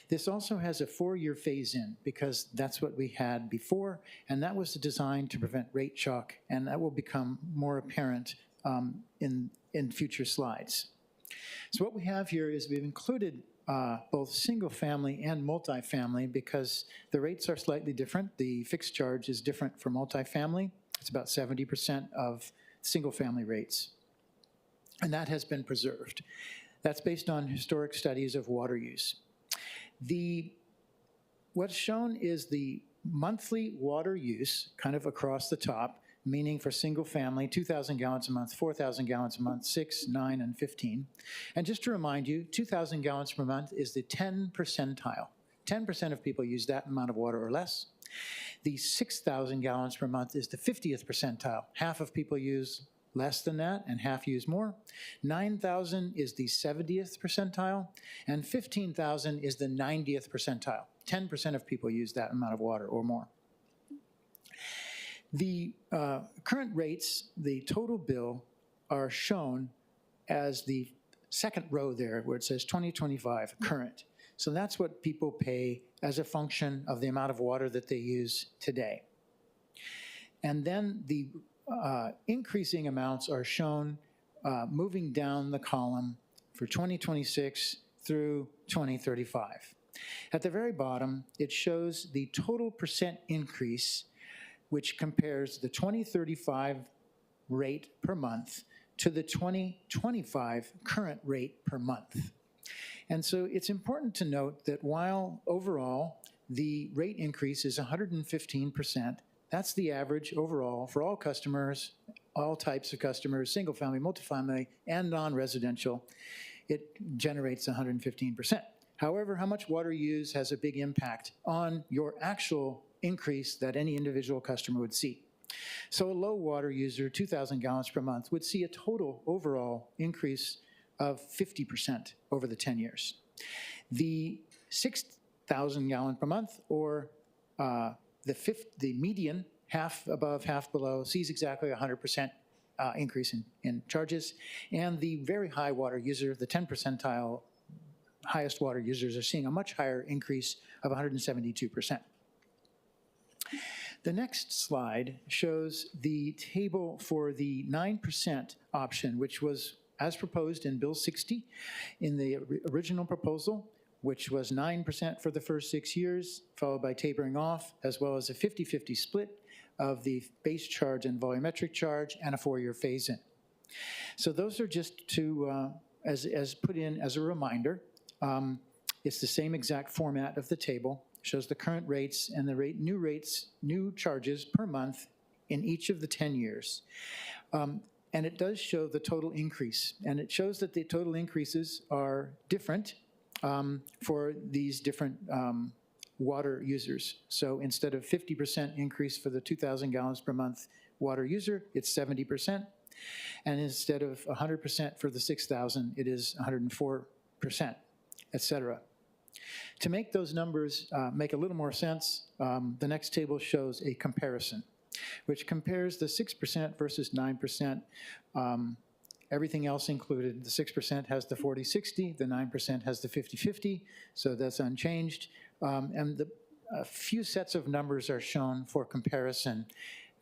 This also has a 4-year phase-in, because that's what we had before, and that was designed to prevent rate shock, and that will become more apparent in future slides. So what we have here is we've included both single-family and multifamily, because the rates are slightly different. The fixed charge is different for multifamily. It's about 70% of single-family rates, and that has been preserved. That's based on historic studies of water use. What's shown is the monthly water use kind of across the top, meaning for single family, 2,000 gallons a month, 4,000 gallons a month, 6, 9, and 15. And just to remind you, 2,000 gallons per month is the 10 percentile. 10% of people use that amount of water or less. The 6,000 gallons per month is the 50th percentile. Half of people use less than that, and half use more. 9,000 is the 70th percentile, and 15,000 is the 90th percentile. 10% of people use that amount of water or more. The current rates, the total bill, are shown as the second row there, where it says 2025 current. So that's what people pay as a function of the amount of water that they use today. And then the increasing amounts are shown moving down the column for 2026 through 2035. At the very bottom, it shows the total percent increase, which compares the 2035 rate per month to the 2025 current rate per month. And so it's important to note that while overall the rate increase is 115%, that's the average overall for all customers, all types of customers, single family, multifamily, and non-residential. It generates 115%. However, how much water you use has a big impact on your actual increase that any individual customer would see. So a low water user, 2,000 gallons per month, would see a total overall increase of 50% over the 10 years. The 6,000 gallon per month, or the median, half above, half below, sees exactly 100% increase in charges. And the very high water user, the 10 percentile highest water users, are seeing a much higher increase of 172%. The next slide shows the table for the 9% option, which was as proposed in Bill 60 in the original proposal, which was 9% for the first 6 years, followed by tapering off, as well as a 50-50 split of the base charge and volumetric charge, and a 4-year phase-in. So those are just to, as put in as a reminder. It's the same exact format of the table, shows the current rates and the new charges per month in each of the 10 years. And it does show the total increase, and it shows that the total increases are different for these different water users. So instead of 50% increase for the 2,000 gallons per month water user, it's 70%. And instead of 100% for the 6,000, it is 104%, et cetera. To make those numbers make a little more sense, the next table shows a comparison, which compares the 6% versus 9%. Everything else included. The 6% has the 40-60, the 9% has the 50-50, so that's unchanged. And a few sets of numbers are shown for comparison.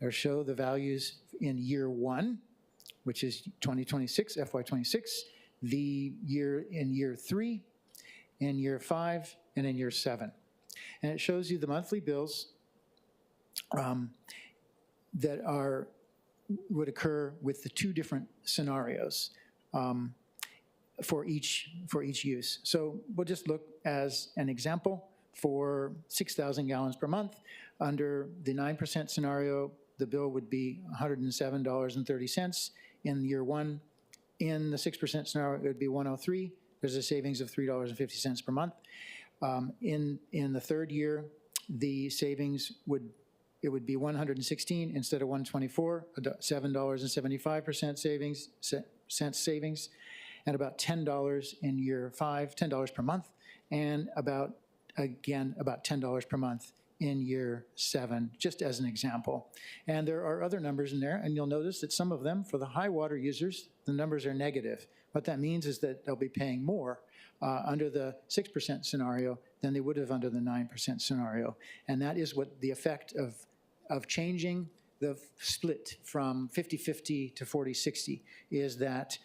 They show the values in year 1, which is 2026, FY26, the year in year 3, in year 5, and in year 7. And it shows you the monthly bills that would occur with the 2 different scenarios for each use. So we'll just look as an example for 6,000 gallons per month. Under the 9% scenario, the bill would be $107.30 in year 1. In the 6% scenario, it would be $103. There's a savings of $3.50 per month. In the third year, the savings would be $116 instead of $124, $7.75 savings, and about $10 in year 5, $10 per month, and about $10 per month in year 7, just as an example. And there are other numbers in there, and you'll notice that some of them, for the high water users, the numbers are negative. What that means is that they'll be paying more under the 6% scenario than they would have under the 9% scenario. And that is what the effect of changing the split from 50-50 to 40-60 is, that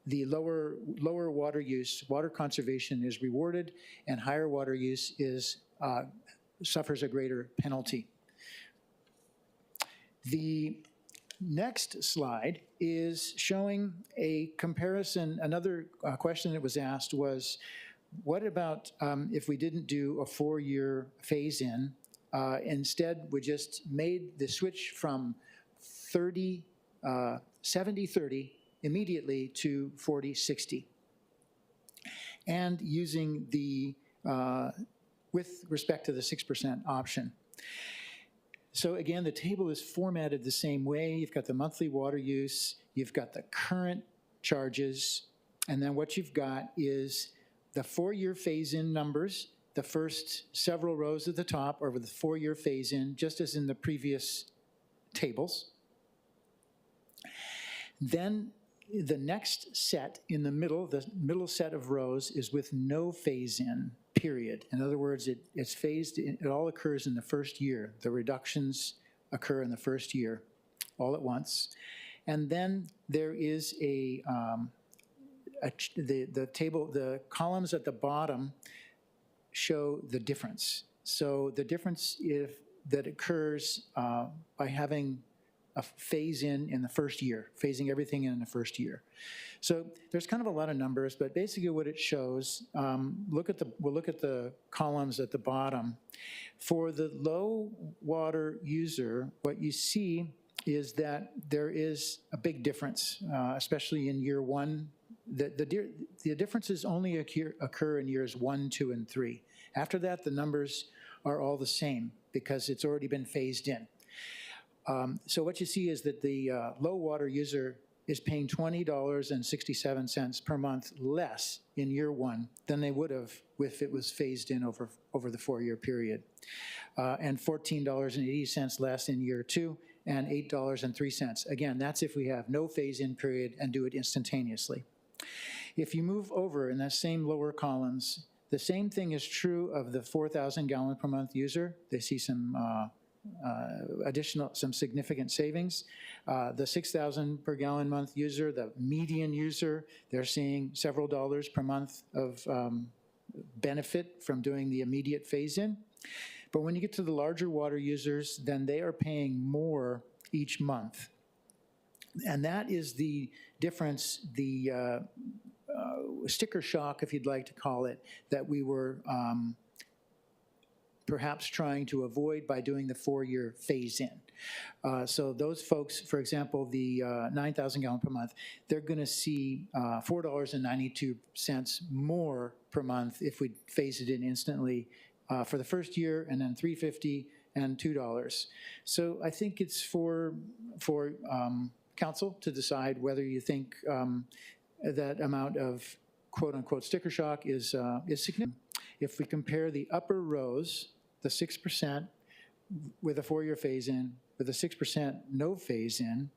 the lower water use, water conservation is rewarded, and higher water use suffers a greater penalty. The next slide is showing a comparison. Another question that was asked was, what about if we didn't do a 4-year phase-in? Instead, we just made the switch from 70-30 immediately to 40-60. And using the, with respect to the 6% option. So again, the table is formatted the same way. You've got the monthly water use, you've got the current charges, and then what you've got is the 4-year phase-in numbers. The first several rows at the top are with the 4-year phase-in, just as in the previous tables. Then the next set in the middle set of rows is with no phase-in, period. In other words, it's phased in, it all occurs in the first year. The reductions occur in the first year, all at once. And then there is the table, the columns at the bottom show the difference. So the difference that occurs by having a phase-in the first year, phasing everything in the first year. So there's kind of a lot of numbers, but basically what it shows, we'll look at the columns at the bottom. For the low water user, what you see is that there is a big difference, especially in year 1. The differences only occur in years 1, 2, and 3. After that, the numbers are all the same because it's already been phased in. So what you see is that the low water user is paying $20.67 per month less in year 1 than they would have if it was phased in over the 4-year period, and $14.80 less in year 2, and $8.03. Again, that's if we have no phase-in period and do it instantaneously. If you move over in that same lower columns, the same thing is true of the 4,000 gallon per month user. They see some some significant savings. The 6,000 per gallon month user, the median user, they're seeing several dollars per month of benefit from doing the immediate phase-in. But when you get to the larger water users, then they are paying more each month. And that is the difference, the sticker shock, if you'd like to call it, that we were perhaps trying to avoid by doing the 4-year phase-in. So those folks, for example, the 9,000 gallon per month, they're going to see $4.92 more per month if we phase it in instantly for the first year, and then $3.50 and $2. So I think it's for council to decide whether you think that amount of quote-unquote sticker shock is significant. If we compare the upper rows, the 6% with a 4-year phase-in, with a 6% no phase-in,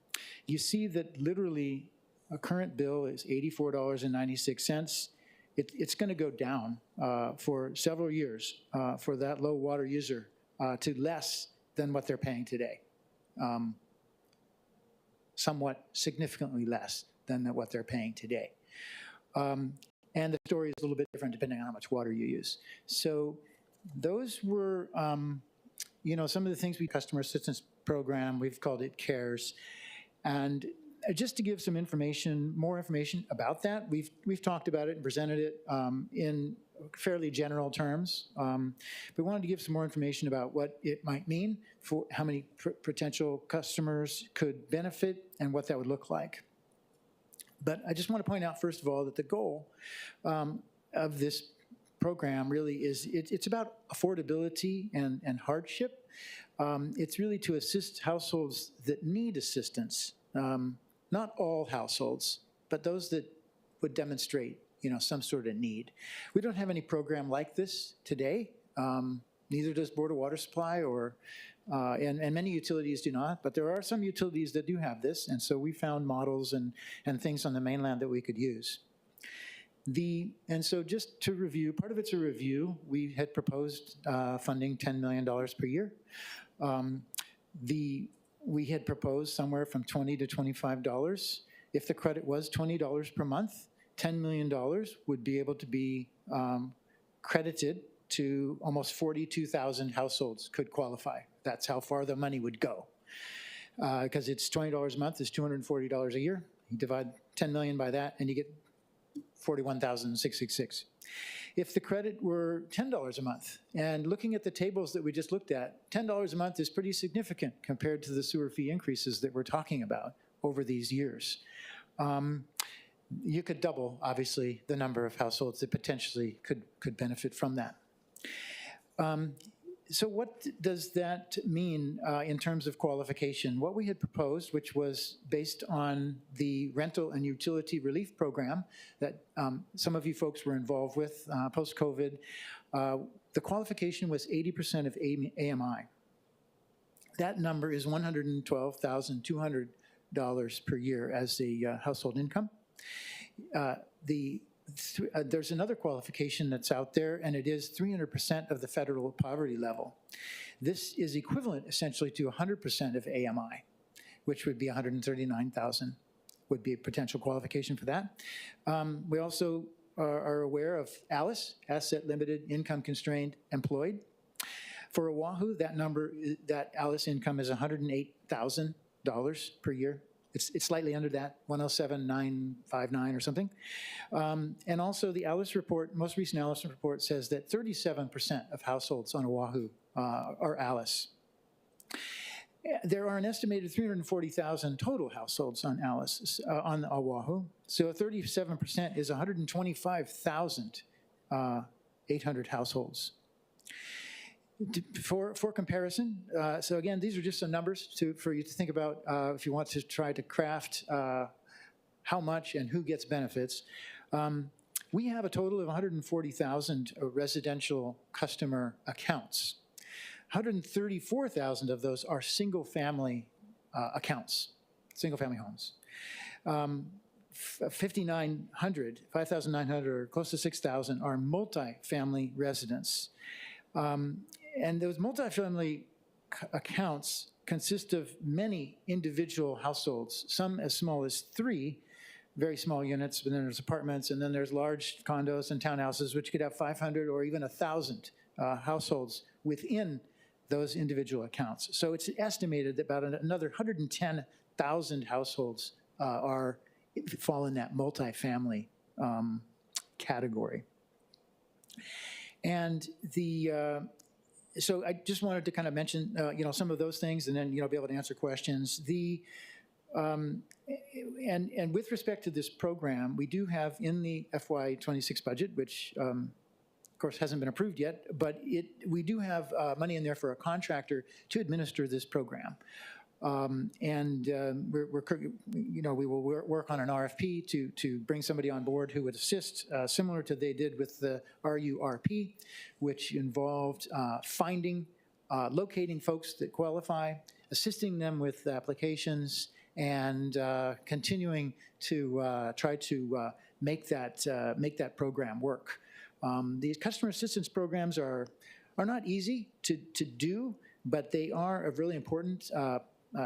you see that literally a current bill is $84.96. It's going to go down for several years for that low water user to less than what they're paying today. Somewhat significantly less than what they're paying today. And the story is a little bit different depending on how much water you use. So those were, you know, some of the things customer assistance program, we've called it CARES. And just to give some information, more information about that, we've talked about it and presented it in fairly general terms. We wanted to give some more information about what it might mean for how many potential customers could benefit and what that would look like. But I just want to point out, first of all, that the goal of this program really is, it's about affordability and hardship. It's really to assist households that need assistance. Not all households, but those that would demonstrate, you know, some sort of need. We don't have any program like this today. Neither does Board of Water Supply, or and many utilities do not. But there are some utilities that do have this, and so we found models and things on the mainland that we could use. And so just to review, part of it's a review. We had proposed funding $10 million per year. We had proposed somewhere from $20 to $25. If the credit was $20 per month, $10 million would be able to be credited to almost 42,000 households could qualify. That's how far the money would go. Because it's $20 a month is $240 a year. You divide 10 million by that and you get 41,666. If the credit were $10 a month, and looking at the tables that we just looked at, $10 a month is pretty significant compared to the sewer fee increases that we're talking about over these years. You could double, obviously, the number of households that potentially could benefit from that. So what does that mean in terms of qualification? What we had proposed, which was based on the rental and utility relief program that some of you folks were involved with post-COVID, the qualification was 80% of AMI. That number is $112,200 per year as the household income. There's another qualification that's out there, and it is 300% of the federal poverty level. This is equivalent essentially to 100% of AMI, which would be 139,000 would be a potential qualification for that. We also are aware of ALICE, Asset Limited Income Constrained Employed. For Oahu, that number, that ALICE income is $108,000 per year. It's slightly under that, 107,959 or something. And also the ALICE report, most recent ALICE report says that 37% of households on Oahu are ALICE. There are an estimated 340,000 total households on ALICE, on Oahu. So 37% is 125,800 households. For comparison, so again, these are just some numbers for you to think about if you want to try to craft how much and who gets benefits. We have a total of 140,000 residential customer accounts. 134,000 of those are single-family accounts, single-family homes. 5,900 or close to 6,000 are multi-family residents. And those multifamily accounts consist of many individual households, some as small as 3 very small units, and then there's apartments, and then there's large condos and townhouses, which could have 500 or even 1,000 households within those individual accounts. So it's estimated that about another 110,000 households fall in that multifamily category. And so I just wanted to kind of mention, some of those things, and then, be able to answer questions. And with respect to this program, we do have in the FY26 budget, which of course hasn't been approved yet, but we do have money in there for a contractor to administer this program. We will work on an RFP to bring somebody on board who would assist, similar to they did with the RURP, which involved locating folks that qualify, assisting them with applications, and continuing to try to make that program work. These customer assistance programs are not easy to do, but they are a really important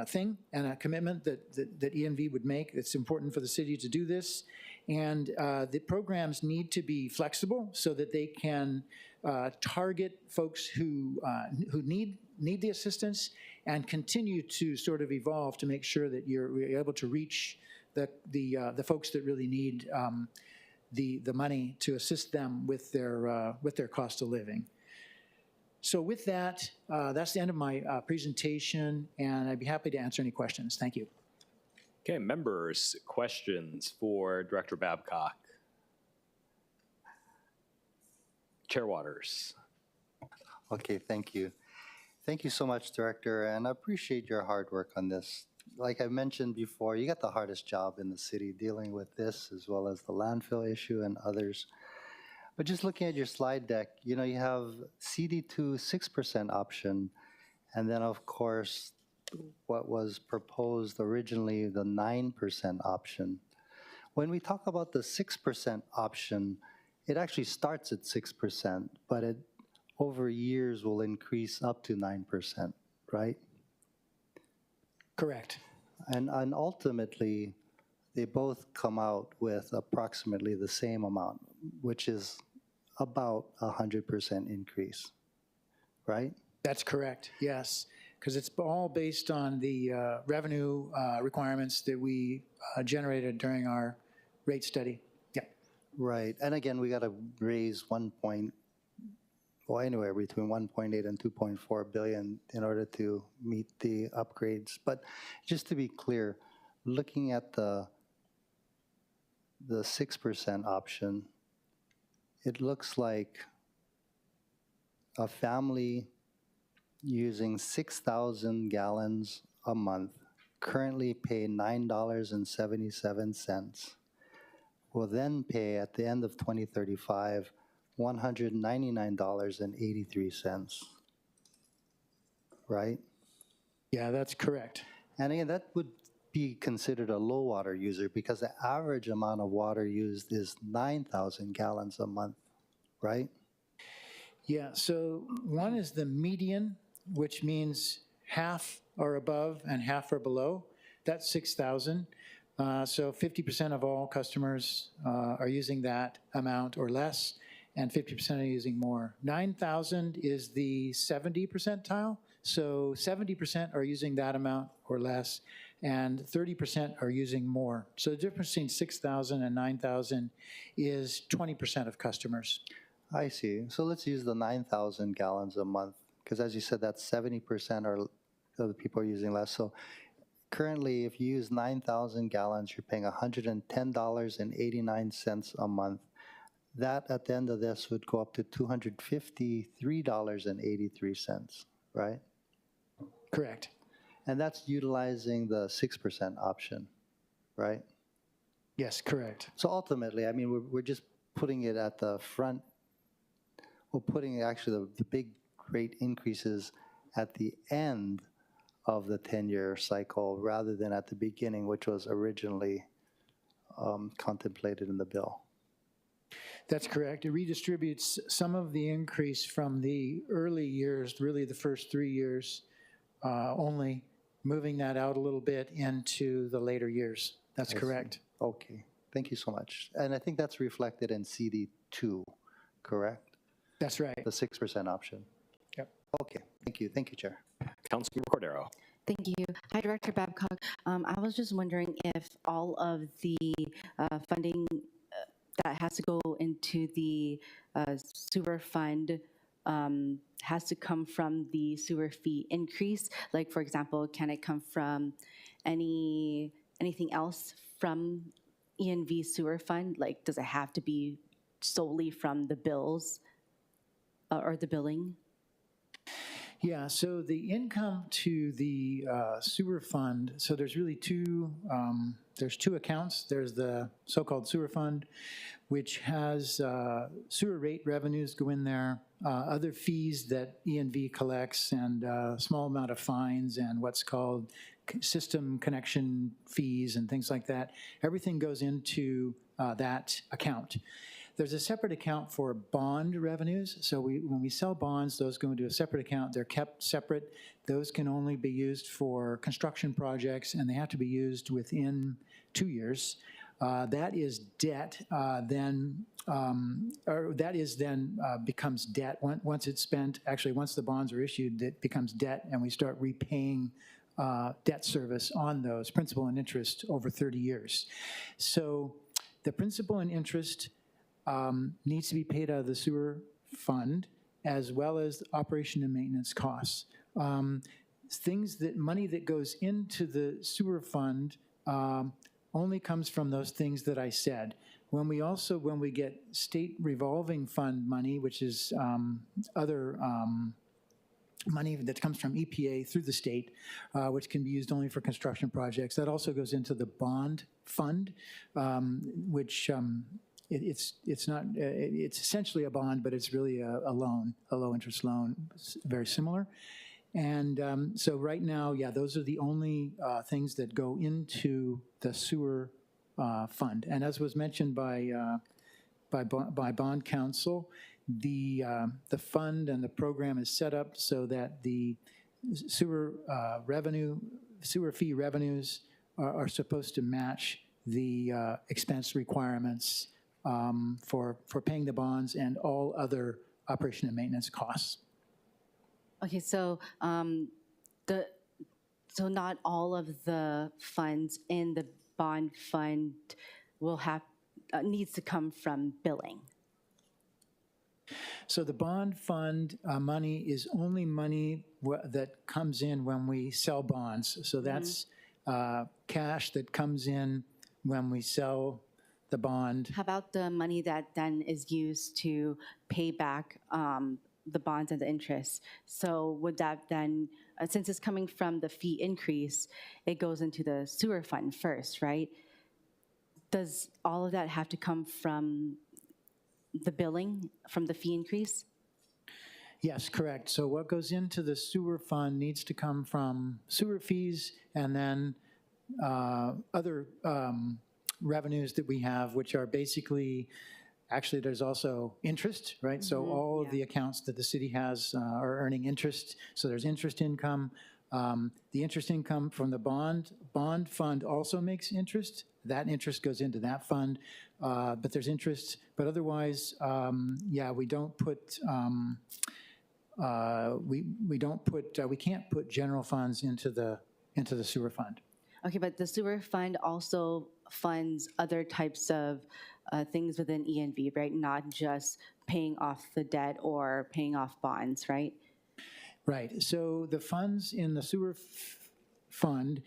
thing and a commitment that ENV would make. It's important for the city to do this, and the programs need to be flexible so that they can target folks who need the assistance and continue to sort of evolve to make sure that you're able to reach the folks that really need the money to assist them with their cost of living. So with that, that's the end of my presentation, and I'd be happy to answer any questions. Thank you. Okay, members, questions for Director Babcock? Chair Waters. Okay, thank you. Thank you so much, Director, and I appreciate your hard work on this. Like I mentioned before, you got the hardest job in the city dealing with this, as well as the landfill issue and others. But just looking at your slide deck, you have CD2 6% option, and then of course, what was proposed originally, the 9% option. When we talk about the 6% option, it actually starts at 6%, but it over years will increase up to 9%, right? Correct. And ultimately, they both come out with approximately the same amount, which is about 100% increase, right? That's correct, yes, because it's all based on the revenue requirements that we generated during our rate study. Yeah. Right, and again, we got to raise anywhere between 1.8 and 2.4 billion in order to meet the upgrades. But just to be clear, looking at the 6% option, it looks like a family using 6,000 gallons a month currently pay $9.77, will then pay at the end of 2035 $199.83, right? Yeah, that's correct. And again, that would be considered a low water user because the average amount of water used is 9,000 gallons a month, right? Yeah, so one is the median, which means half are above and half are below. That's 6,000. So 50% of all customers are using that amount or less, and 50% are using more. 9,000 is the 70 percentile, so 70% are using that amount or less, and 30% are using more. So the difference between 6,000 and 9,000 is 20% of customers. I see. So let's use the 9,000 gallons a month, because as you said, that's 70% of the people are using less. So currently, if you use 9,000 gallons, you're paying $110.89 a month. That, at the end of this, would go up to $253.83, right? Correct. And that's utilizing the 6% option, right? Yes, correct. So ultimately, I mean, we're just putting it at the front. We're putting actually the big rate increases at the end of the 10-year cycle rather than at the beginning, which was originally contemplated in the bill. That's correct. It redistributes some of the increase from the early years, really the first 3 years, only, moving that out a little bit into the later years. That's I see. correct. Okay, thank you so much. And I think that's reflected in CD2, correct? That's right. The 6% option. Yep. Okay, thank you. Thank you, Chair. Councilmember Cordero. Thank you. Hi, Director Babcock. I was just wondering if all of the funding that has to go into the sewer fund has to come from the sewer fee increase. Like, for example, can it come from anything else from ENV sewer fund? Like, does it have to be solely from the bills or the billing? Yeah, so the income to the sewer fund, so there's really there's two accounts. There's the so-called sewer fund, which has sewer rate revenues go in there, other fees that ENV collects, and a small amount of fines and what's called system connection fees and things like that. Everything goes into that account. There's a separate account for bond revenues. So when we sell bonds, those go into a separate account. They're kept separate. Those can only be used for construction projects, and they have to be used within 2 years. That is debt becomes debt. Once it's spent, actually once the bonds are issued, it becomes debt, and we start repaying debt service on those, principal and interest, over 30 years. So the principal and interest needs to be paid out of the sewer fund, as well as operation and maintenance costs. Money that goes into the sewer fund only comes from those things that I said. When we get state revolving fund money, which is other money that comes from EPA through the state, which can be used only for construction projects, that also goes into the bond fund, which it's essentially a bond, but it's really a loan, a low interest loan, very similar. And so right now, yeah, those are the only things that go into the sewer fund. And as was mentioned by bond counsel, the fund and the program is set up so that the sewer fee revenues are supposed to match the expense requirements for paying the bonds and all other operation and maintenance costs. Okay, so so not all of the funds in the bond fund will needs to come from billing. So the bond fund money is only money that comes in when we sell bonds. So that's cash that comes in when we sell the bond. How about the money that then is used to pay back the bonds and the interest? So would that then, since it's coming from the fee increase, it goes into the sewer fund first, right? Does all of that have to come from the billing, from the fee increase? Yes, correct. So what goes into the sewer fund needs to come from sewer fees, and then other revenues that we have, which are basically, actually there's also interest, right? So all of the accounts that the city has are earning interest. So there's interest income. The interest income from the bond fund also makes interest. That interest goes into that fund, but there's interest. But otherwise, yeah, we don't put we can't put general funds into the sewer fund. Okay, but the sewer fund also funds other types of things within ENV, right? Not just paying off the debt or paying off bonds, right? Right. So the funds in the sewer fund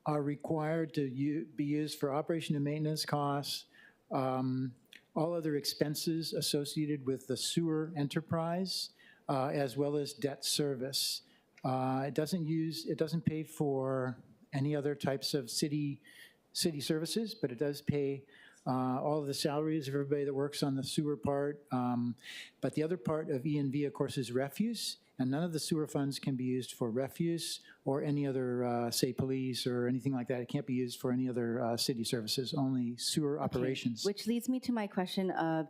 are required to be used for operation and maintenance costs, all other expenses associated with the sewer enterprise, as well as debt service. It doesn't pay for any other types of city services, but it does pay all of the salaries of everybody that works on the sewer part. But the other part of ENV, of course, is refuse, and none of the sewer funds can be used for refuse or any other, say, police or anything like that. It can't be used for any other city services, only sewer operations. Which leads me to my question of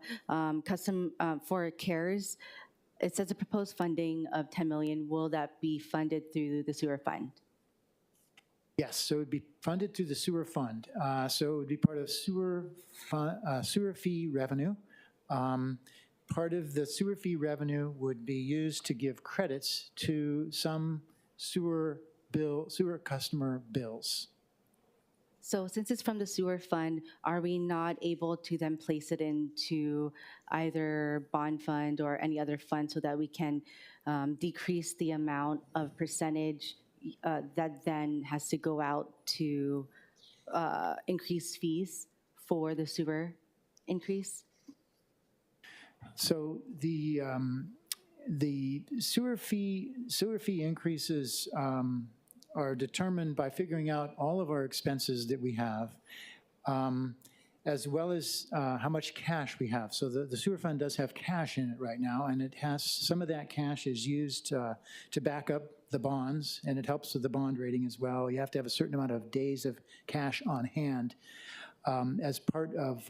for CARES. it says a proposed funding of 10 million. Will that be funded through the sewer fund? Yes, so it would be funded through the sewer fund. So it would be part of sewer fee revenue. Part of the sewer fee revenue would be used to give credits to some sewer customer bills. So since it's from the sewer fund, are we not able to then place it into either bond fund or any other fund so that we can decrease the amount of percentage that then has to go out to increase fees for the sewer increase? So the sewer fee increases are determined by figuring out all of our expenses that we have, as well as how much cash we have. So the sewer fund does have cash in it right now, and it has some of that cash is used to back up the bonds, and it helps with the bond rating as well. You have to have a certain amount of days of cash on hand as part of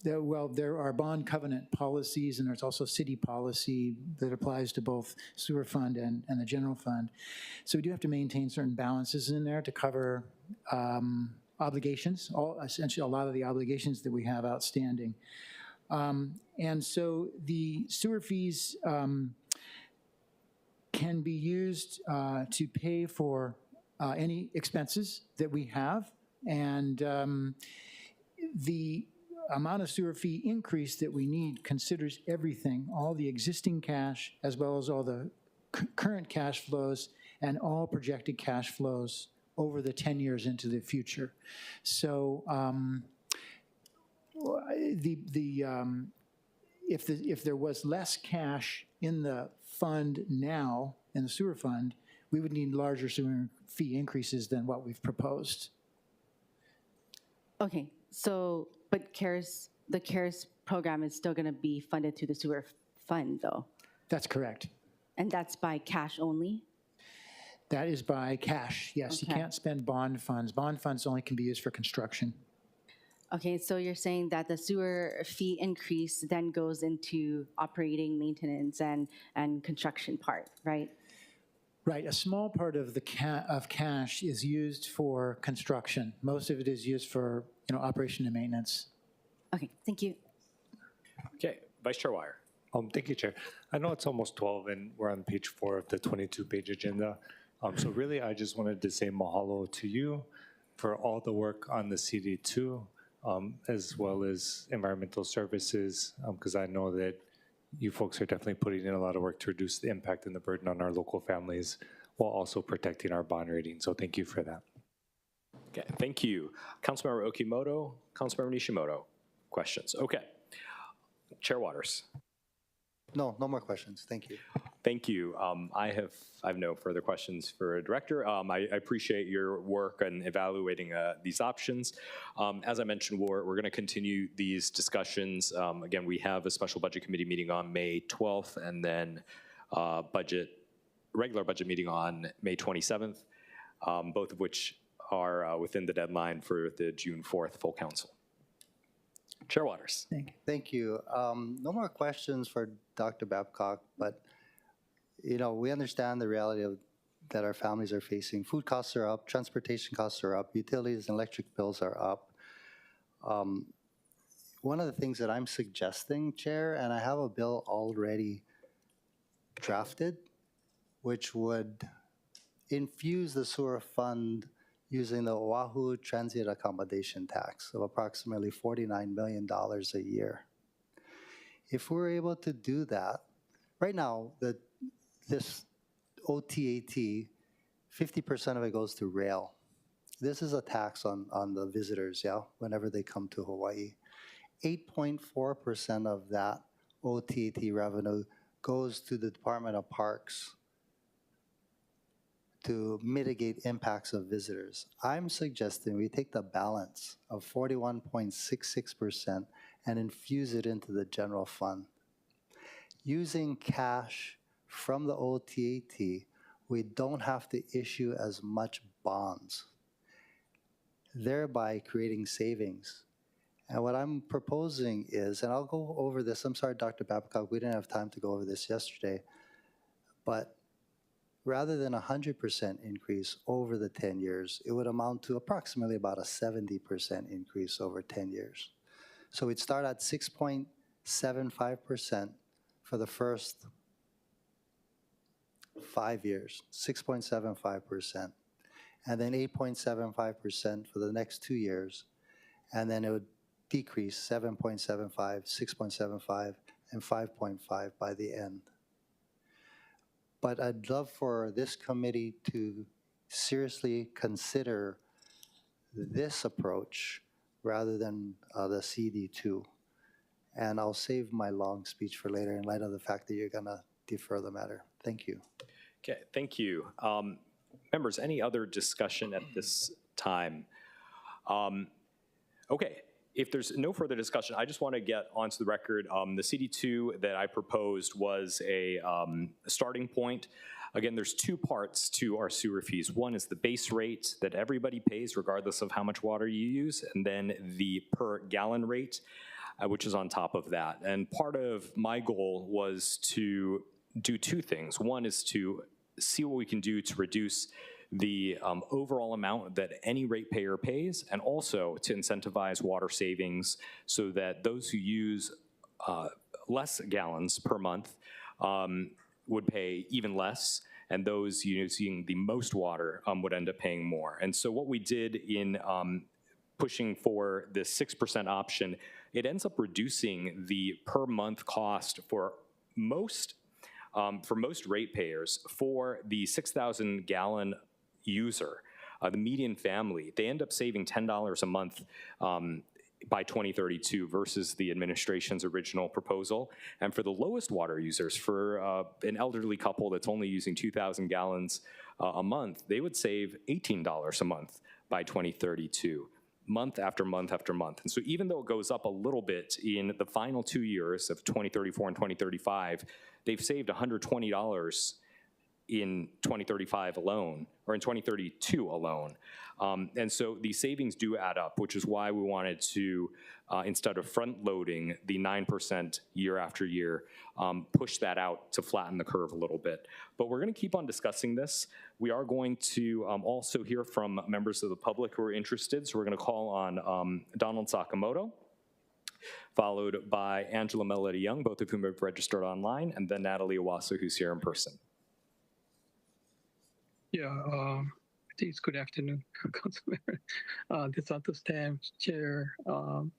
there are bond covenant policies, and there's also city policy that applies to both sewer fund and the general fund. So we do have to maintain certain balances in there to cover obligations, essentially a lot of the obligations that we have outstanding. And so the sewer fees can be used to pay for any expenses that we have, and the amount of sewer fee increase that we need considers everything, all the existing cash as well as all the current cash flows and all projected cash flows over the 10 years into the future. So if there was less cash in the fund now, in the sewer fund, we would need larger sewer fee increases than what we've proposed. Okay, so, but the CARES program is still going to be funded through the sewer fund, though? That's correct. And that's by cash only? That is by cash, yes. Okay. You can't spend bond funds. Bond funds only can be used for construction. Okay, so you're saying that the sewer fee increase then goes into operating, maintenance, and construction part, right? Right, a small part of the cash is used for construction. Most of it is used for operation and maintenance. Okay, thank you. Okay, Vice Chair Wire. Thank you, Chair. I know it's almost 12 and we're on page 4 of the 22-page agenda. So really, I just wanted to say mahalo to you for all the work on the CD2, as well as environmental services, because I know that you folks are definitely putting in a lot of work to reduce the impact and the burden on our local families while also protecting our bond rating. So thank you for that. Okay, thank you. Councilmember Okimoto, Councilmember Nishimoto, questions? Okay. Chair Waters. No more questions. Thank you. Thank you. I have no further questions for Director. I appreciate your work in evaluating these options. As I mentioned, we're going to continue these discussions. Again, we have a special budget committee meeting on May 12th, and then regular budget meeting on May 27th, both of which are within the deadline for the June 4th full council. Chair Waters. Thank you. No more questions for Dr. Babcock, but we understand the reality that our families are facing. Food costs are up, transportation costs are up, utilities and electric bills are up. One of the things that I'm suggesting, Chair, and I have a bill already drafted, which would infuse the sewer fund using the Oahu Transient Accommodation Tax of approximately $49 million a year. If we're able to do that, right now, this OTAT, 50% of it goes to rail. This is a tax on the visitors, yeah, whenever they come to Hawaii. 8.4% of that OTAT revenue goes to the Department of Parks to mitigate impacts of visitors. I'm suggesting we take the balance of 41.66% and infuse it into the general fund. Using cash from the OTAT, we don't have to issue as much bonds, thereby creating savings. And what I'm proposing is, and I'll go over this, I'm sorry, Dr. Babcock, we didn't have time to go over this yesterday, but rather than a 100% increase over the 10 years, it would amount to approximately about a 70% increase over 10 years. So we'd start at 6.75% for the first 5 years, 6.75%, and then 8.75% for the next 2 years, and then it would decrease 7.75, 6.75, and 5.5 by the end. But I'd love for this committee to seriously consider this approach rather than the CD2. And I'll save my long speech for later in light of the fact that you're going to defer the matter. Thank you. Okay, thank you. Members, any other discussion at this time? Okay, if there's no further discussion, I just want to get onto the record. The CD2 that I proposed was a starting point. Again, there's two parts to our sewer fees. One is the base rate that everybody pays regardless of how much water you use, and then the per gallon rate, which is on top of that. And part of my goal was to do two things. One is to see what we can do to reduce the overall amount that any ratepayer pays, and also to incentivize water savings so that those who use less gallons per month would pay even less, and those using the most water would end up paying more. And so what we did in pushing for this 6% option, it ends up reducing the per month cost for most ratepayers. For the 6,000 gallon user, the median family, they end up saving $10 a month by 2032 versus the administration's original proposal. And for the lowest water users, for an elderly couple that's only using 2,000 gallons a month, they would save $18 a month by 2032, month after month after month. And so even though it goes up a little bit in the final 2 years of 2034 and 2035, they've saved $120 in 2035 alone, or in 2032 alone. And so these savings do add up, which is why we wanted to, instead of front-loading the 9% year after year, push that out to flatten the curve a little bit. But we're gonna keep on discussing this. We are going to also hear from members of the public who are interested, so we're gonna call on Donald Sakamoto, followed by Angela Melody Young, both of whom have registered online, and then Natalie Iwasa, who's here in person. Yeah, I think it's good afternoon, Councilmember. The Santos-Tam Chair,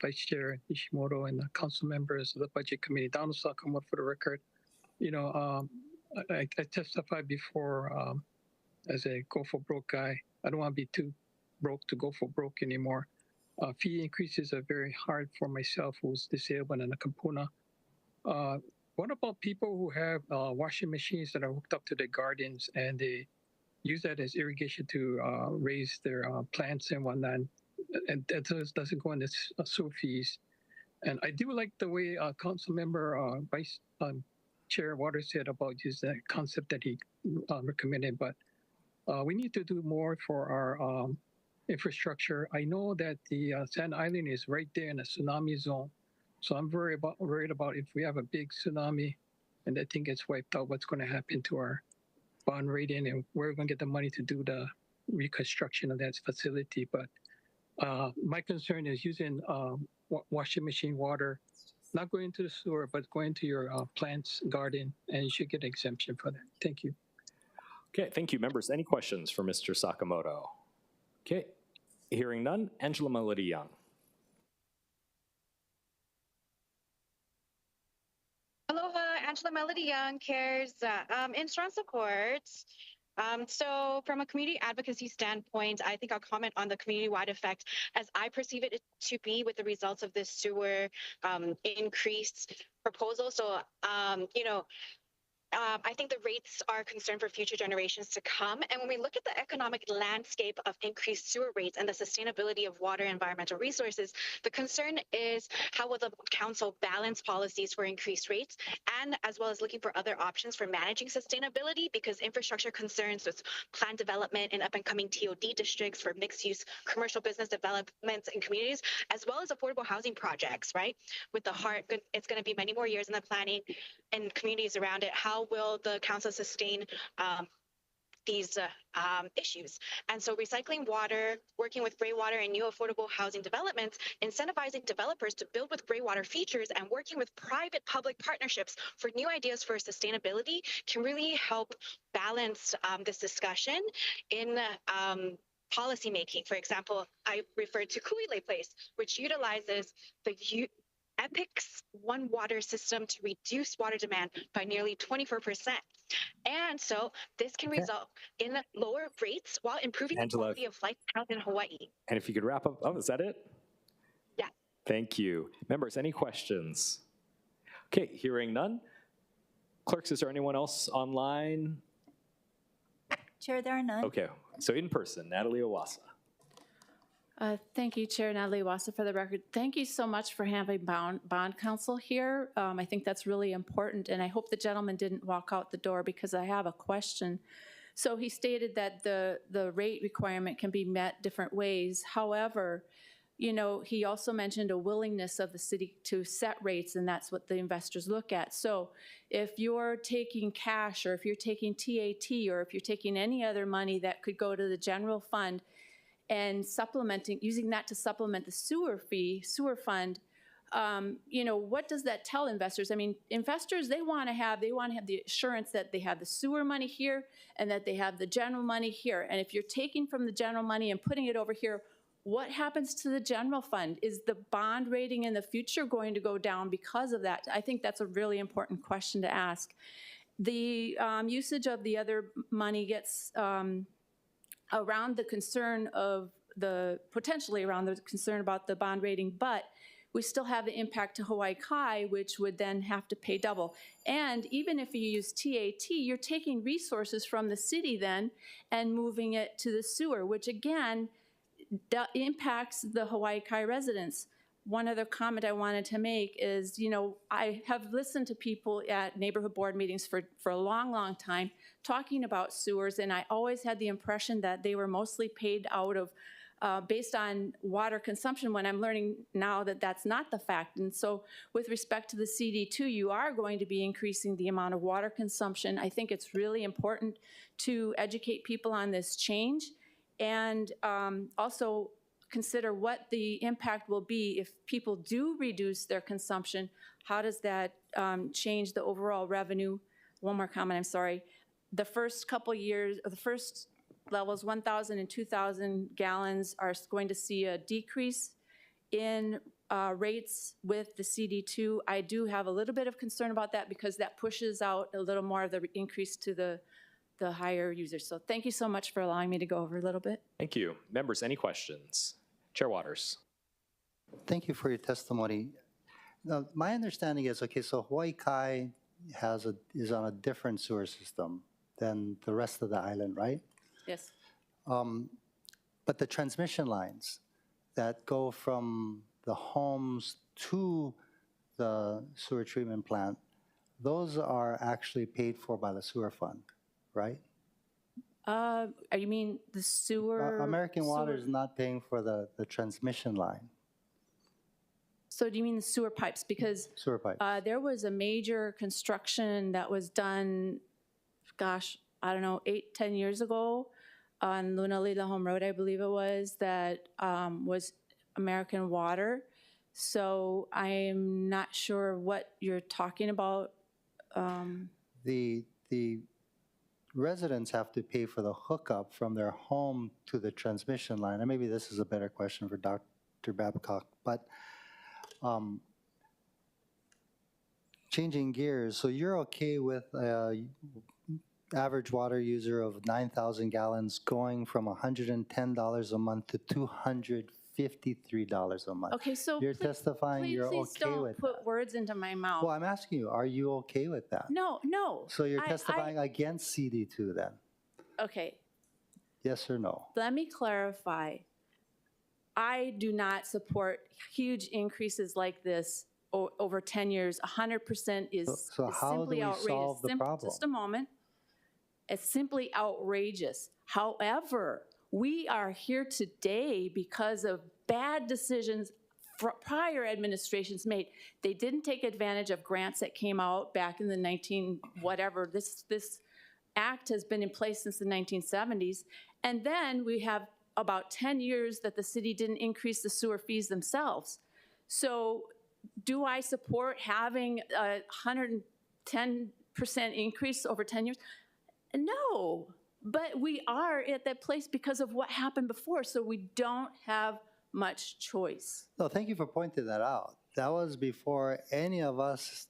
Vice Chair Nishimoto, and the council members of the Budget Committee. Donald Sakamoto for the record. You know, I testified before as a go for broke guy. I don't want to be too broke to go for broke anymore. Fee increases are very hard for myself, who's disabled and a kapuna. What about people who have washing machines that are hooked up to their gardens and they use that as irrigation to raise their plants and whatnot, and that doesn't go on the sewer fees? And I do like the way Councilmember Vice Chair Waters said about just that concept that he recommended, but we need to do more for our infrastructure. I know that the Sand Island is right there in a tsunami zone, so I'm worried about if we have a big tsunami and that thing gets wiped out, what's going to happen to our bond rating and where we're going to get the money to do the reconstruction of that facility. But my concern is using washing machine water, not going to the sewer, but going to your plant's garden, and you should get an exemption for that. Thank you. Okay, thank you. Members, any questions for Mr. Sakamoto? Okay, hearing none, Angela Melody Young. Aloha, Angela Melody Young, CARES, in strong support. So from a community advocacy standpoint, I think I'll comment on the community-wide effect as I perceive it to be with the results of this sewer increased proposal. So, you know, I think the rates are concerned for future generations to come. And when we look at the economic landscape of increased sewer rates and the sustainability of water and environmental resources, the concern is how will the council balance policies for increased rates, and as well as looking for other options for managing sustainability, because infrastructure concerns with plan development in up and coming TOD districts for mixed use commercial business developments in communities, as well as affordable housing projects, right? With the heart, it's going to be many more years in the planning and communities around it. How will the council sustain these issues? And so recycling water, working with gray water and new affordable housing developments, incentivizing developers to build with gray water features, and working with private-public partnerships for new ideas for sustainability can really help balance this discussion in policymaking. For example, I referred to Kuile Place, which utilizes the EPIC's One Water system to reduce water demand by nearly 24%. And so this can result in lower rates while improving the quality of life out in Hawaii. And if you could wrap up, oh, is that it? Yeah. Thank you. Members, any questions? Okay, hearing none. Clerks, is there anyone else online? Chair, there are none. Okay, so in person, Natalie Owasa. Thank you, Chair Natalie Wassa, for the record. Thank you so much for having bond counsel here. I think that's really important, and I hope the gentleman didn't walk out the door because I have a question. So he stated that the rate requirement can be met different ways. However, you know, he also mentioned a willingness of the city to set rates, and that's what the investors look at. So if you're taking cash, or if you're taking TAT, or if you're taking any other money that could go to the general fund, and using that to supplement the sewer fund, you know, what does that tell investors? I mean, investors, they want to have the assurance that they have the sewer money here and that they have the general money here. And if you're taking from the general money and putting it over here, what happens to the general fund? Is the bond rating in the future going to go down because of that? I think that's a really important question to ask. The usage of the other money gets around the concern of potentially around the concern about the bond rating, but we still have the impact to Hawaii Kai, which would then have to pay double. And even if you use TAT, you're taking resources from the city then and moving it to the sewer, which again impacts the Hawaii Kai residents. One other comment I wanted to make is, you know, I have listened to people at neighborhood board meetings for a long, long time talking about sewers, and I always had the impression that they were mostly paid out of based on water consumption, when I'm learning now that that's not the fact. And so with respect to the CD2, you are going to be increasing the amount of water consumption. I think it's really important to educate people on this change, and also consider what the impact will be if people do reduce their consumption. How does that change the overall revenue? One more comment, I'm sorry. The first couple years, the first levels, 1,000 and 2,000 gallons, are going to see a decrease in rates with the CD2. I do have a little bit of concern about that because that pushes out a little more of the increase to the higher users. So thank you so much for allowing me to go over a little bit. Thank you. Members, any questions? Chair Waters. Thank you for your testimony. Now, my understanding is, okay, so Hawaii Kai is on a different sewer system than the rest of the island, right? Yes. But the transmission lines that go from the homes to the sewer treatment plant, those are actually paid for by the sewer fund, right? You mean the sewer? American Water is not paying for the transmission line. So do you mean the sewer pipes? Because sewer pipes. There was a major construction that was done, gosh, I don't know, 8-10 years ago on Lunalila Home Road, I believe it was, that was American Water. So I'm not sure what you're talking about. The residents have to pay for the hookup from their home to the transmission line. And maybe this is a better question for Dr. Babcock, but changing gears, so you're okay with average water user of 9,000 gallons going from $110 a month to $250 $53 a month. Okay, so you're please, testifying you're please okay don't with put that. words into my mouth. Well, I'm asking you, are you okay with that? No, no. So you're testifying against CD2 then? Okay, Yes or no? let me clarify. I do not support huge increases like this over 10 years. 100% is So how do simply we outrageous. solve the problem? Just a moment. It's simply outrageous. However, we are here today because of bad decisions prior administrations made. They didn't take advantage of grants that came out back in the 19 whatever. This act has been in place since the 1970s. And then we have about 10 years that the city didn't increase the sewer fees themselves. So do I support having a 110% increase over 10 years? No, but we are at that place because of what happened before, so we don't have much choice. No, thank you for pointing that out. That was before any of us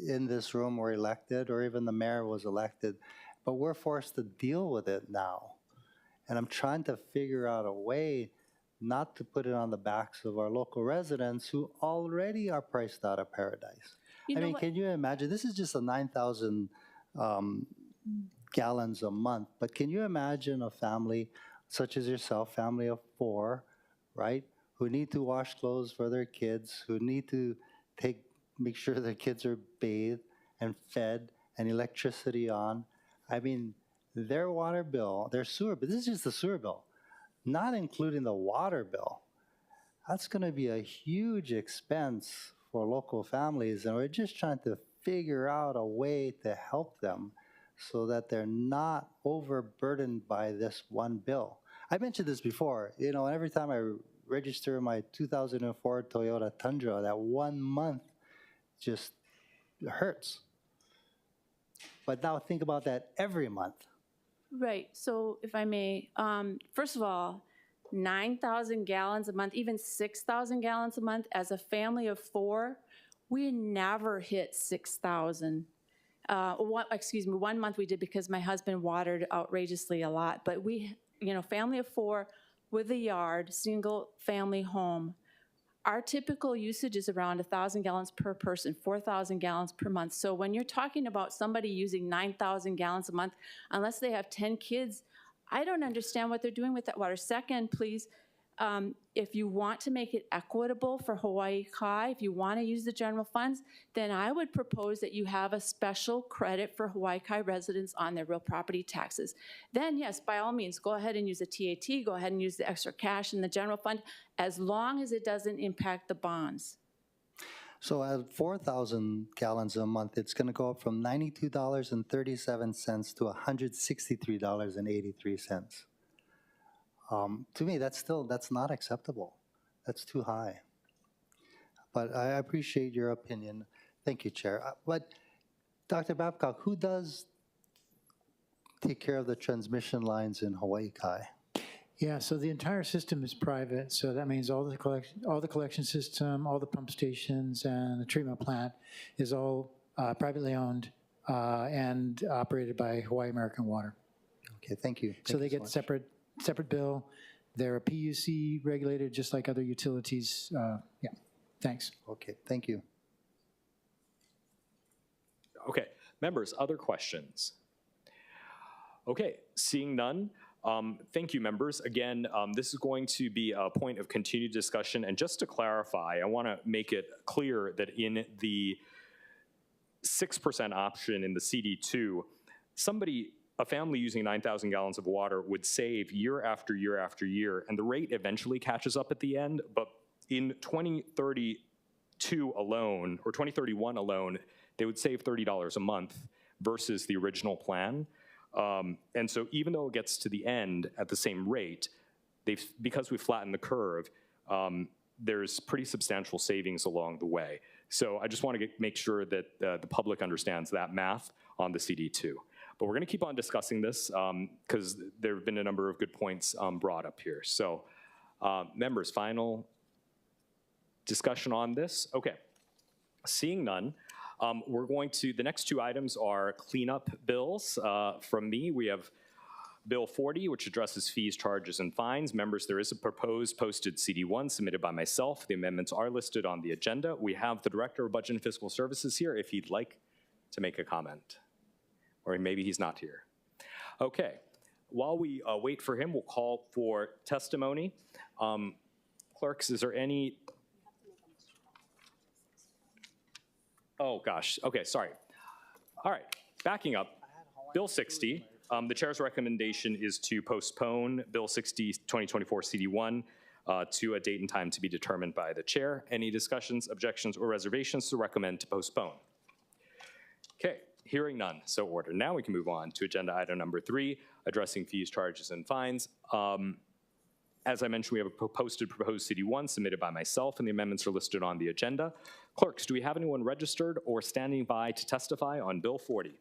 in this room were elected or even the mayor was elected, but we're forced to deal with it now. And I'm trying to figure out a way not to put it on the backs of our local residents who already are priced out of paradise. I mean, can you imagine? This is just a 9,000 gallons a month, but can you imagine a family such as yourself, family of 4, right, who need to wash clothes for their kids, who need to make sure their kids are bathed and fed and electricity on? I mean, their water bill, their sewer bill, this is just the sewer bill, not including the water bill. That's going to be a huge expense for local families, and we're just trying to figure out a way to help them so that they're not overburdened by this one bill. I mentioned this before, you know, every time I register my 2004 Toyota Tundra, that 1 month just hurts. But now think about that every month. Right, so if I may, first of all, 9,000 gallons a month, even 6,000 gallons a month, as a family of 4, we never hit 6,000. 1 month we did because my husband watered outrageously a lot, but we, you know, family of 4 with a yard, single family home, our typical usage is around 1,000 gallons per person, 4,000 gallons per month. So when you're talking about somebody using 9,000 gallons a month, unless they have 10 kids, I don't understand what they're doing with that water. Second, please, if you want to make it equitable for Hawaii Kai, if you want to use the general funds, then I would propose that you have a special credit for Hawaii Kai residents on their real property taxes. Then yes, by all means, go ahead and use the TAT, go ahead and use the extra cash in the general fund, as long as it doesn't impact the bonds. So at 4,000 gallons a month, it's going to go up from $92.37 to $163.83. To me, that's not acceptable. That's too high. But I appreciate your opinion. Thank you, Chair. But Dr. Babcock, who does take care of the transmission lines in Hawaii Kai? Yeah, so the entire system is private, so that means all the collection system, all the pump stations, and the treatment plant is all privately owned and operated by Hawaii American Water. Okay, thank you. So they get separate bill. They're a PUC regulated just like other utilities. Yeah, thanks. Okay, thank you. Okay, members, other questions? Okay, seeing none. Thank you, members. Again, this is going to be a point of continued discussion. And just to clarify, I want to make it clear that in the 6% option in the CD2, a family using 9,000 gallons of water would save year after year after year, and the rate eventually catches up at the end. But in 2032 alone, or 2031 alone, they would save $30 a month versus the original plan. And so even though it gets to the end at the same rate, because we flattened the curve, there's pretty substantial savings along the way. So I just want to make sure that the public understands that math on the CD2. But we're going to keep on discussing this because there have been a number of good points brought up here. So members, final discussion on this? Okay, seeing none. The next 2 items are cleanup bills from me. We have Bill 40, which addresses fees, charges, and fines. Members, there is a proposed posted CD1 submitted by myself. The amendments are listed on the agenda. We have the Director of Budget and Fiscal Services here if he'd like to make a comment. Or maybe he's not here. Okay. While we wait for him, we'll call for testimony. Clerks, is there any? Oh, gosh. Okay, sorry. All right, backing up. Bill 60, the chair's recommendation is to postpone Bill 60, 2024 CD1 to a date and time to be determined by the chair. Any discussions, objections, or reservations to recommend to postpone? Okay, hearing none, so ordered. Now we can move on to agenda item number 3, addressing fees, charges, and fines. As I mentioned, we have a proposed CD1 submitted by myself, and the amendments are listed on the agenda. Clerks, do we have anyone registered or standing by to testify on Bill 40?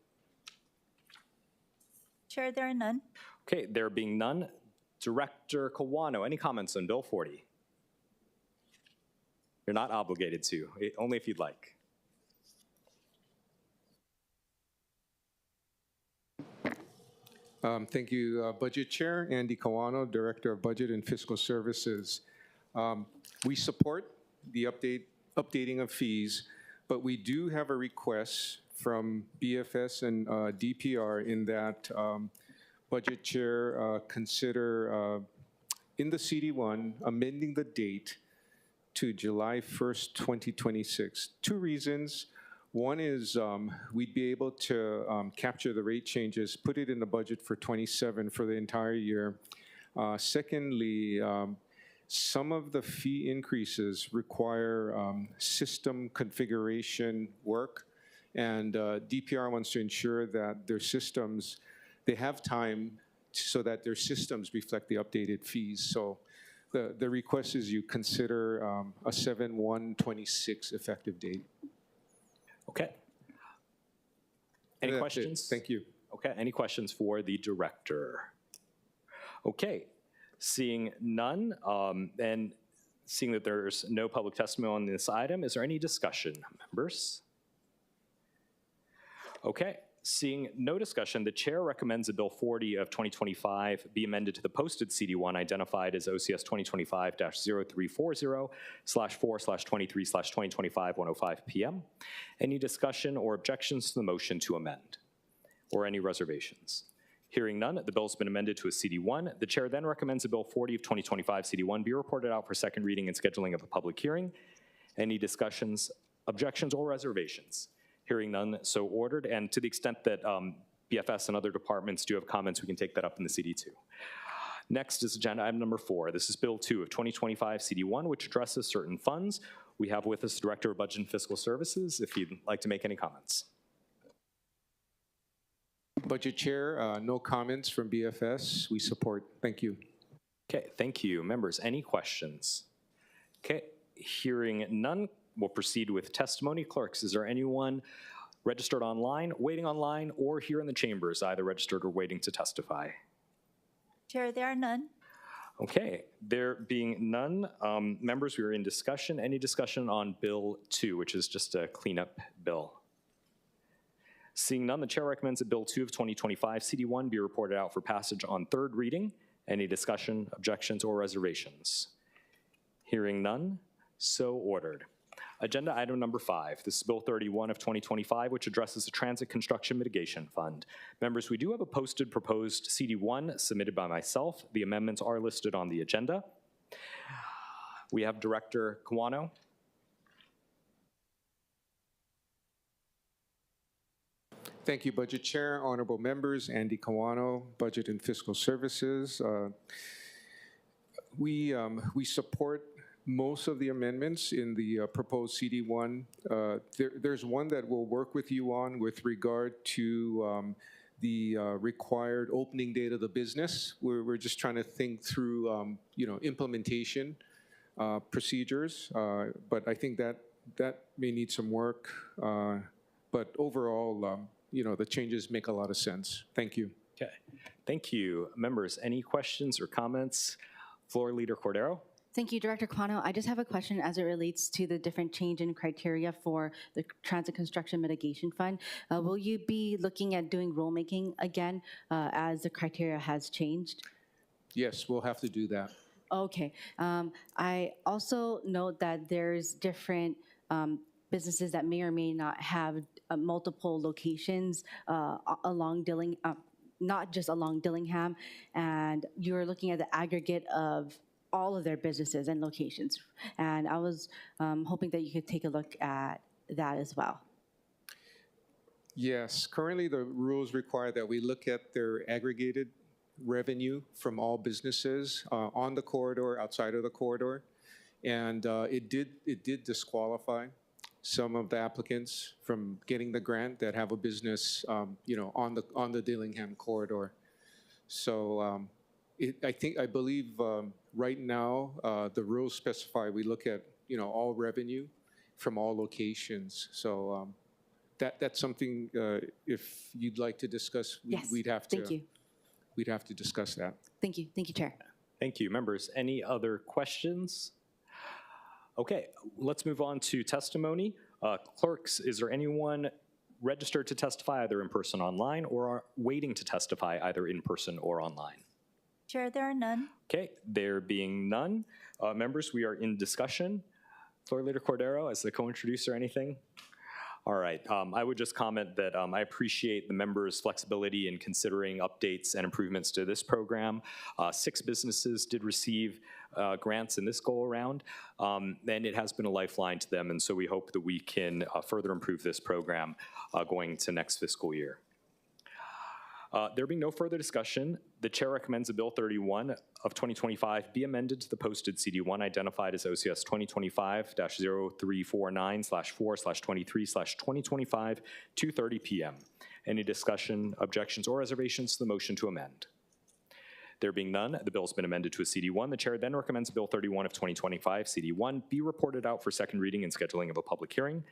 Chair, there are none. Okay, there being none, Director Kawano, any comments on Bill 40? You're not obligated to, only if you'd like. Thank you, Budget Chair. Andy Kawano, Director of Budget and Fiscal Services. We support the updating of fees, but we do have a request from BFS and DPR in that Budget Chair consider in the CD1 amending the date to July 1st, 2026. 2 reasons. One is we'd be able to capture the rate changes, put it in the budget for 27 for the entire year. Secondly, some of the fee increases require system configuration work, and DPR wants to ensure that their systems, they have time so that their systems reflect the updated fees. So the request is you consider a 7/1/26 effective date. Okay. Any questions? Thank you. Okay, any questions for the director? Okay, seeing none, and seeing that there's no public testimony on this item, is there any discussion, members? Okay, seeing no discussion, the chair recommends that Bill 40 of 2025 be amended to the posted CD1 identified as OCS 2025-0340/4/23/2025 105 p.m. Any discussion or objections to the motion to amend? Or any reservations? Hearing none, the bill's been amended to a CD1. The chair then recommends that Bill 40 of 2025 CD1 be reported out for second reading and scheduling of a public hearing. Any discussions, objections, or reservations? Hearing none, so ordered. And to the extent that BFS and other departments do have comments, we can take that up in the CD2. Next is agenda item number 4. This is Bill 2 of 2025 CD1, which addresses certain funds. We have with us the Director of Budget and Fiscal Services, if you'd like to make any comments. Budget Chair, no comments from BFS. We support. Thank you. Okay, thank you. Members, any questions? Okay, hearing none, we'll proceed with testimony. Clerks, is there anyone registered online, waiting online, or here in the chambers, either registered or waiting to testify? Chair, there are none. Okay, there being none, members, we are in discussion. Any discussion on Bill 2, which is just a cleanup bill? Seeing none, the chair recommends that Bill 2 of 2025 CD1 be reported out for passage on third reading. Any discussion, objections, or reservations? Hearing none, so ordered. Agenda item number 5. This is Bill 31 of 2025, which addresses the Transit Construction Mitigation Fund. Members, we do have a posted proposed CD1 submitted by myself. The amendments are listed on the agenda. We have Director Kawano. Thank you, Budget Chair, honorable members, Andy Kawano, Budget and Fiscal Services. We support most of the amendments in the proposed CD1. There's one that we'll work with you on with regard to the required opening date of the business. We're just trying to think through, implementation procedures, but I think that may need some work. But overall, the changes make a lot of sense. Thank you. Okay, thank you. Members, any questions or comments? Floor Leader Cordero. Thank you, Director Quano. I just have a question as it relates to the different change in criteria for the Transit Construction Mitigation Fund. Will you be looking at doing rulemaking again as the criteria has changed? Yes, we'll have to do that. Okay. I also note that there's different businesses that may or may not have multiple locations along not just along Dillingham, and you're looking at the aggregate of all of their businesses and locations. And I was hoping that you could take a look at that as well. Yes, currently the rules require that we look at their aggregated revenue from all businesses on the corridor, outside of the corridor. And it did disqualify some of the applicants from getting the grant that have a business, on the Dillingham corridor. So I believe right now the rules specify we look at all revenue from all locations. So that's something if you'd like to discuss, Yes, we'd have to. thank you. We'd have to discuss that. Thank you, Chair. Thank you. Members, any other questions? Okay, let's move on to testimony. Clerks, is there anyone registered to testify either in person or online, or are waiting to testify either in person or online? Chair, there are none. Okay, there being none, members, we are in discussion. Floor Leader Cordero, as the co-introducer, anything? All right, I would just comment that I appreciate the members' flexibility in considering updates and improvements to this program. 6 businesses did receive grants in this go-around, and it has been a lifeline to them, and so we hope that we can further improve this program going to next fiscal year. There being no further discussion, the chair recommends that Bill 31 of 2025 be amended to the posted CD1 identified as OCS 2025-0349/4/23/2025 2:30 p.m. Any discussion, objections, or reservations to the motion to amend? There being none, the bill has been amended to a CD1. The chair then recommends Bill 31 of 2025 CD1 be reported out for second reading and scheduling of a public hearing.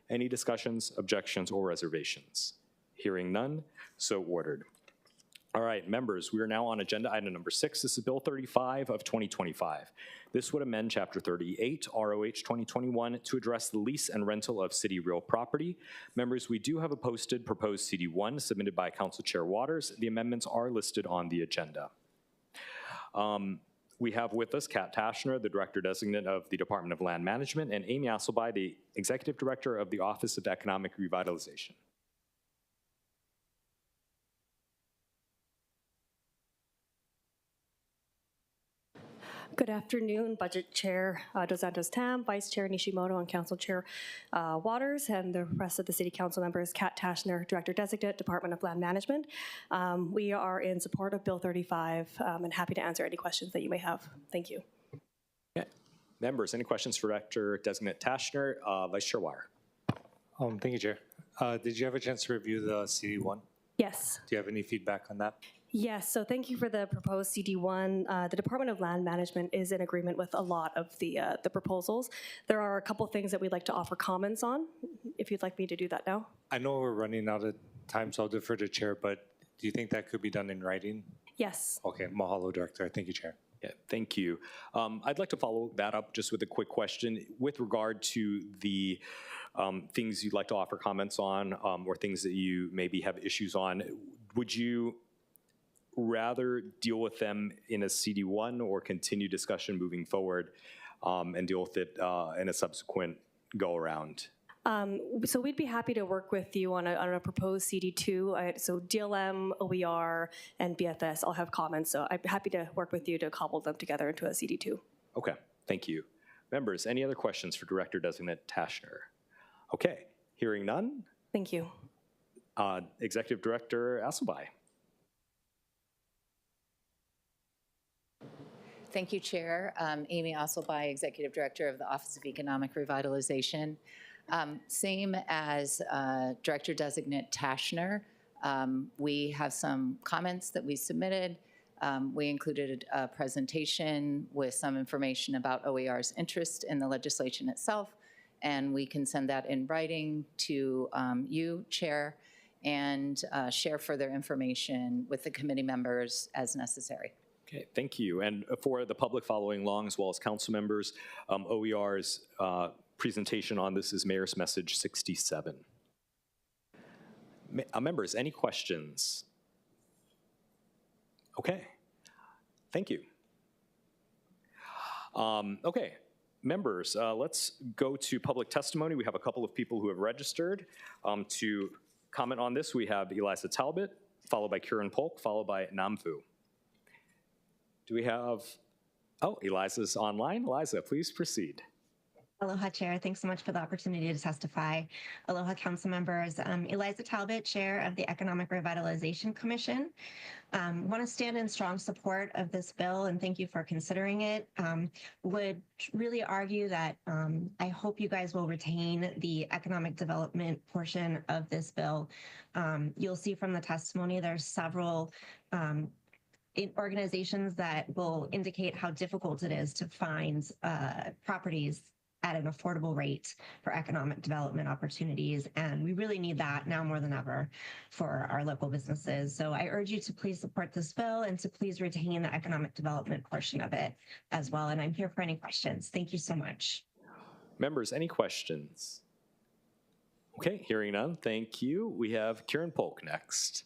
Any discussions, objections, or reservations? Hearing none, so ordered. All right, members, we are now on agenda item number 6. This is Bill 35 of 2025. This would amend Chapter 38, ROH 2021, to address the lease and rental of city real property. Members, we do have a posted proposed CD1 submitted by Council Chair Waters. The amendments are listed on the agenda. We have with us Kat Tashner, the Director Designate of the Department of Land Management, and Amy Asselby, the Executive Director of the Office of Economic Revitalization. Good afternoon, Budget Chair Dos Santos-Tam, Vice Chair Nishimoto, and Council Chair Waters, and the rest of the City Council members, Kat Tashner, Director Designate, Department of Land Management. We are in support of Bill 35 and happy to answer any questions that you may have. Thank you. Okay. Members, any questions for Director Designate Tashner? Vice Chair Water. Thank you, Chair. Did you have a chance to review the CD1? Yes. Do you have any feedback on that? Yes, so thank you for the proposed CD1. The Department of Land Management is in agreement with a lot of the proposals. There are a couple things that we'd like to offer comments on, if you'd like me to do that now. I know we're running out of time, so I'll defer to Chair, but do you think that could be done in writing? Yes. Okay, mahalo, Director. Thank you, Chair. Yeah, thank you. I'd like to follow that up just with a quick question. With regard to the things you'd like to offer comments on or things that you maybe have issues on, would you rather deal with them in a CD1 or continue discussion moving forward and deal with it in a subsequent go-around? So we'd be happy to work with you on a proposed CD2. So DLM, OER, and BFS all have comments, so I'd be happy to work with you to cobble them together into a CD2. Okay, thank you. Members, any other questions for Director Designate Tashner? Okay, hearing none. Thank you. Executive Director Asselby. Thank you, Chair. Amy Asselby, Executive Director of the Office of Economic Revitalization. Same as Director Designate Tashner, we have some comments that we submitted. We included a presentation with some information about OER's interest in the legislation itself, and we can send that in writing to you, Chair, and share further information with the committee members as necessary. Okay, thank you. And for the public following along, as well as council members, OER's presentation on this is Mayor's Message 67. Members, any questions? Okay, thank you. Okay, members, let's go to public testimony. We have a couple of people who have registered to comment on this. We have Eliza Talbot, followed by Kieran Polk, followed by Namfu. Do we have, oh, Eliza's online. Eliza, please proceed. Aloha, Chair. Thanks so much for the opportunity to testify. Aloha, council members. Eliza Talbot, Chair of the Economic Revitalization Commission. Want to stand in strong support of this bill and thank you for considering it. Would really argue that I hope you guys will retain the economic development portion of this bill. You'll see from the testimony there's several organizations that will indicate how difficult it is to find properties at an affordable rate for economic development opportunities. And we really need that now more than ever for our local businesses. So I urge you to please support this bill and to please retain the economic development portion of it as well. And I'm here for any questions. Thank you so much. Members, any questions? Okay, hearing none, thank you. We have Kieran Polk next.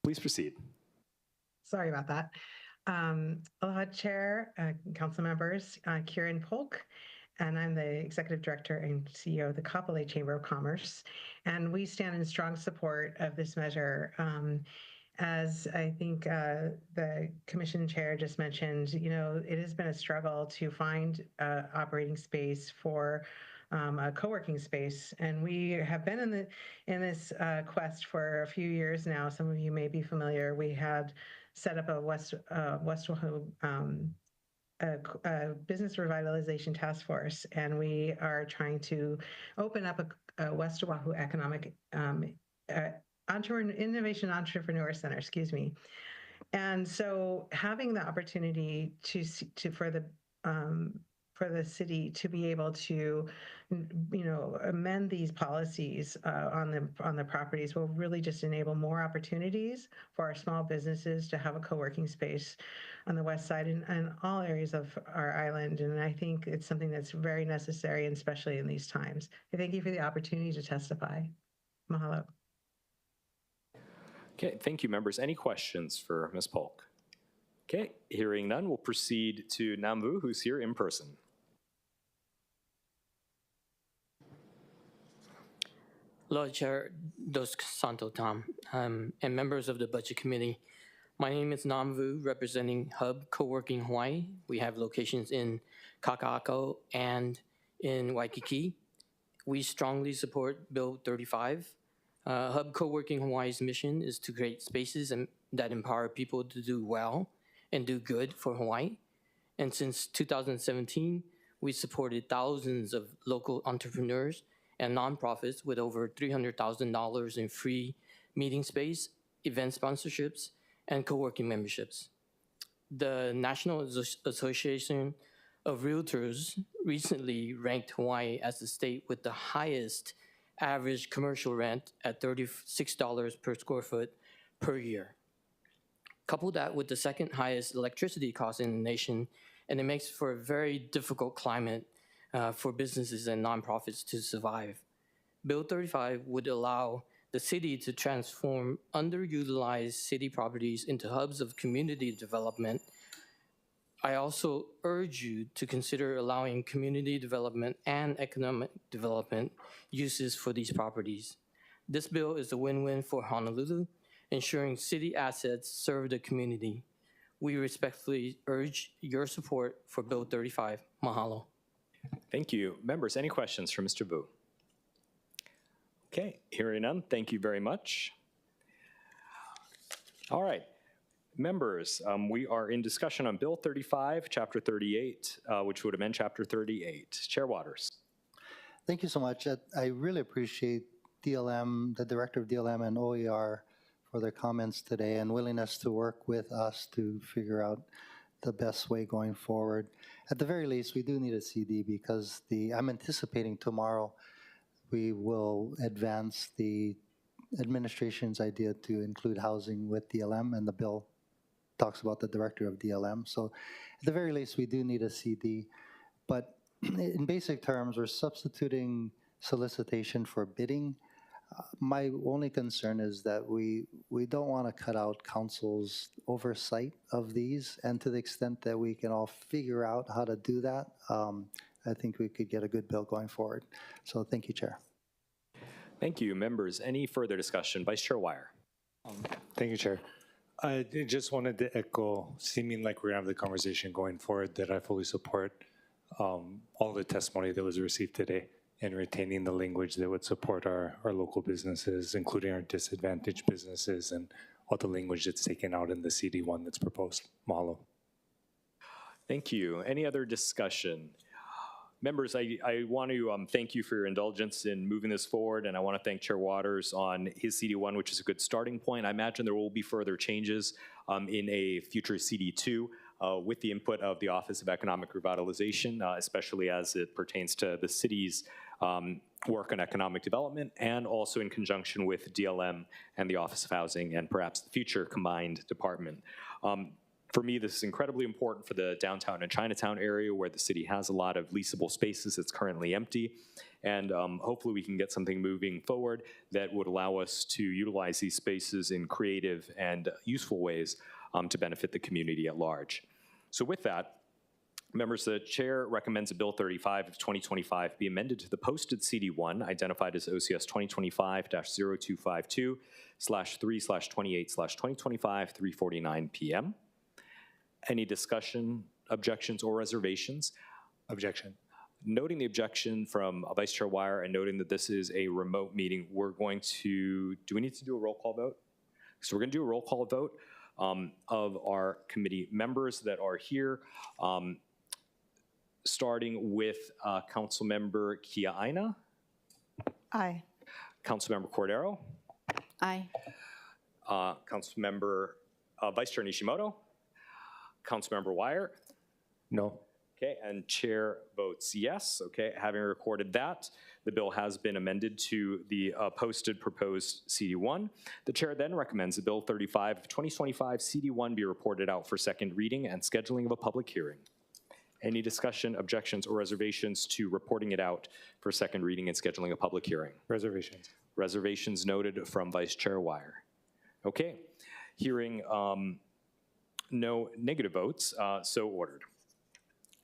Please proceed. Sorry about that. Aloha, Chair, council members, Kieran Polk, and I'm the Executive Director and CEO of the Kapolei Chamber of Commerce. And we stand in strong support of this measure. As I think the Commission Chair just mentioned, you know, it has been a struggle to find operating space for a co-working space, and we have been in this quest for a few years now. Some of you may be familiar. We had set up a West Oahu business revitalization task force, and we are trying to open up a West Oahu economic innovation entrepreneur center. Excuse me. And so having the opportunity for the city to be able to, you know, amend these policies on the properties will really just enable more opportunities for our small businesses to have a co-working space on the west side and all areas of our island. And I think it's something that's very necessary, and especially in these times. I thank you for the opportunity to testify. Mahalo. Okay, thank you, members. Any questions for Ms. Polk? Okay, hearing none, we'll proceed to Namvu, who's here in person. Hello, Chair Dos Santos-Tam, and members of the Budget Committee. My name is Namvu, representing Hub Co-working Hawaii. We have locations in Kaka'ako and in Waikiki. We strongly support Bill 35. Hub Co-working Hawaii's mission is to create spaces that empower people to do well and do good for Hawaii. And since 2017, we supported thousands of local entrepreneurs and nonprofits with over $300,000 in free meeting space, event sponsorships, and co-working memberships. The National Association of Realtors recently ranked Hawaii as the state with the highest average commercial rent at $36 per square foot per year. Couple that with the second highest electricity cost in the nation, and it makes for a very difficult climate for businesses and nonprofits to survive. Bill 35 would allow the city to transform underutilized city properties into hubs of community development. I also urge you to consider allowing community development and economic development uses for these properties. This bill is a win-win for Honolulu, ensuring city assets serve the community. We respectfully urge your support for Bill 35. Mahalo. Thank you. Members, any questions for Mr. Vu? Okay, hearing none, thank you very much. All right, members, we are in discussion on Bill 35, Chapter 38, which would amend Chapter 38. Chair Waters. Thank you so much. I really appreciate DLM, the Director of DLM and OER for their comments today and willingness to work with us to figure out the best way going forward. At the very least, we do need a CD because I'm anticipating tomorrow we will advance the administration's idea to include housing with DLM, and the bill talks about the director of DLM. So at the very least, we do need a CD. But in basic terms, we're substituting solicitation for bidding. My only concern is that we don't want to cut out council's oversight of these, and to the extent that we can all figure out how to do that, I think we could get a good bill going forward. So thank you, Chair. Thank you. Members, any further discussion? Vice Chair Wire. Thank you, Chair. I just wanted to echo, seeming like we're going to have the conversation going forward, that I fully support all the testimony that was received today and retaining the language that would support our local businesses, including our disadvantaged businesses, and all the language that's taken out in the CD1 that's proposed. Mahalo. Thank you. Any other discussion? Members, I want to thank you for your indulgence in moving this forward, and I want to thank Chair Waters on his CD1, which is a good starting point. I imagine there will be further changes in a future CD2 with the input of the Office of Economic Revitalization, especially as it pertains to the city's work on economic development, and also in conjunction with DLM and the Office of Housing and perhaps the future combined department. For me, this is incredibly important for the downtown and Chinatown area, where the city has a lot of leasable spaces that's currently empty. And hopefully we can get something moving forward that would allow us to utilize these spaces in creative and useful ways to benefit the community at large. So with that, members, the chair recommends a Bill 35 of 2025 be amended to the posted CD1 identified as OCS 2025-0252/3/28/2025 3:49 p.m. Any discussion, objections, or reservations? Objection. Noting the objection from Vice Chair Wire and noting that this is a remote meeting, we're going to, do we need to do a roll call vote? So we're going to do a roll call vote of our committee members that are here, starting with Councilmember Kia Aina. Aye. Councilmember Cordero. Aye. Councilmember Vice Chair Nishimoto. Councilmember Wire? No. Okay, and Chair votes yes. Okay, having recorded that, the bill has been amended to the posted proposed CD1. The chair then recommends that Bill 35 of 2025 CD1 be reported out for second reading and scheduling of a public hearing. Any discussion, objections, or reservations to reporting it out for second reading and scheduling a public hearing? Reservations. Reservations noted from Vice Chair Wire. Okay, hearing no negative votes, so ordered.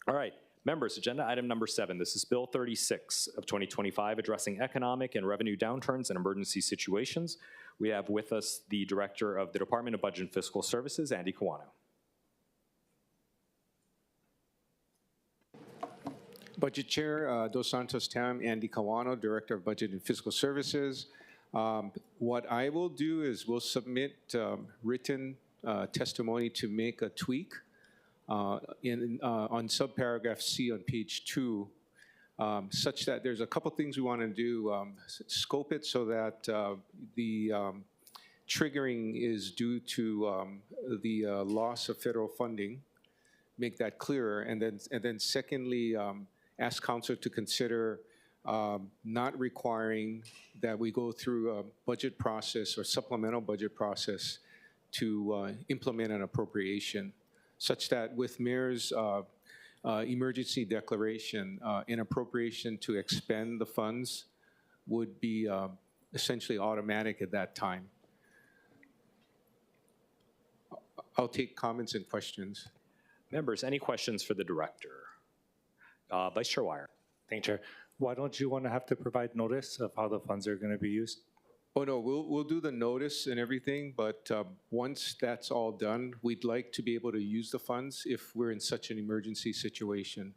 All right, members, agenda item number 7. This is Bill 36 of 2025, addressing economic and revenue downturns and emergency situations. We have with us the Director of the Department of Budget and Fiscal Services, Andy Kawano. Budget Chair, Dos Santos-Tam, Andy Kawano, Director of Budget and Fiscal Services. What I will do is we'll submit written testimony to make a tweak on subparagraph C on page 2, such that there's a couple things we want to do. Scope it so that the triggering is due to the loss of federal funding, make that clearer, and then secondly, ask council to consider not requiring that we go through a budget process or supplemental budget process to implement an appropriation, such that with Mayor's emergency declaration, an appropriation to expend the funds would be essentially automatic at that time. I'll take comments and questions. Members, any questions for the Director? Vice Chair Wire. Thank you, Chair. Why don't you want to have to provide notice of how the funds are going to be used? Oh, no, we'll do the notice and everything, but once that's all done, we'd like to be able to use the funds if we're in such an emergency situation.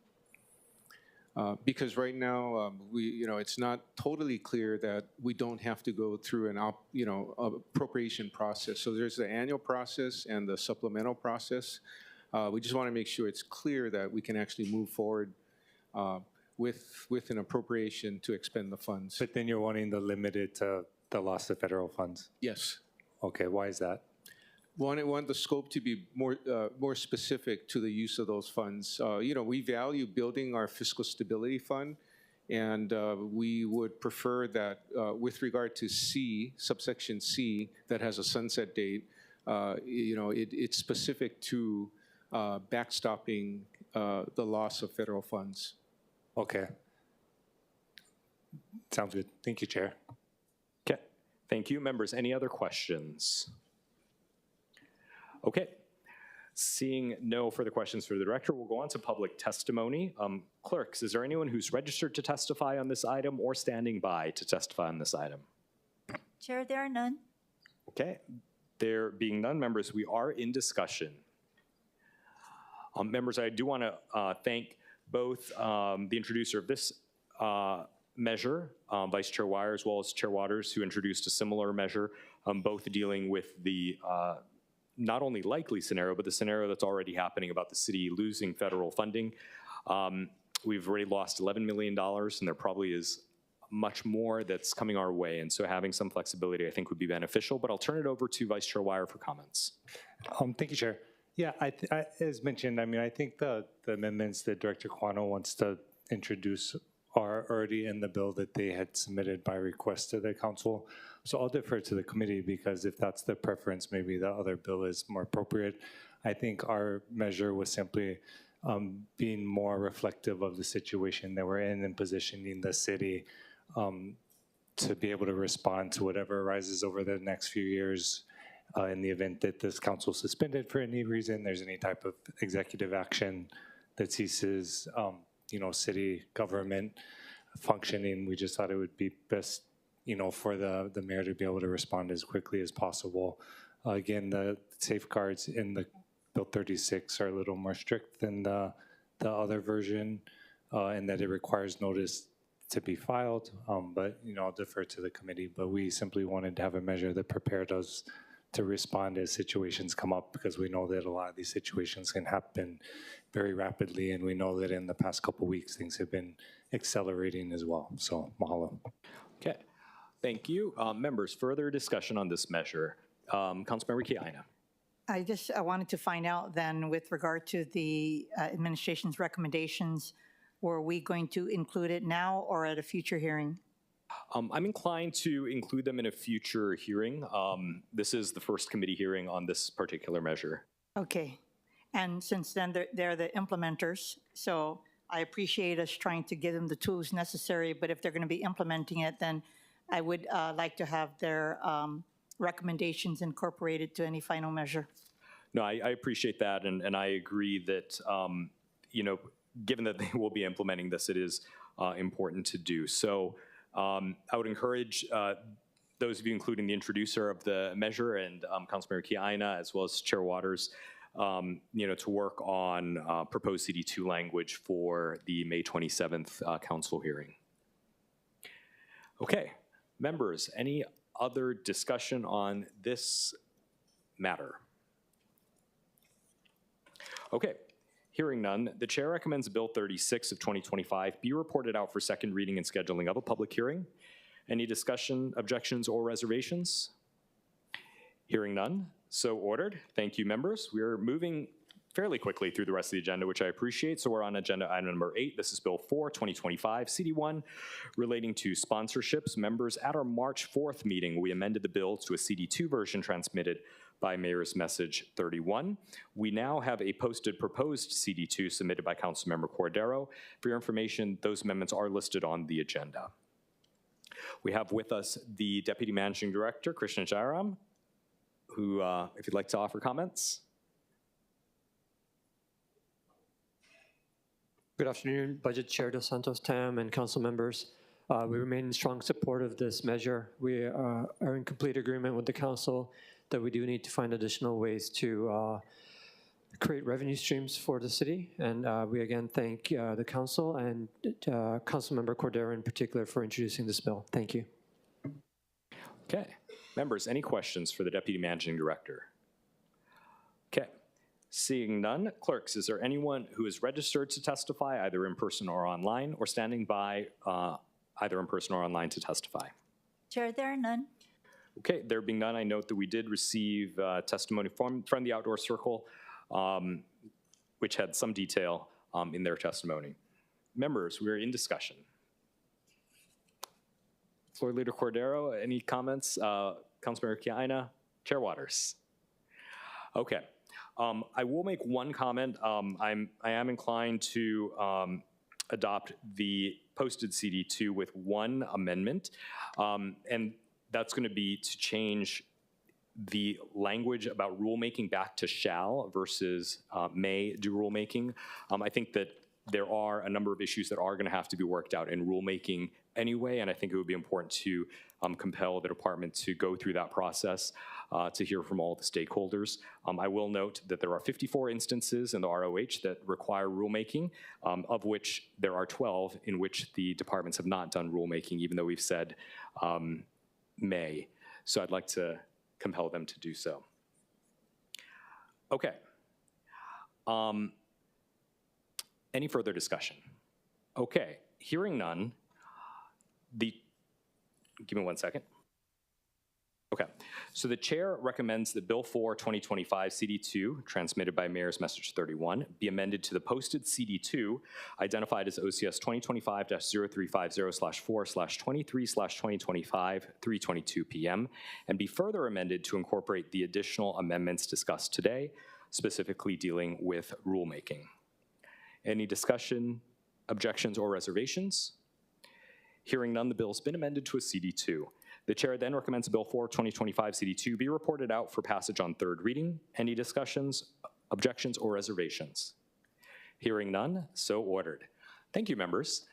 Because right now, it's not totally clear that we don't have to go through an appropriation process. So there's the annual process and the supplemental process. We just want to make sure it's clear that we can actually move forward with an appropriation to expend the funds. But then you're wanting the limited to the loss of federal funds? Yes. Okay, why is that? want the scope to be more specific to the use of those funds. We value building our fiscal stability fund, and we would prefer that with regard to C, subsection C, that has a sunset date, it's specific to backstopping the loss of federal funds. Okay. Sounds good. Thank you, Chair. Okay, thank you. Members, any other questions? Okay, seeing no further questions for the director, we'll go on to public testimony. Clerks, is there anyone who's registered to testify on this item or standing by to testify on this item? Chair, there are none. Okay, there being none, members, we are in discussion. Members, I do want to thank both the introducer of this measure, Vice Chair Wire, as well as Chair Waters, who introduced a similar measure, both dealing with the not only likely scenario, but the scenario that's already happening about the city losing federal funding. We've already lost $11 million, and there probably is much more that's coming our way, and so having some flexibility I think would be beneficial, but I'll turn it over to Vice Chair Wire for comments. Thank you, Chair. Yeah, as mentioned, I think the amendments that Director Quano wants to introduce are already in the bill that they had submitted by request to the council. So I'll defer to the committee, because if that's the preference, maybe the other bill is more appropriate. I think our measure was simply being more reflective of the situation that we're in and positioning the city to be able to respond to whatever arises over the next few years in the event that this council is suspended for any reason, there's any type of executive action that ceases city government functioning. We just thought it would be best, for the mayor to be able to respond as quickly as possible. Again, the safeguards in the Bill 36 are a little more strict than the other version, in that it requires notice to be filed. But I'll defer to the committee. But we simply wanted to have a measure that prepared us to respond as situations come up, because we know that a lot of these situations can happen very rapidly, and we know that in the past couple of weeks things have been accelerating as well. So mahalo. Okay, thank you. Members, further discussion on this measure. Councilmember Kiaina. I wanted to find out then, with regard to the administration's recommendations, were we going to include it now or at a future hearing? I'm inclined to include them in a future hearing. This is the first committee hearing on this particular measure. Okay. And since then, they're the implementers, so I appreciate us trying to give them the tools necessary, but if they're going to be implementing it, then I would like to have their recommendations incorporated to any final measure. No, I appreciate that, and I agree that, given that they will be implementing this, it is important to do. So I would encourage those of you, including the introducer of the measure and Councilmember Kiaina, as well as Chair Waters, to work on proposed CD2 language for the May 27th council hearing. Okay, members, any other discussion on this matter? Okay, hearing none, the chair recommends Bill 36 of 2025 be reported out for second reading and scheduling of a public hearing. Any discussion, objections, or reservations? Hearing none, so ordered. Thank you, members. We are moving fairly quickly through the rest of the agenda, which I appreciate. So we're on agenda item number 8. This is Bill 4, 2025, CD1, relating to sponsorships. Members, at our March 4th meeting, we amended the bill to a CD2 version transmitted by Mayor's Message 31. We now have a posted proposed CD2 submitted by Councilmember Cordero. For your information, those amendments are listed on the agenda. We have with us the Deputy Managing Director, Krishna Jairam, who, if you'd like to offer comments. Good afternoon, Budget Chair Dos Santos-Tam and council members. We remain in strong support of this measure. We are in complete agreement with the council that we do need to find additional ways to create revenue streams for the city. And we again thank the council and Councilmember Cordero in particular for introducing this bill. Thank you. Okay. Members, any questions for the Deputy Managing Director? Okay. Seeing none, clerks, is there anyone who is registered to testify either in person or online, or standing by either in person or online to testify? Chair, there are none. Okay, there being none, I note that we did receive testimony from the Outdoor Circle, which had some detail in their testimony. Members, we are in discussion. Floor Leader Cordero, any comments? Councilmember Kiaina, Chair Waters. Okay, I will make one comment. I am inclined to adopt the posted CD2 with one amendment, and that's going to be to change the language about rulemaking back to shall versus may do rulemaking. I think that there are a number of issues that are going to have to be worked out in rulemaking anyway, and I think it would be important to compel the department to go through that process to hear from all the stakeholders. I will note that there are 54 instances in the ROH that require rulemaking, of which there are 12 in which the departments have not done rulemaking, even though we've said may. So I'd like to compel them to do so. Okay. Any further discussion? Okay, hearing none, give me 1 second. Okay, so the chair recommends that Bill 4, 2025 CD2, transmitted by Mayor's Message 31, be amended to the posted CD2, identified as OCS 2025-0350/4/23/2025, 3:22 p.m., and be further amended to incorporate the additional amendments discussed today, specifically dealing with rulemaking. Any discussion, objections, or reservations? Hearing none, the bill has been amended to a CD2. The chair then recommends Bill 4, 2025 CD2 be reported out for passage on third reading. Any discussions, objections, or reservations? Hearing none, so ordered. Thank you, members.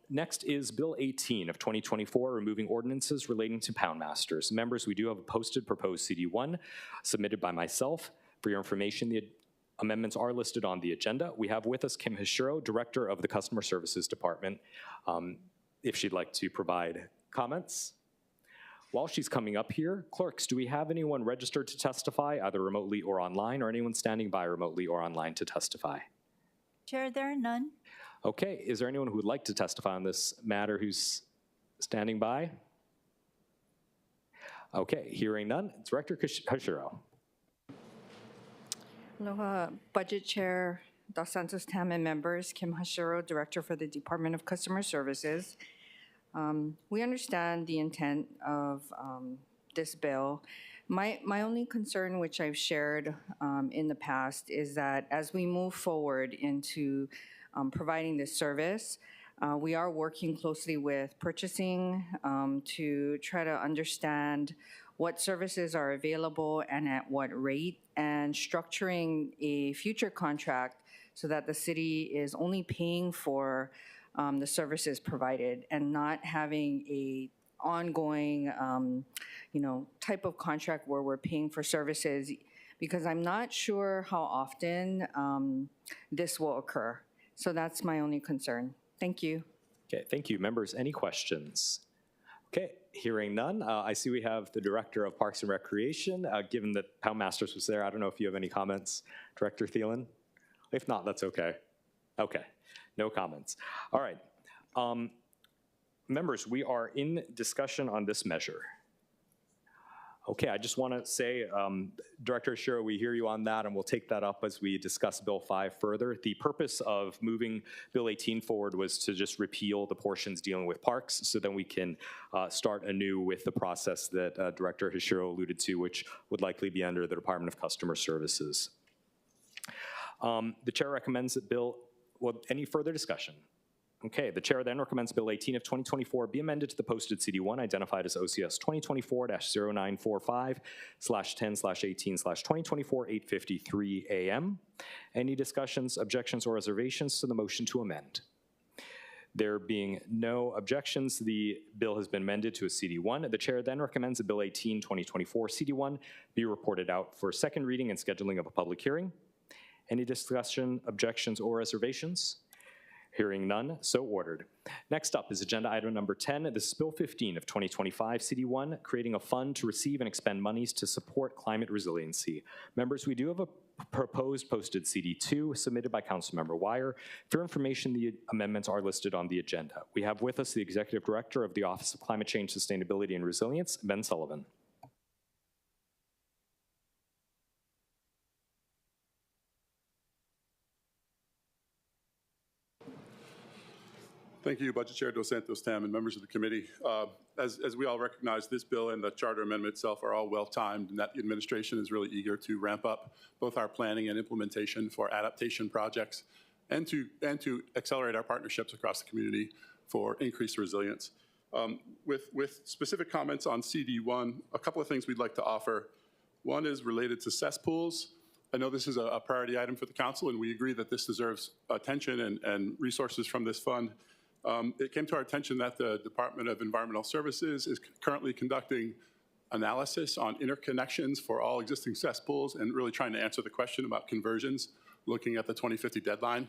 Next is Bill 18 of 2024, removing ordinances relating to pound masters. Members, we do have a posted proposed CD1 submitted by myself. For your information, the amendments are listed on the agenda. We have with us Kim Hashiro, Director of the Customer Services Department, if she'd like to provide comments. While she's coming up here, clerks, do we have anyone registered to testify, either remotely or online, or anyone standing by remotely or online to testify? Chair, there are none. Okay, is there anyone who would like to testify on this matter who's standing by? Okay, hearing none, Director Hashiro. Aloha, Budget Chair Dos Santos-Tam and members, Kim Hashiro, Director for the Department of Customer Services. We understand the intent of this bill. My only concern, which I've shared in the past, is that as we move forward into providing this service, we are working closely with purchasing to try to understand what services are available and at what rate, and structuring a future contract so that the city is only paying for the services provided and not having a ongoing, type of contract where we're paying for services, because I'm not sure how often this will occur. So that's my only concern. Thank you. Okay, thank you. Members, any questions? Okay, hearing none, I see we have the Director of Parks and Recreation. Given that Pound Masters was there, I don't know if you have any comments, Director Thielen? If not, that's okay. Okay, no comments. All right. Members, we are in discussion on this measure. Okay, I just want to say, Director Hashiro, we hear you on that, and we'll take that up as we discuss Bill 5 further. The purpose of moving Bill 18 forward was to just repeal the portions dealing with parks, so then we can start anew with the process that Director Hashiro alluded to, which would likely be under the Department of Customer Services. The chair recommends that any further discussion? Okay, the chair then recommends Bill 18 of 2024 be amended to the posted CD1 identified as OCS 2024-0945/10/18/2024 8:53 a.m. Any discussions, objections, or reservations to the motion to amend? There being no objections, the bill has been amended to a CD1. The chair then recommends that Bill 18, 2024 CD1 be reported out for second reading and scheduling of a public hearing. Any discussion, objections, or reservations? Hearing none, so ordered. Next up is agenda item number 10. This is Bill 15 of 2025, CD1, creating a fund to receive and expend monies to support climate resiliency. Members, we do have a proposed posted CD2 submitted by Councilmember Wire. For your information, the amendments are listed on the agenda. We have with us the Executive Director of the Office of Climate Change, Sustainability, and Resilience, Ben Sullivan. Thank you, Budget Chair Dos Santos-Tam and members of the committee. As we all recognize, this bill and the charter amendment itself are all well-timed, and that the administration is really eager to ramp up both our planning and implementation for adaptation projects and to accelerate our partnerships across the community for increased resilience. With specific comments on CD1, a couple of things we'd like to offer. One is related to cesspools. I know this is a priority item for the council, and we agree that this deserves attention and resources from this fund. It came to our attention that the Department of Environmental Services is currently conducting analysis on interconnections for all existing cesspools and really trying to answer the question about conversions, looking at the 2050 deadline.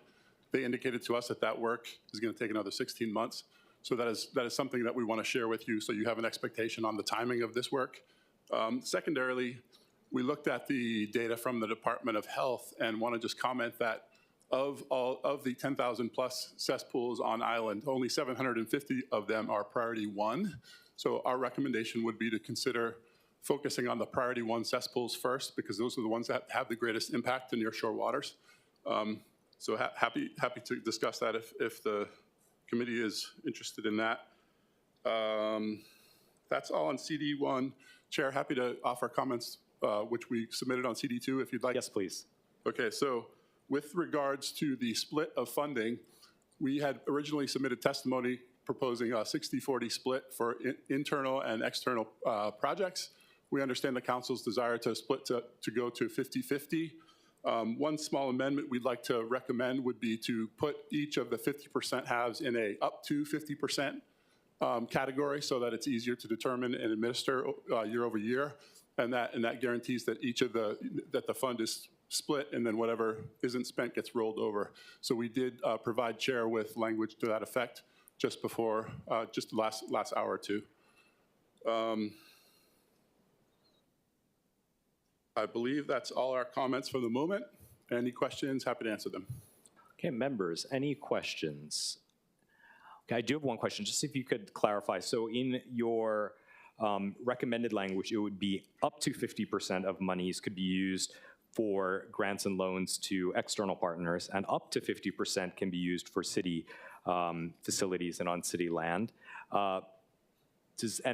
They indicated to us that that work is going to take another 16 months. So that is something that we want to share with you so you have an expectation on the timing of this work. Secondarily, we looked at the data from the Department of Health and want to just comment that of the 10,000 plus cesspools on island, only 750 of them are priority 1. So our recommendation would be to consider focusing on the priority 1 cesspools first, because those are the ones that have the greatest impact in nearshore waters. So happy to discuss that if the committee is interested in that. That's all on CD1. Chair, happy to offer comments which we submitted on CD2 if you'd like. Yes, please. Okay, so with regards to the split of funding, we had originally submitted testimony proposing a 60-40 split for internal and external projects. We understand the council's desire to split to go to 50-50. One small amendment we'd like to recommend would be to put each of the 50% halves in a up to 50% category so that it's easier to determine and administer year over year. And that guarantees that that the fund is split, and then whatever isn't spent gets rolled over. So we did provide Chair with language to that effect just before, just the last hour or two. I believe that's all our comments for the moment. Any questions? Happy to answer them. Okay, members, any questions? Okay, I do have one question, just if you could clarify. So in your recommended language, it would be up to 50% of monies could be used for grants and loans to external partners, and up to 50% can be used for city facilities and on city land. And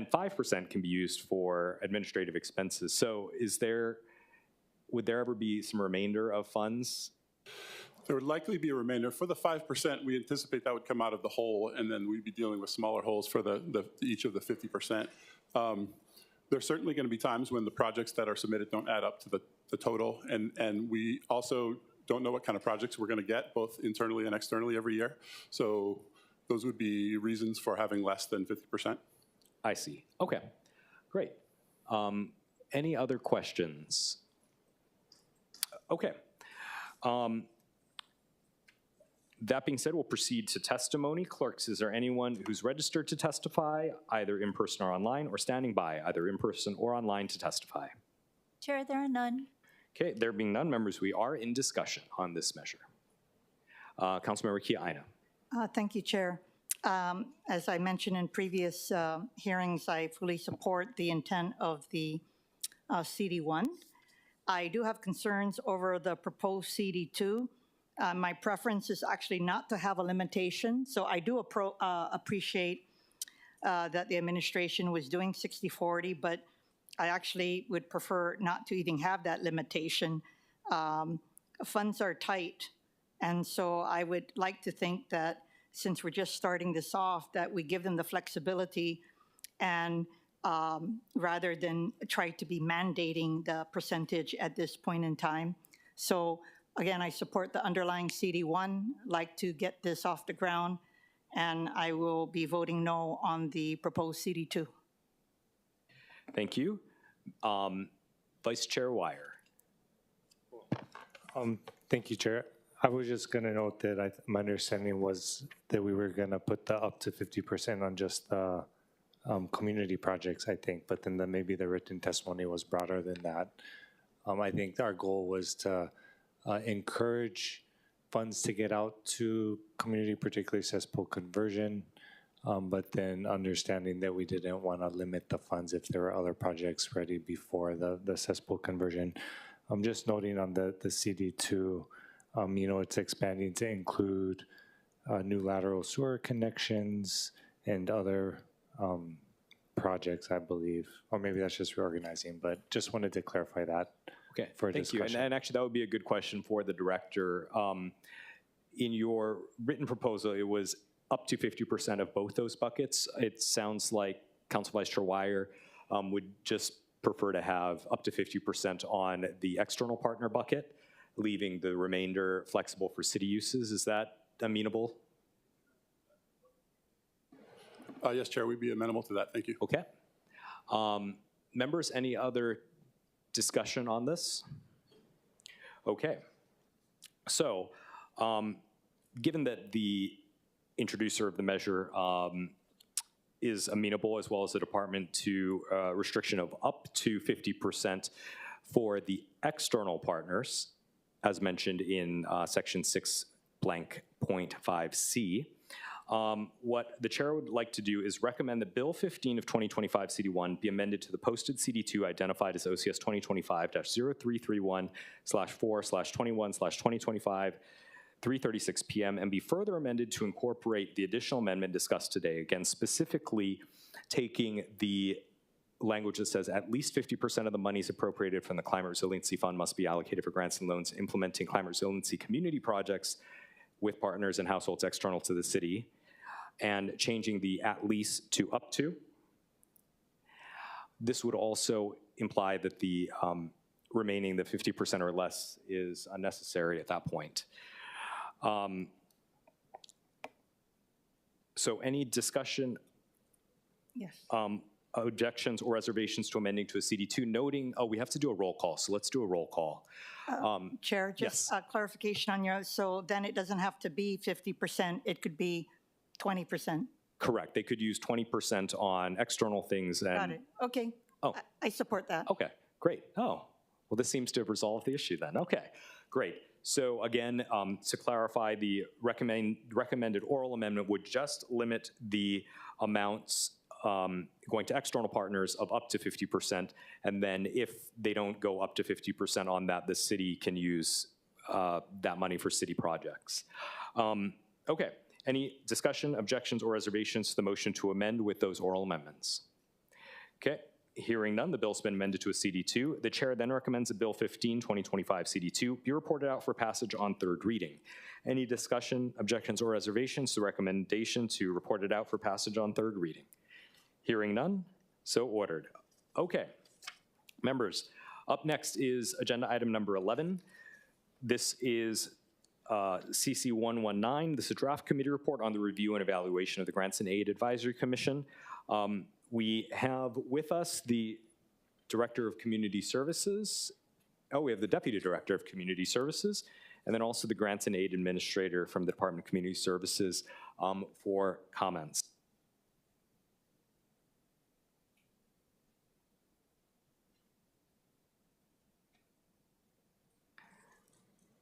5% can be used for administrative expenses. So would there ever be some remainder of funds? There would likely be a remainder. For the 5%, we anticipate that would come out of the whole, and then we'd be dealing with smaller holes for each of the 50%. There's certainly going to be times when the projects that are submitted don't add up to the total, and we also don't know what kind of projects we're going to get, both internally and externally every year. So those would be reasons for having less than 50%. I see. Okay, great. Any other questions? Okay. That being said, we'll proceed to testimony. Clerks, is there anyone who's registered to testify, either in person or online, or standing by, either in person or online, to testify? Chair, there are none. Okay, there being none, members, we are in discussion on this measure. Councilmember Kia-Ina. Thank you, Chair. As I mentioned in previous hearings, I fully support the intent of the CD1. I do have concerns over the proposed CD2. My preference is actually not to have a limitation, so I do appreciate that the administration was doing 60-40, but I actually would prefer not to even have that limitation. Funds are tight, and so I would like to think that since we're just starting this off, that we give them the flexibility, and rather than try to be mandating the percentage at this point in time. So again, I support the underlying CD1, like to get this off the ground, and I will be voting no on the proposed CD2. Thank you. Vice Chair Wire. Thank you, Chair. I was just going to note that my understanding was that we were going to put the up to 50% on just the community projects, I think, but then maybe the written testimony was broader than that. I think our goal was to encourage funds to get out to community, particularly cesspool conversion, but then understanding that we didn't want to limit the funds if there were other projects ready before the cesspool conversion. I'm just noting on the CD2, you know, it's expanding to include new lateral sewer connections and other projects, I believe, or maybe that's just reorganizing, but just wanted to clarify that. Okay, for thank discussion. you. And actually, that would be a good question for the director. In your written proposal, it was up to 50% of both those buckets. It sounds like Council Vice Chair Wire would just prefer to have up to 50% on the external partner bucket, leaving the remainder flexible for city uses. Is that amenable? Yes, Chair, we'd be amenable to that. Thank you. Okay. Members, any other discussion on this? Okay. So, given that the introducer of the measure is amenable, as well as the department, to restriction of up to 50% for the external partners, as mentioned in section 6(.5)(c), what the chair would like to do is recommend that Bill 15 of 2025 CD1 be amended to the posted CD2 identified as OCS 2025-0331/4/21/2025 3:36 p.m. and be further amended to incorporate the additional amendment discussed today. Again, specifically taking the language that says at least 50% of the monies appropriated from the Climate Resiliency Fund must be allocated for grants and loans implementing climate resiliency community projects with partners and households external to the city, and changing the at least to up to. This would also imply that the remaining, the 50% or less, is unnecessary at that point. So any discussion? Yes. Objections or reservations to amending to a CD2, noting, we have to do a roll call, so let's do a roll call. Chair, just yes. Clarification on yours. So then it doesn't have to be 50%, it could be 20%. Correct. They could use 20% on external things. And, Got it. Okay. Oh. I support that. Okay, great. Oh, well, this seems to have resolved the issue then. Okay, great. So again, to clarify, the recommended oral amendment would just limit the amounts going to external partners of up to 50%, and then if they don't go up to 50% on that, the city can use that money for city projects. Okay, any discussion, objections, or reservations to the motion to amend with those oral amendments? Okay, hearing none, the bill's been amended to a CD2. The chair then recommends that Bill 15, 2025 CD2 be reported out for passage on third reading. Any discussion, objections, or reservations to the recommendation to report it out for passage on third reading? Hearing none, so ordered. Okay, members, up next is agenda item number 11. This is CC 119. This is a draft committee report on the review and evaluation of the Grants and Aid Advisory Commission. We have with us the Director of Community Services. Oh, we have the Deputy Director of Community Services, and then also the Grants and Aid Administrator from the Department of Community Services for comments.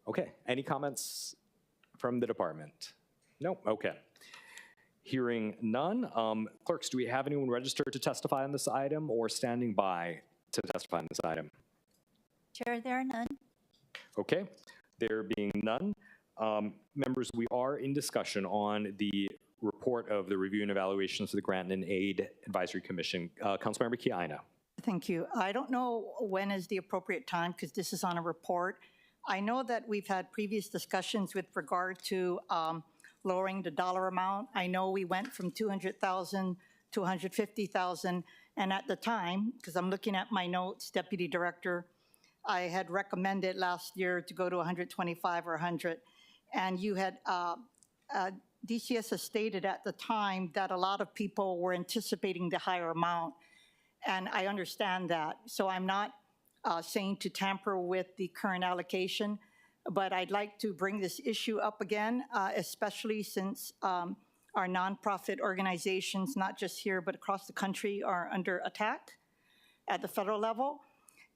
Okay, any comments from the department? No, okay. Hearing none, clerks, do we have anyone registered to testify on this item or standing by to testify on this item? Chair, there are none. Okay, there being none, members, we are in discussion on the report of the review and evaluations of the Grant and Aid Advisory Commission. Councilmember Kiaina. Thank you. I don't know when is the appropriate time because this is on a report. I know that we've had previous discussions with regard to lowering the dollar amount. I know we went from 200,000 to 150,000, and at the time, because I'm looking at my notes, Deputy Director, I had recommended last year to go to 125 or 100, and you had, DCS has stated at the time that a lot of people were anticipating the higher amount, and I understand that. So I'm not saying to tamper with the current allocation, but I'd like to bring this issue up again, especially since our nonprofit organizations, not just here but across the country, are under attack at the federal level.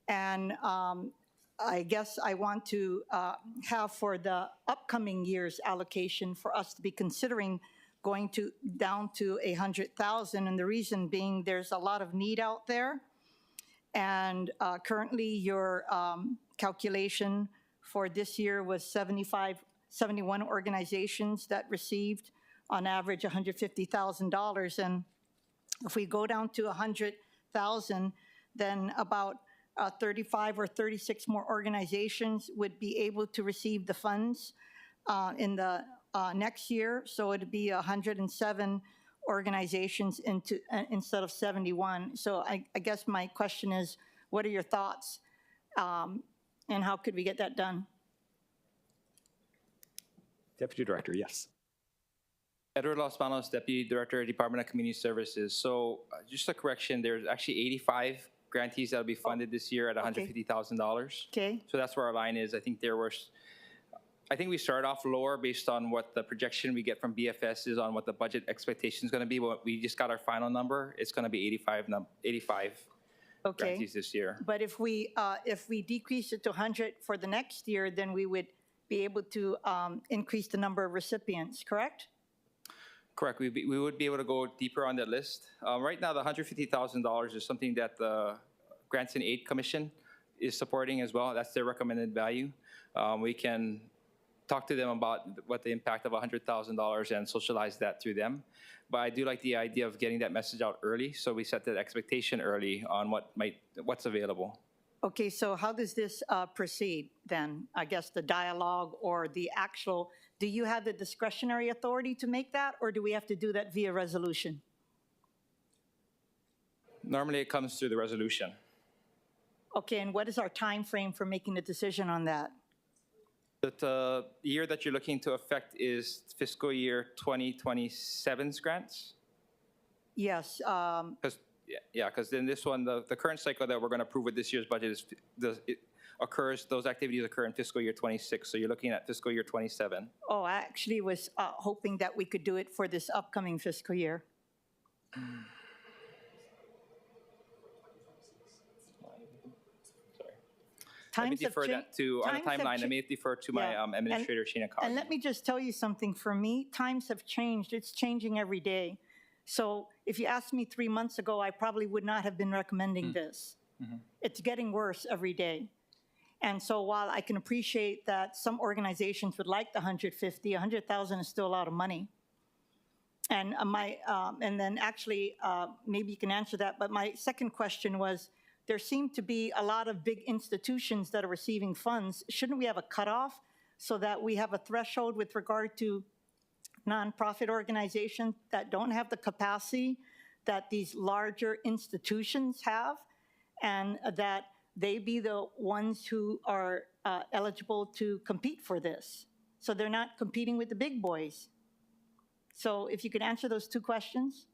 And I guess I want to have for the upcoming year's allocation for us to be considering going down to 100,000, and the reason being there's a lot of need out there. And currently your calculation for this year was 71 organizations that received on average $150,000. And if we go down to 100,000, then about 35 or 36 more organizations would be able to receive the funds in the next year. So it'd be 107 organizations instead of 71. So I guess my question is, what are your thoughts? And how could we get that done? Deputy Director, yes. Edward Los Banos, Deputy Director, Department of Community Services. So just a correction, there's actually 85 grantees that will be funded this year at $150,000. Okay. So that's where our line is. I think we started off lower based on what the projection we get from BFS is on what the budget expectation is going to be. But we just got our final number. It's going to be 85 grantees this year. But if we decrease it to 100 for the next year, then we would be able to increase the number of recipients, correct? Correct. We would be able to go deeper on that list. Right now, the $150,000 is something that the Grants and Aid Commission is supporting as well. That's their recommended value. We can talk to them about what the impact of $100,000 and socialize that through them. But I do like the idea of getting that message out early, so we set that expectation early on what's available. Okay, so how does this proceed then? I guess the dialogue or the actual, do you have the discretionary authority to make that, or do we have to do that via resolution? Normally it comes through the resolution. Okay, and what is our time frame for making a decision on that? The year that you're looking to affect is fiscal year 2027's grants? Yes. Because then this one, the current cycle that we're going to approve with this year's budget those activities occur in fiscal year 26, so you're looking at fiscal year 27. Oh, I actually was hoping that we could do it for this upcoming fiscal year. Let me defer that to, on the timeline, let me defer to my Administrator, Sheena Coggy. And let me just tell you something. For me, times have changed. It's changing every day. So if you asked me 3 months ago, I probably would not have been recommending this. It's getting worse every day. And so while I can appreciate that some organizations would like the 150, 100,000 is still a lot of money. And and then actually, maybe you can answer that, but my second question was, there seem to be a lot of big institutions that are receiving funds. Shouldn't we have a cutoff so that we have a threshold with regard to nonprofit organizations that don't have the capacity that these larger institutions have, and that they be the ones who are eligible to compete for this? So they're not competing with the big boys. So if you could answer those two questions.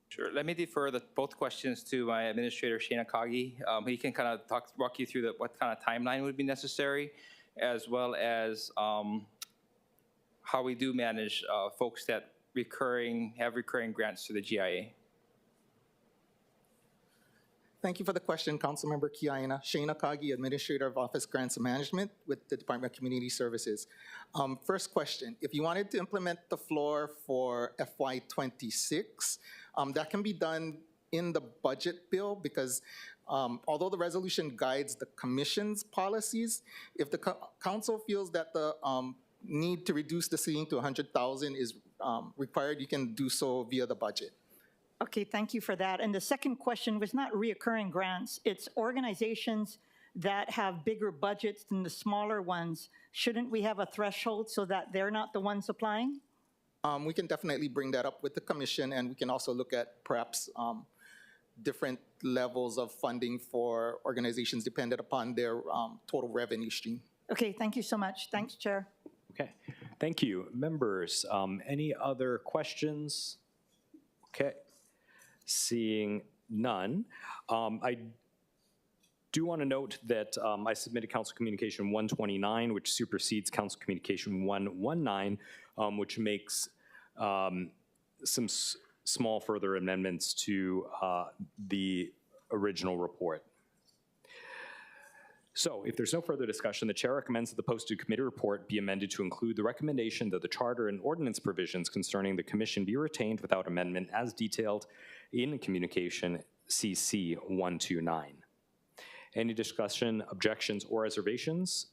Sure. Let me defer both questions to my Administrator, Sheena Coggy. He can kind of walk you through what kind of timeline would be necessary, as well as how we do manage folks that have recurring grants to the GIA. Thank you for the question, Councilmember Kiaina. Shana Kagi, Administrator of Office Grants and Management with the Department of Community Services. First question, if you wanted to implement the floor for FY26, that can be done in the budget bill because although the resolution guides the Commission's policies, if the Council feels that the need to reduce the ceiling to 100,000 is required, you can do so via the budget. Okay, thank you for that. And the second question was not reoccurring grants. It's organizations that have bigger budgets than the smaller ones. Shouldn't we have a threshold so that they're not the ones applying? We can definitely bring that up with the Commission, and we can also look at perhaps different levels of funding for organizations dependent upon their total revenue stream. Okay, thank you so much. Thanks, Chair. Okay, thank you. Members, any other questions? Okay. Seeing none, I Do want to note that I submitted Council Communication 129, which supersedes Council Communication 119, which makes some small further amendments to the original report. So if there's no further discussion, the chair recommends that the posted committee report be amended to include the recommendation that the charter and ordinance provisions concerning the commission be retained without amendment as detailed in Communication CC 129. Any discussion, objections, or reservations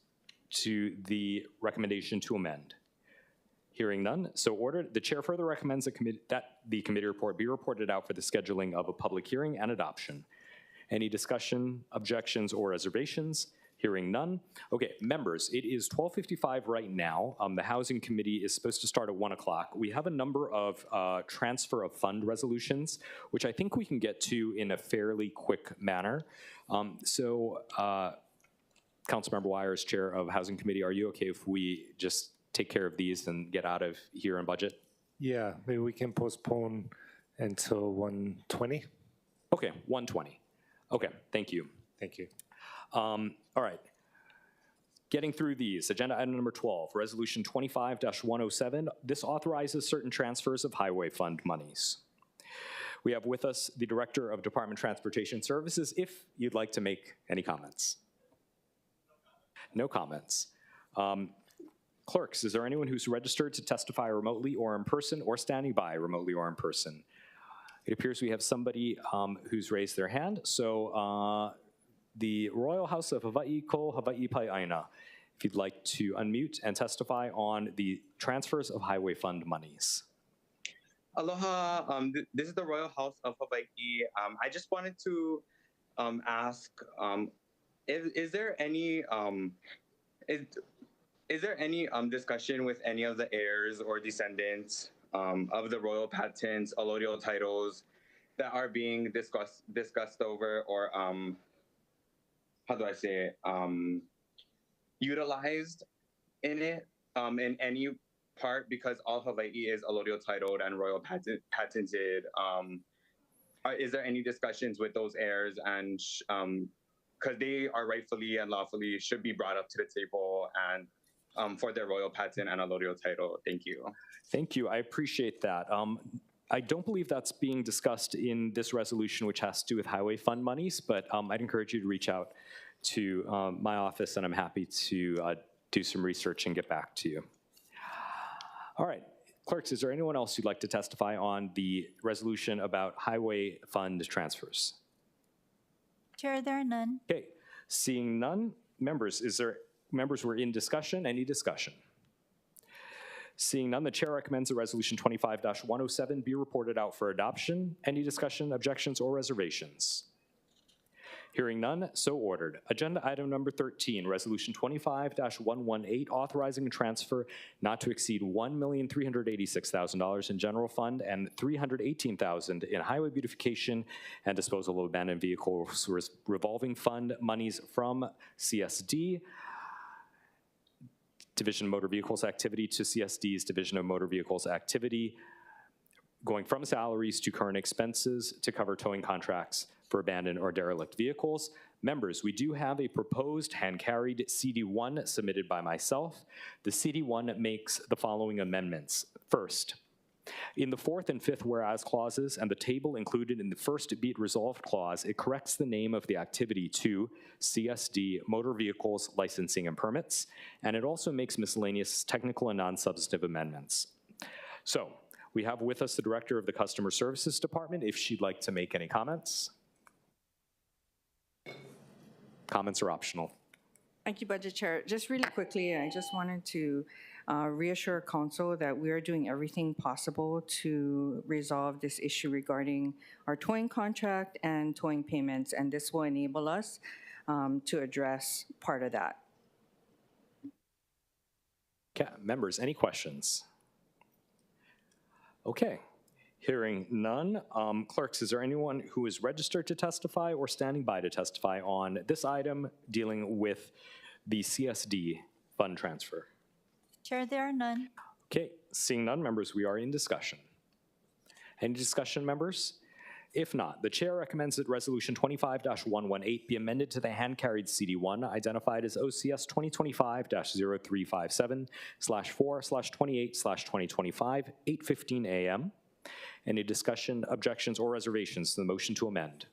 to the recommendation to amend? Hearing none, so ordered. The chair further recommends that the committee report be reported out for the scheduling of a public hearing and adoption. Any discussion, objections, or reservations? Hearing none. Okay, members, it is 12:55 right now. The Housing Committee is supposed to start at 1 o'clock. We have a number of transfer of fund resolutions, which I think we can get to in a fairly quick manner. Councilmember Wires, Chair of Housing Committee, are you okay if we just take care of these and get out of here in budget? Yeah, maybe we can postpone until 1:20. Okay, 1:20. Okay, thank you. Thank you. All right. Getting through these, agenda item number 12, resolution 25-107. This authorizes certain transfers of highway fund monies. We have with us the Director of Department of Transportation Services, if you'd like to make any comments. No comments. Clerks, is there anyone who's registered to testify remotely or in person or standing by remotely or in person? It appears we have somebody who's raised their hand. So the Royal House of Hawaii Ko Hawaii Pai Aina, if you'd like to unmute and testify on the transfers of highway fund monies. Aloha, this is the Royal House of Hawaii. I just wanted to ask, is there any discussion with any of the heirs or descendants of the royal patents, allodial titles that are being discussed over, or how do I say it, utilized in it in any part, because all Hawaii is allodial titled and royal patented. Is there any discussions with those heirs, and because they are rightfully and lawfully should be brought up to the table and for their royal patent and allodial title? Thank you. Thank you, I appreciate that. I don't believe that's being discussed in this resolution, which has to do with highway fund monies, but I'd encourage you to reach out to my office, and I'm happy to do some research and get back to you. All right, clerks, is there anyone else who'd like to testify on the resolution about highway fund transfers? Chair, there are none. Okay, seeing none, members, members were in discussion, any discussion? Seeing none, the chair recommends that resolution 25-107 be reported out for adoption. Any discussion, objections, or reservations? Hearing none, so ordered. Agenda item number 13, resolution 25-118, authorizing a transfer not to exceed $1,386,000 in general fund and $318,000 in highway beautification and disposal of abandoned vehicles revolving fund monies from CSD, Division of Motor Vehicles Activity, to CSD's Division of Motor Vehicles Activity, going from salaries to current expenses to cover towing contracts for abandoned or derelict vehicles. Members, we do have a proposed hand-carried CD1 submitted by myself. The CD1 makes the following amendments. First, in the fourth and fifth whereas clauses and the table included in the first be it resolved clause, it corrects the name of the activity to CSD Motor Vehicles Licensing and Permits, and it also makes miscellaneous technical and non-substantive amendments. So, we have with us the Director of the Customer Services Department, if she'd like to make any comments. Comments are optional. Thank you, Budget Chair. Just really quickly, I just wanted to reassure Council that we are doing everything possible to resolve this issue regarding our towing contract and towing payments, and this will enable us to address part of that. Okay, members, any questions? Okay, hearing none. Clerks, is there anyone who is registered to testify or standing by to testify on this item dealing with the CSD fund transfer? Chair, there are none. Okay, seeing none, members, we are in discussion. Any discussion, members? If not, the chair recommends that Resolution 25-118 be amended to the hand-carried CD1 identified as OCS 2025-0357/4/28/2025, 8:15 a.m. Any discussion, objections, or reservations to the motion to amend?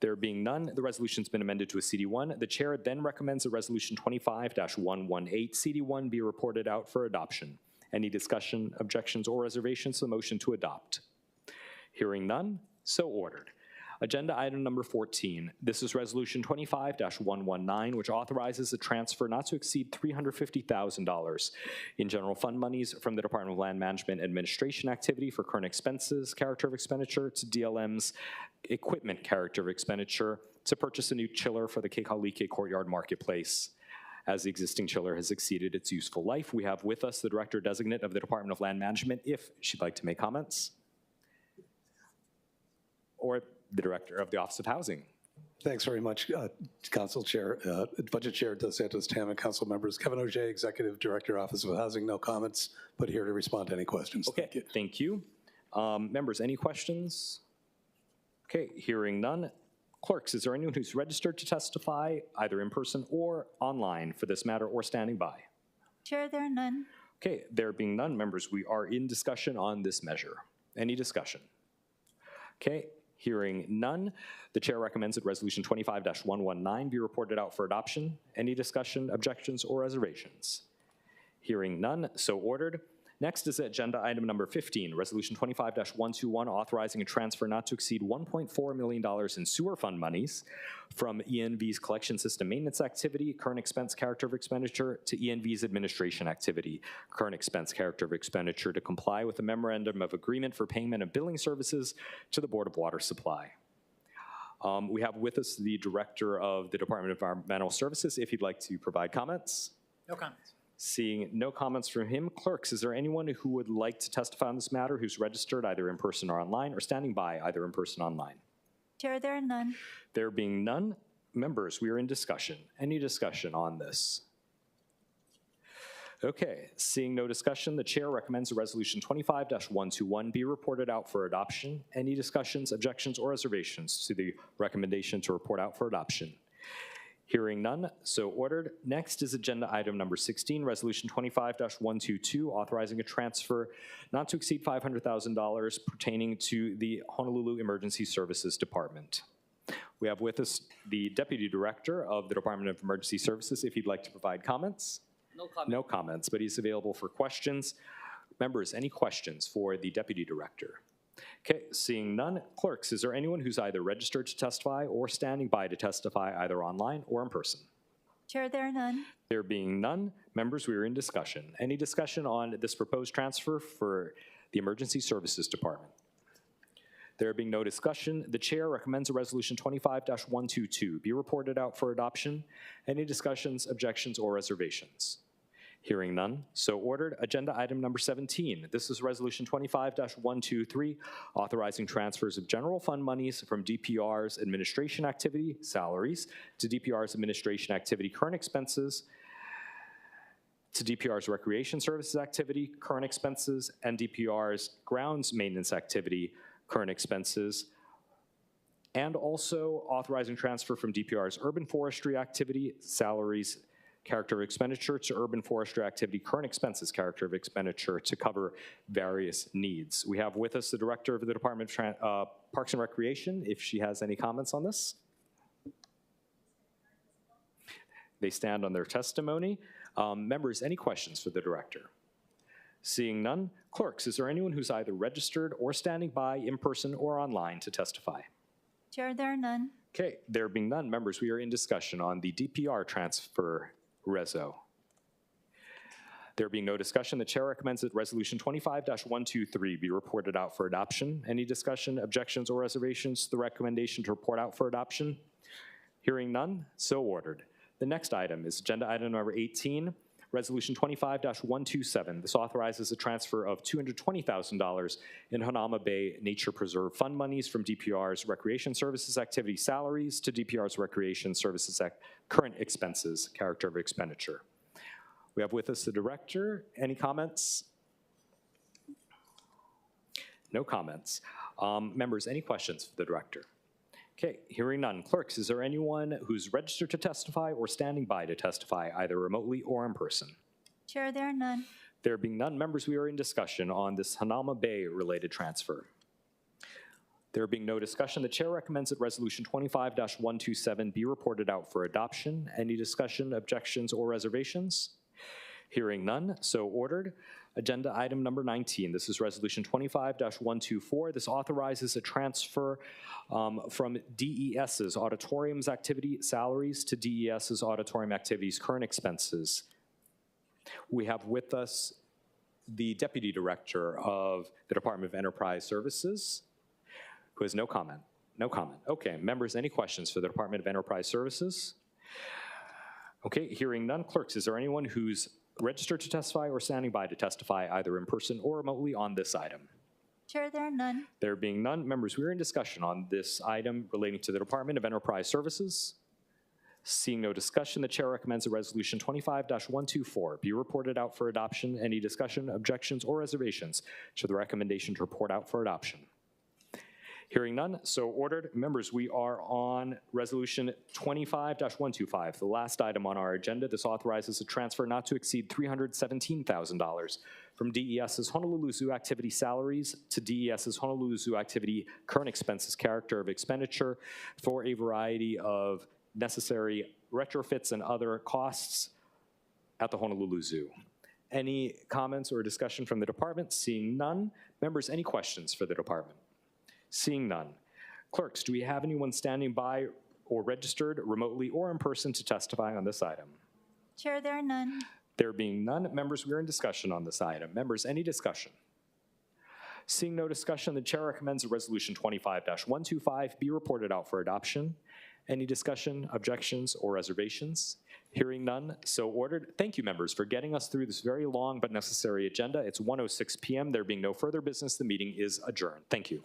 There being none, the resolution's been amended to a CD1. The chair then recommends that Resolution 25-118 CD1 be reported out for adoption. Any discussion, objections, or reservations to the motion to adopt? Hearing none, so ordered. Agenda item number 14. This is Resolution 25-119, which authorizes a transfer not to exceed $350,000 in general fund monies from the Department of Land Management Administration activity for current expenses character of expenditure to DLM's equipment character of expenditure to purchase a new chiller for the Kekalike Courtyard Marketplace. As the existing chiller has exceeded its useful life, we have with us the Director Designate of the Department of Land Management, if she'd like to make comments, or the Director of the Office of Housing. Thanks very much, Council Chair, Budget Chair Dos Santos-Tam, and Council members. Kevin Auger, Executive Director, Office of Housing. No comments, but here to respond to any questions. Okay, thank you. Members, any questions? Okay, hearing none. Clerks, is there anyone who's registered to testify, either in person or online, for this matter, or standing by? Chair, there are none. Okay, there being none, members, we are in discussion on this measure. Any discussion? Okay, hearing none, the chair recommends that Resolution 25-119 be reported out for adoption. Any discussion, objections, or reservations? Hearing none, so ordered. Next is agenda item number 15, Resolution 25-121, authorizing a transfer not to exceed $1.4 million in sewer fund monies from ENV's collection system maintenance activity, current expense character of expenditure, to ENV's administration activity, current expense character of expenditure, to comply with the memorandum of agreement for payment of billing services to the Board of Water Supply. We have with us the Director of the Department of Environmental Services, if he'd like to provide comments. No comments. Seeing no comments from him, clerks, is there anyone who would like to testify on this matter who's registered either in person or online, or standing by either in person or online? Chair, there are none. There being none, members, we are in discussion. Any discussion on this? Okay, seeing no discussion, the chair recommends a Resolution 25-121 be reported out for adoption. Any discussions, objections, or reservations to the recommendation to report out for adoption? Hearing none, so ordered. Next is agenda item number 16, Resolution 25-122, authorizing a transfer not to exceed $500,000 pertaining to the Honolulu Emergency Services Department. We have with us the Deputy Director of the Department of Emergency Services, if he'd like to provide comments. No comments. No comments, but he's available for questions. Members, any questions for the Deputy Director? Okay, seeing none, clerks, is there anyone who's either registered to testify or standing by to testify either online or in person? Chair, there are none. There being none, members, we are in discussion. Any discussion on this proposed transfer for the Emergency Services Department? There being no discussion, the chair recommends a Resolution 25-122 be reported out for adoption. Any discussions, objections, or reservations? Hearing none, so ordered. Agenda item number 17. This is Resolution 25-123, authorizing transfers of general fund monies from DPR's administration activity, salaries, to DPR's administration activity, current expenses, to DPR's recreation services activity, current expenses, and DPR's grounds maintenance activity, current expenses, and also authorizing transfer from DPR's urban forestry activity, salaries, character of expenditure, to urban forestry activity, current expenses character of expenditure, to cover various needs. We have with us the Director of the Department of Parks and Recreation, if she has any comments on this. They stand on their testimony. Members, any questions for the Director? Seeing none, clerks, is there anyone who's either registered or standing by in person or online to testify? Chair, there are none. Okay, there being none, members, we are in discussion on the DPR transfer reso. There being no discussion, the chair recommends that Resolution 25-123 be reported out for adoption. Any discussion, objections, or reservations to the recommendation to report out for adoption? Hearing none, so ordered. The next item is agenda item number 18, Resolution 25-127. This authorizes a transfer of $220,000 in Hanauma Bay Nature Preserve Fund monies from DPR's Recreation Services activity salaries to DPR's Recreation Services current expenses, character of expenditure. We have with us the Director. Any comments? No comments. Members, any questions for the director? Okay, hearing none. Clerks, is there anyone who's registered to testify or standing by to testify, either remotely or in person? Chair, there are none. There being none, members, we are in discussion on this Hanauma Bay-related transfer. There being no discussion, the chair recommends that Resolution 25-127 be reported out for adoption. Any discussion, objections, or reservations? Hearing none, so ordered. Agenda item number 19, this is Resolution 25-124. This authorizes a transfer from DES's auditoriums activity salaries to DES's auditorium activities current expenses. We have with us the Deputy Director of the Department of Enterprise Services, who has no comment. No comment. Okay, members, any questions for the Department of Enterprise Services? Okay, hearing none. Clerks, is there anyone who's registered to testify or standing by to testify either in person or remotely on this item? Chair, there are none. There being none, members, we are in discussion on this item relating to the Department of Enterprise Services. Seeing no discussion, the chair recommends that Resolution 25-124 be reported out for adoption. Any discussion, objections, or reservations to the recommendation to report out for adoption? Hearing none, so ordered. Members, we are on Resolution 25-125, the last item on our agenda. This authorizes a transfer not to exceed $317,000 from DES's Honolulu Zoo activity salaries to DES's Honolulu Zoo activity current expenses character of expenditure for a variety of necessary retrofits and other costs at the Honolulu Zoo. Any comments or discussion from the department? Seeing none. Members, any questions for the department? Seeing none. Clerks, do we have anyone standing by or registered remotely or in person to testify on this item? Chair, there are none. There being none, members, we are in discussion on this item. Members, any discussion? Seeing no discussion, the chair recommends that Resolution 25-125 be reported out for adoption. Any discussion, objections, or reservations? Hearing none, so ordered. Thank you, members, for getting us through this very long but necessary agenda. It's 1:06 p.m. There being no further business, the meeting is adjourned. Thank you.